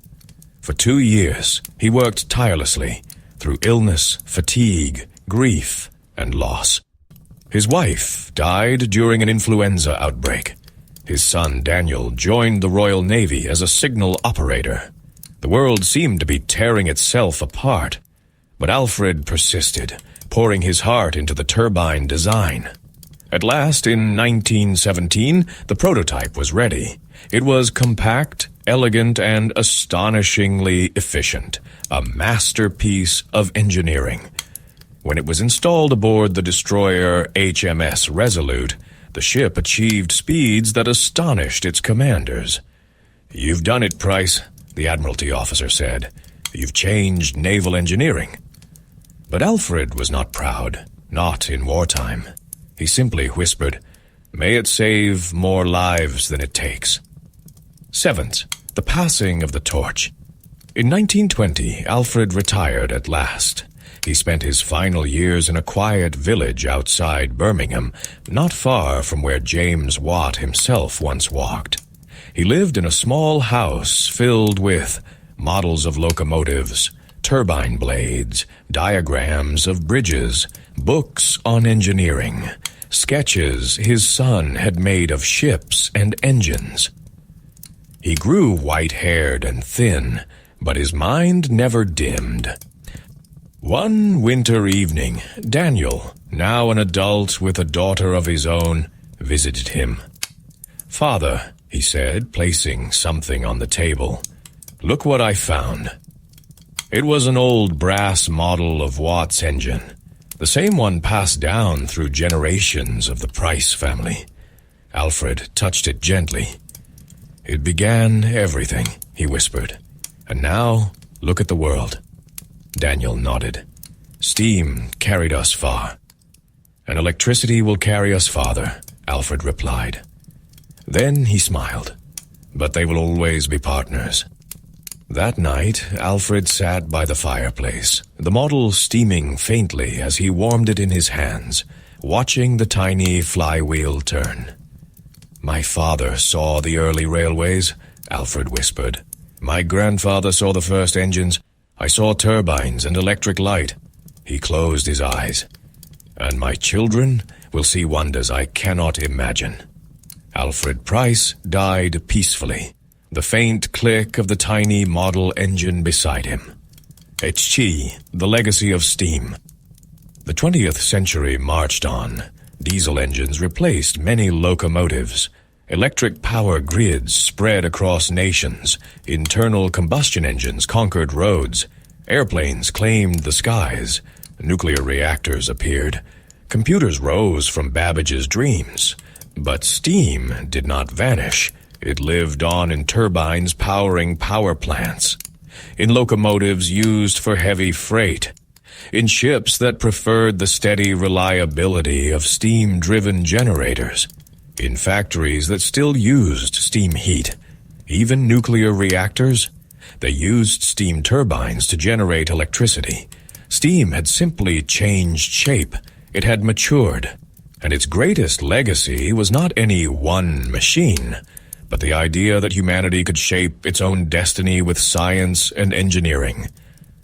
Speaker 1: For 2 years, he worked tirelessly, through illness, fatigue, grief, and loss. His wife died during an influenza outbreak. His son Daniel joined the Royal Navy as a signal operator. The world seemed to be tearing itself apart, but Alfred persisted, pouring his heart into the turbine design. At last, in 1917, the prototype was ready. It was compact, elegant, and astonishingly efficient, a masterpiece of engineering. When it was installed aboard the destroyer HMS Resolute, the ship achieved speeds that astonished its commanders. "You've done it, Price," the Admiralty officer said. "You've changed naval engineering." But Alfred was not proud, not in wartime. He simply whispered, "May it save more lives than it takes." 7th, the passing of the torch. In 1920, Alfred retired at last. He spent his final years in a quiet village outside Birmingham, not far from where James Watt himself once walked. He lived in a small house filled with models of locomotives, turbine blades, diagrams of bridges, books on engineering, sketches his son had made of ships and engines. He grew white-haired and thin, but his mind never dimmed. One winter evening, Daniel, now an adult with a daughter of his own, visited him. "Father," he said, placing something on the table, Look what I found. It was an old brass model of Watt's engine, the same one passed down through generations of the Price family. Alfred touched it gently. It began everything, he whispered. And now, look at the world. Daniel nodded. Steam carried us far. And electricity will carry us farther, Alfred replied. Then he smiled. But they will always be partners. That night, Alfred sat by the fireplace, the model steaming faintly as he warmed it in his hands, watching the tiny flywheel turn. My father saw the early railways, Alfred whispered. My grandfather saw the first engines. I saw turbines and electric light. He closed his eyes. And my children will see wonders I cannot imagine. Alfred Price died peacefully, the faint click of the tiny model engine beside him. HG, the legacy of steam. The 20th century marched on. Diesel engines replaced many locomotives. Electric power grids spread across nations. Internal combustion engines conquered roads. Airplanes claimed the skies. Nuclear reactors appeared. Computers rose from Babbage's dreams. But steam did not vanish. It lived on in turbines powering power plants, in locomotives used for heavy freight, in ships that preferred the steady reliability of steam-driven generators, in factories that still used steam heat, even nuclear reactors. They used steam turbines to generate electricity. Steam had simply changed shape. It had matured. And its greatest legacy was not any one machine, but the idea that humanity could shape its own destiny with science and engineering.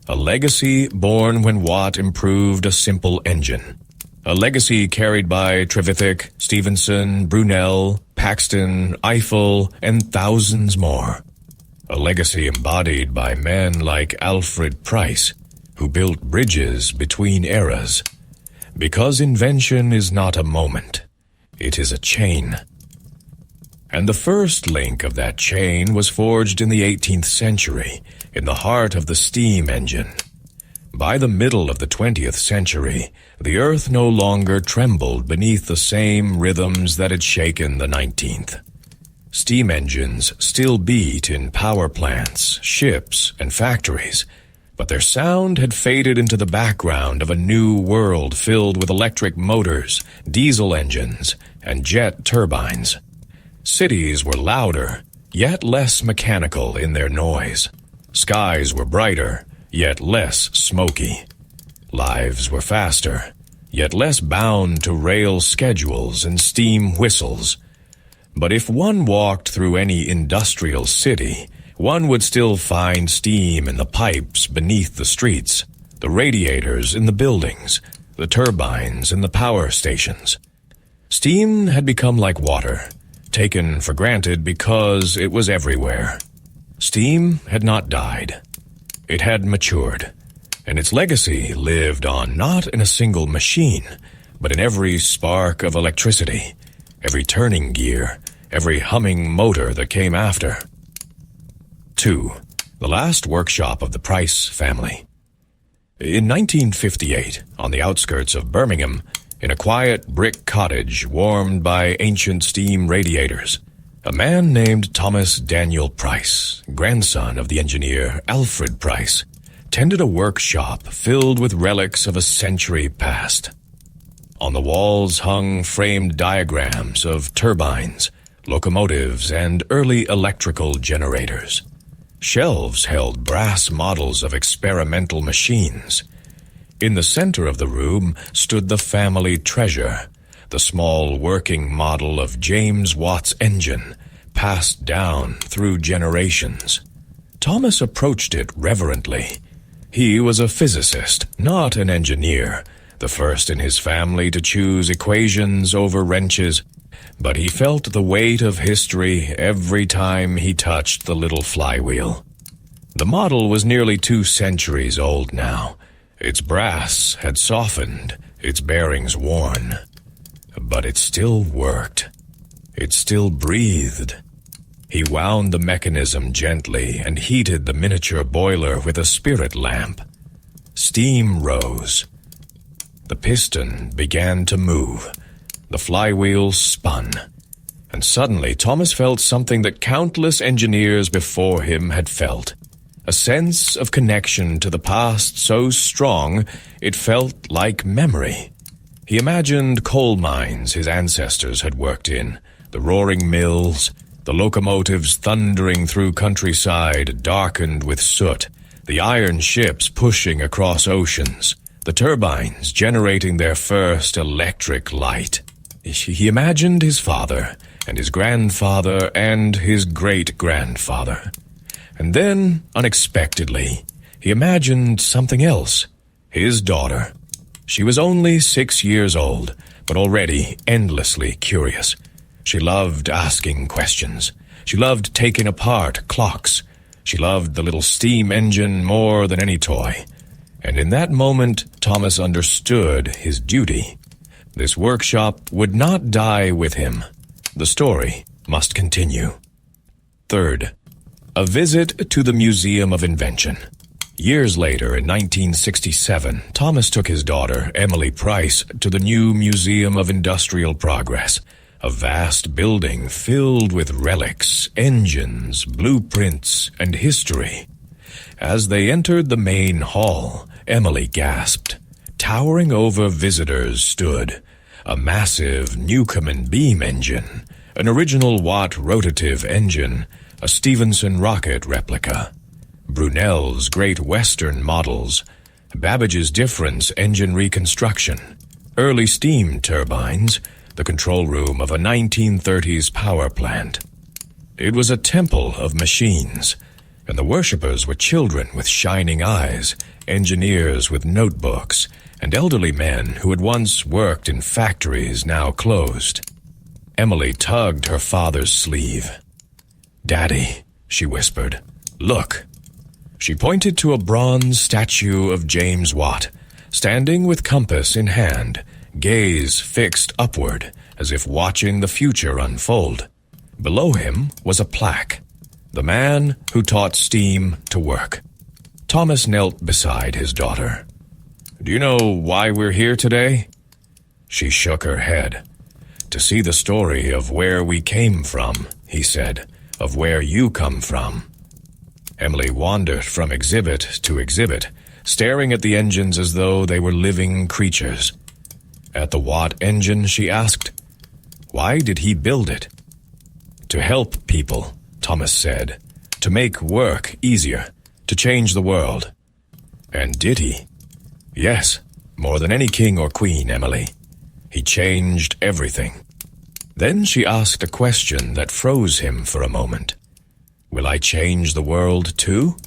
Speaker 1: A legacy born when Watt improved a simple engine. A legacy carried by Trevithick, Stephenson, Brunel, Paxton, Eiffel, and thousands more. A legacy embodied by men like Alfred Price, who built bridges between eras. Because invention is not a moment, it is a chain. And the first link of that chain was forged in the 18th century, in the heart of the steam engine. By the middle of the 20th century, the earth no longer trembled beneath the same rhythms that had shaken the 19th. Steam engines still beat in power plants, ships, and factories, but their sound had faded into the background of a new world filled with electric motors, diesel engines, and jet turbines. Cities were louder, yet less mechanical in their noise. Skies were brighter, yet less smoky. Lives were faster, yet less bound to rail schedules and steam whistles. But if one walked through any industrial city, one would still find steam in the pipes beneath the streets, the radiators in the buildings, the turbines in the power stations. Steam had become like water, taken for granted because it was everywhere. Steam had not died. It had matured, and its legacy lived on not in a single machine, but in every spark of electricity, every turning gear, every humming motor that came after. 2. The last workshop of the Price family. In 1958, on the outskirts of Birmingham, in a quiet brick cottage warmed by ancient steam radiators, a man named Thomas Daniel Price, grandson of the engineer Alfred Price, tended a workshop filled with relics of a century past. On the walls hung framed diagrams of turbines, locomotives, and early electrical generators. Shelves held brass models of experimental machines. In the center of the room stood the family treasure, the small working model of James Watt's engine, passed down through generations. Thomas approached it reverently. He was a physicist, not an engineer, the first in his family to choose equations over wrenches, but he felt the weight of history every time he touched the little flywheel. The model was nearly 2 centuries old now. Its brass had softened, its bearings worn. But it still worked. It still breathed. He wound the mechanism gently and heated the miniature boiler with a spirit lamp. Steam rose. The piston began to move. The flywheel spun. And suddenly Thomas felt something that countless engineers before him had felt. A sense of connection to the past so strong it felt like memory. He imagined coal mines his ancestors had worked in, the roaring mills, the locomotives thundering through countryside darkened with soot, the iron ships pushing across oceans, the turbines generating their first electric light. He imagined his father and his grandfather and his great-grandfather. And then, unexpectedly, he imagined something else. His daughter. She was only 6 years old, but already endlessly curious. She loved asking questions. She loved taking apart clocks. She loved the little steam engine more than any toy. And in that moment, Thomas understood his duty. This workshop would not die with him. The story must continue. Third, a visit to the Museum of Invention. Years later, in 1967, Thomas took his daughter, Emily Price, to the new Museum of Industrial Progress, a vast building filled with relics, engines, blueprints, and history. As they entered the main hall, Emily gasped. Towering over visitors stood a massive Newcomen beam engine, an original Watt rotative engine, a Stephenson rocket replica, Brunel's Great Western models, Babbage's Difference engine reconstruction, early steam turbines, the control room of a 1930s power plant. It was a temple of machines, and the worshippers were children with shining eyes, engineers with notebooks, and elderly men who had once worked in factories now closed. Emily tugged her father's sleeve. "Daddy," she whispered, "look." She pointed to a bronze statue of James Watt, standing with compass in hand, gaze fixed upward, as if watching the future unfold. Below him was a plaque, "The man who taught steam to work." Thomas knelt beside his daughter. "Do you know why we're here today?" She shook her head. "To see the story of where we came from," he said, "of where you come from." Emily wandered from exhibit to exhibit, staring at the engines as though they were living creatures. At the Watt engine, she asked, "Why did he build it?" "To help people," Thomas said, "to make work easier, to change the world." And did he? Yes, more than any king or queen, Emily. He changed everything. Then she asked a question that froze him for a moment. "Will I change the world too?"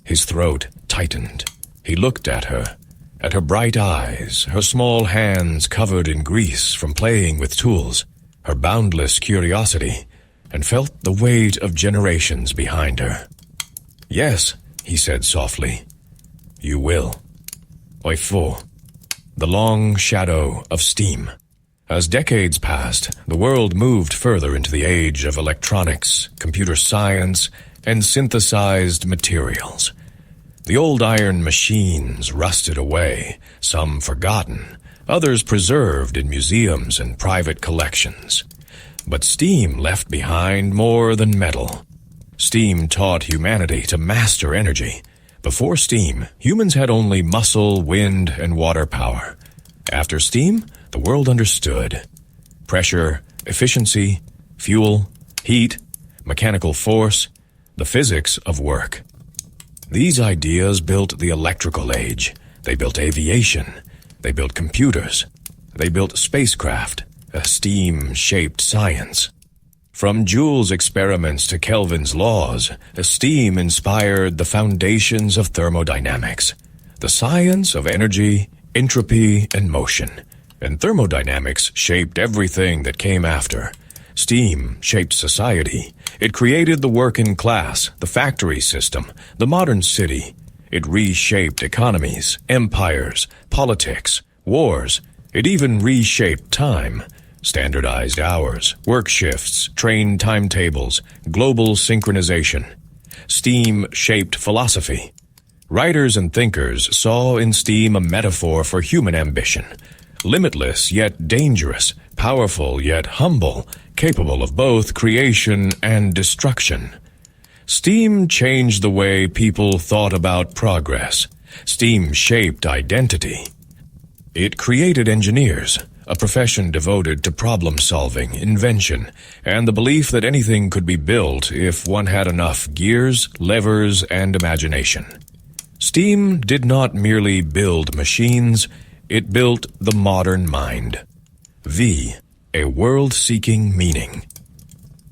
Speaker 1: His throat tightened. He looked at her bright eyes, her small hands covered in grease from playing with tools, her boundless curiosity, and felt the weight of generations behind her. "Yes," he said softly, "you will." Oifo, the long shadow of steam. As decades passed, the world moved further into the age of electronics, computer science, and synthesized materials. The old iron machines rusted away, some forgotten, others preserved in museums and private collections. But steam left behind more than metal. Steam taught humanity to master energy. Before steam, humans had only muscle, wind, and water power. After steam, the world understood. Pressure, efficiency, fuel, heat, mechanical force, the physics of work. These ideas built the electrical age. They built aviation. They built computers. They built spacecraft, a steam-shaped science. From Joule's experiments to Kelvin's laws, steam inspired the foundations of thermodynamics, the science of energy, entropy, and motion. And thermodynamics shaped everything that came after. Steam shaped society. It created the working class, the factory system, the modern city. It reshaped economies, empires, politics, wars. It even reshaped time. Standardized hours, work shifts, train timetables, global synchronization. Steam shaped philosophy. Writers and thinkers saw in steam a metaphor for human ambition. Limitless yet dangerous, powerful yet humble, capable of both creation and destruction. Steam changed the way people thought about progress. Steam shaped identity. It created engineers, a profession devoted to problem-solving, invention, and the belief that anything could be built if one had enough gears, levers, and imagination. Steam did not merely build machines, it built the modern mind. V, a world-seeking meaning.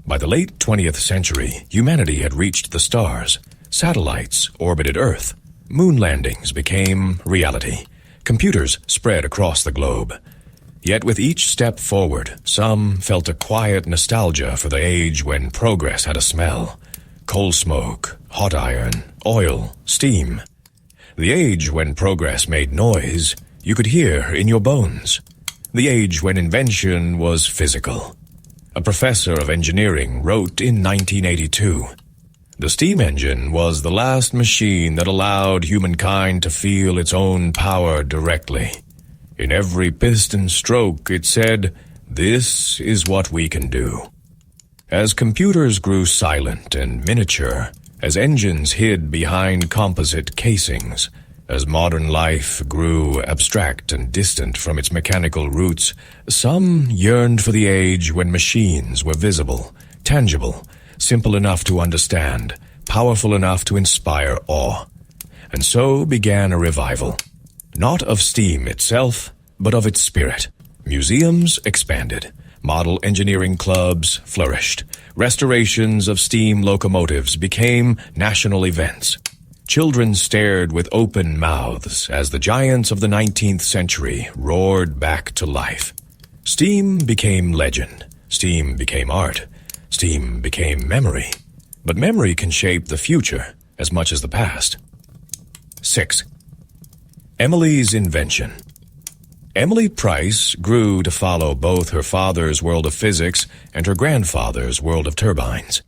Speaker 1: By the late 20th century, humanity had reached the stars. Satellites orbited Earth. Moon landings became reality. Computers spread across the globe. Yet with each step forward, some felt a quiet nostalgia for the age when progress had a smell. Coal smoke, hot iron, oil, steam. The age when progress made noise you could hear in your bones. The age when invention was physical. A professor of engineering wrote in 1982, "The steam engine was the last machine that allowed humankind to feel its own power directly. In every piston stroke, it said, 'This is what we can do.'" As computers grew silent and miniature, as engines hid behind composite casings, as modern life grew abstract and distant from its mechanical roots, some yearned for the age when machines were visible, tangible, simple enough to understand, powerful enough to inspire awe. And so began a revival, not of steam itself, but of its spirit. Museums expanded. Model engineering clubs flourished. Restorations of steam locomotives became national events. Children stared with open mouths as the giants of the 19th century roared back to life. Steam became legend. Steam became art. Steam became memory. But memory can shape the future as much as the past. 6. Emily's invention. Emily Price grew to follow both her father's world of physics and her grandfather's world of turbines.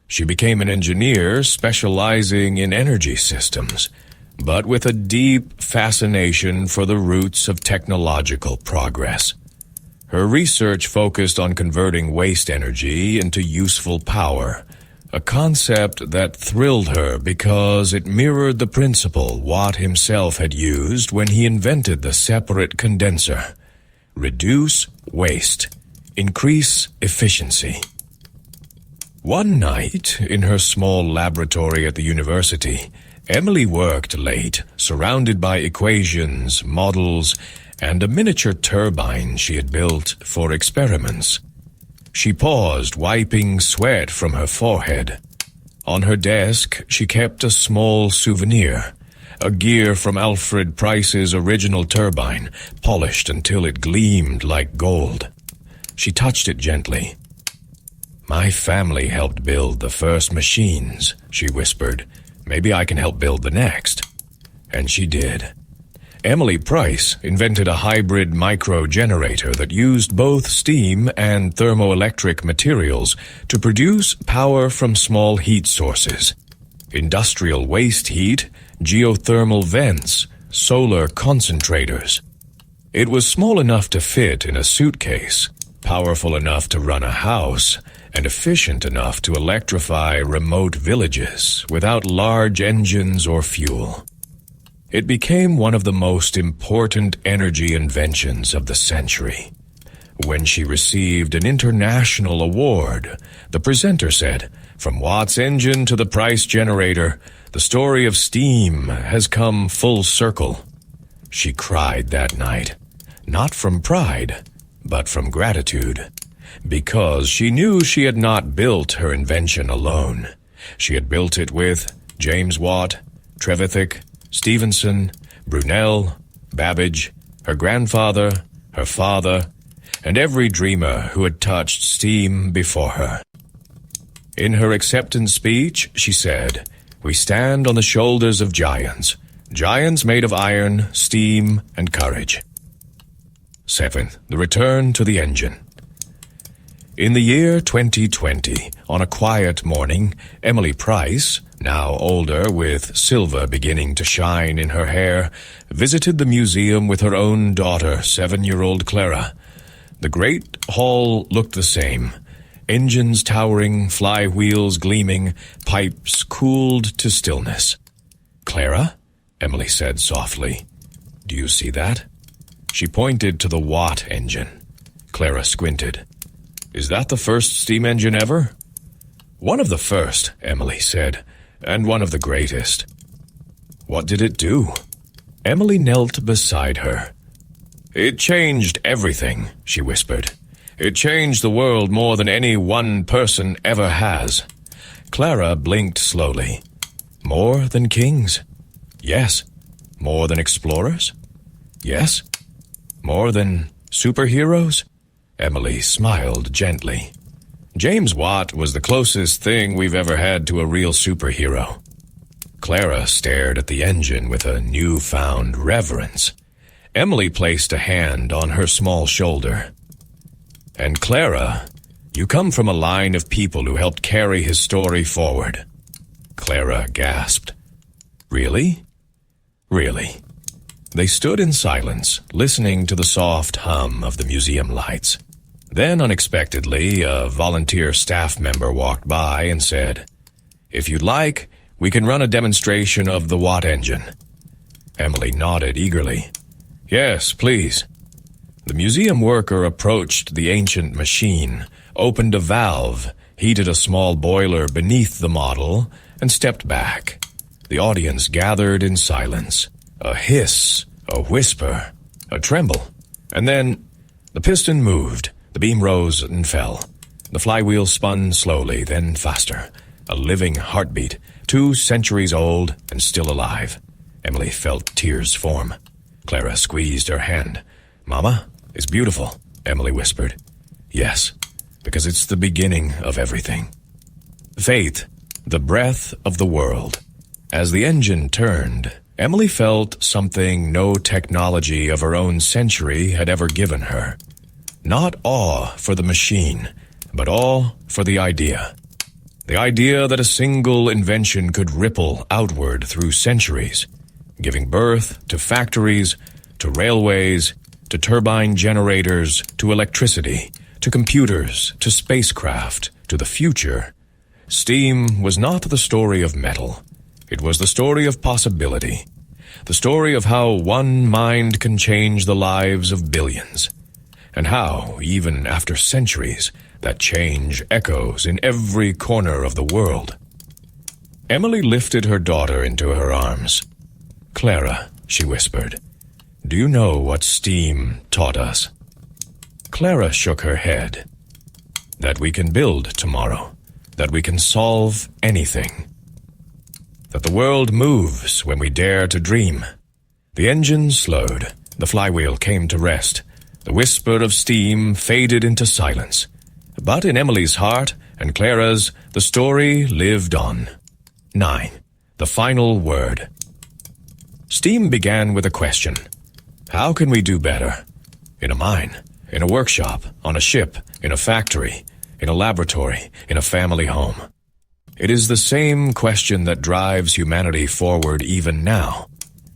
Speaker 1: She became an engineer specializing in energy systems, but with a deep fascination for the roots of technological progress. Her research focused on converting waste energy into useful power, a concept that thrilled her because it mirrored the principle Watt himself had used when he invented the separate condenser. Reduce waste, increase efficiency. One night, in her small laboratory at the university, Emily worked late, surrounded by equations, models, and a miniature turbine she had built for experiments. She paused, wiping sweat from her forehead. On her desk, she kept a small souvenir, a gear from Alfred Price's original turbine, polished until it gleamed like gold. She touched it gently. "My family helped build the first machines," she whispered. "Maybe I can help build the next." And she did. Emily Price invented a hybrid micro-generator that used both steam and thermoelectric materials to produce power from small heat sources. Industrial waste heat, geothermal vents, solar concentrators. It was small enough to fit in a suitcase, powerful enough to run a house, and efficient enough to electrify remote villages without large engines or fuel. It became one of the most important energy inventions of the century. When she received an international award, the presenter said, "From Watt's engine to the Price generator, the story of steam has come full circle." She cried that night, not from pride, but from gratitude, because she knew she had not built her invention alone. She had built it with James Watt, Trevithick, Stephenson, Brunel, Babbage, her grandfather, her father, and every dreamer who had touched steam before her. In her acceptance speech, she said, "We stand on the shoulders of giants, giants made of iron, steam, and courage." 7. The return to the engine. In the year 2020, on a quiet morning, Emily Price, now older with silver beginning to shine in her hair, visited the museum with her own daughter, 7-year-old Clara. The great hall looked the same. Engines towering, flywheels gleaming, pipes cooled to stillness. "Clara," Emily said softly, "do you see that?" She pointed to the Watt engine. Clara squinted. "Is that the first steam engine ever?" "One of the first," Emily said, "and one of the greatest." "What did it do?" Emily knelt beside her. "It changed everything," she whispered. "It changed the world more than any one person ever has." Clara blinked slowly. "More than kings?" "Yes." "More than explorers?" "Yes." "More than superheroes?" Emily smiled gently. "James Watt was the closest thing we've ever had to a real superhero." Clara stared at the engine with a newfound reverence. Emily placed a hand on her small shoulder. "And Clara, you come from a line of people who helped carry his story forward." Clara gasped. "Really?" "Really." They stood in silence, listening to the soft hum of the museum lights. Then, unexpectedly, a volunteer staff member walked by and said, "If you'd like, we can run a demonstration of the Watt engine." Emily nodded eagerly. "Yes, please." The museum worker approached the ancient machine, opened a valve, heated a small boiler beneath the model, and stepped back. The audience gathered in silence. A hiss, a whisper, a tremble, and then the piston moved. The beam rose and fell. The flywheel spun slowly, then faster. A living heartbeat, 2 centuries old and still alive. Emily felt tears form. Clara squeezed her hand. "Mama, it's beautiful," Emily whispered. "Yes, because it's the beginning of everything." Faith, the breath of the world. As the engine turned, Emily felt something no technology of her own century had ever given her. Not awe for the machine, but awe for the idea. The idea that a single invention could ripple outward through centuries, giving birth to factories, to railways, to turbine generators, to electricity, to computers, to spacecraft, to the future. Steam was not the story of metal. It was the story of possibility. The story of how one mind can change the lives of billions. And how, even after centuries, that change echoes in every corner of the world. Emily lifted her daughter into her arms. "Clara," she whispered, "do you know what steam taught us?" Clara shook her head. "That we can build tomorrow. That we can solve anything. That the world moves when we dare to dream." The engine slowed. The flywheel came to rest. The whisper of steam faded into silence. But in Emily's heart and Clara's, the story lived on. 9. The final word. Steam began with a question. How can we do better? In a mine, in a workshop, on a ship, in a factory, in a laboratory, in a family home. It is the same question that drives humanity forward even now.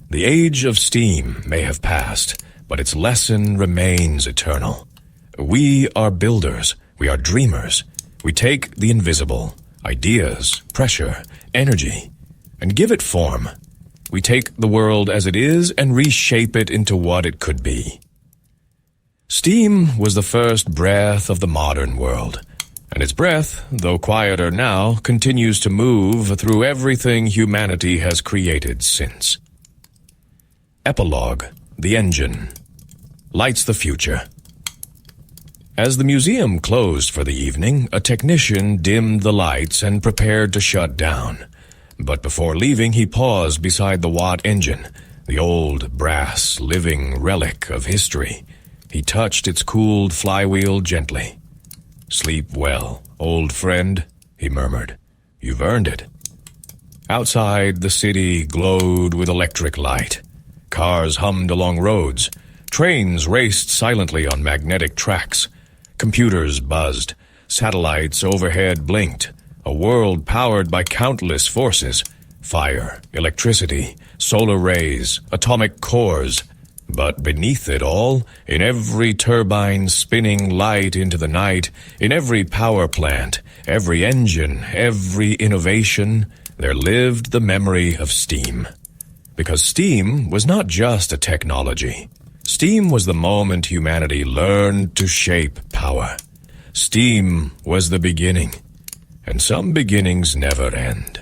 Speaker 1: The age of steam may have passed, but its lesson remains eternal. We are builders. We are dreamers. We take the invisible, ideas, pressure, energy, and give it form. We take the world as it is and reshape it into what it could be. Steam was the first breath of the modern world, and its breath, though quieter now, continues to move through everything humanity has created since. Epilogue. The engine. Lights the future. As the museum closed for the evening, a technician dimmed the lights and prepared to shut down. But before leaving, he paused beside the Watt engine, the old brass living relic of history. He touched its cooled flywheel gently. "Sleep well, old friend," he murmured. "You've earned it." Outside, the city glowed with electric light. Cars hummed along roads. Trains raced silently on magnetic tracks. Computers buzzed. Satellites overhead blinked, a world powered by countless forces: fire, electricity, solar rays, atomic cores. But beneath it all, in every turbine spinning light into the night, in every power plant, every engine, every innovation, there lived the memory of steam. Because steam was not just a technology. Steam was the moment humanity learned to shape power. Steam was the beginning, and some beginnings never end.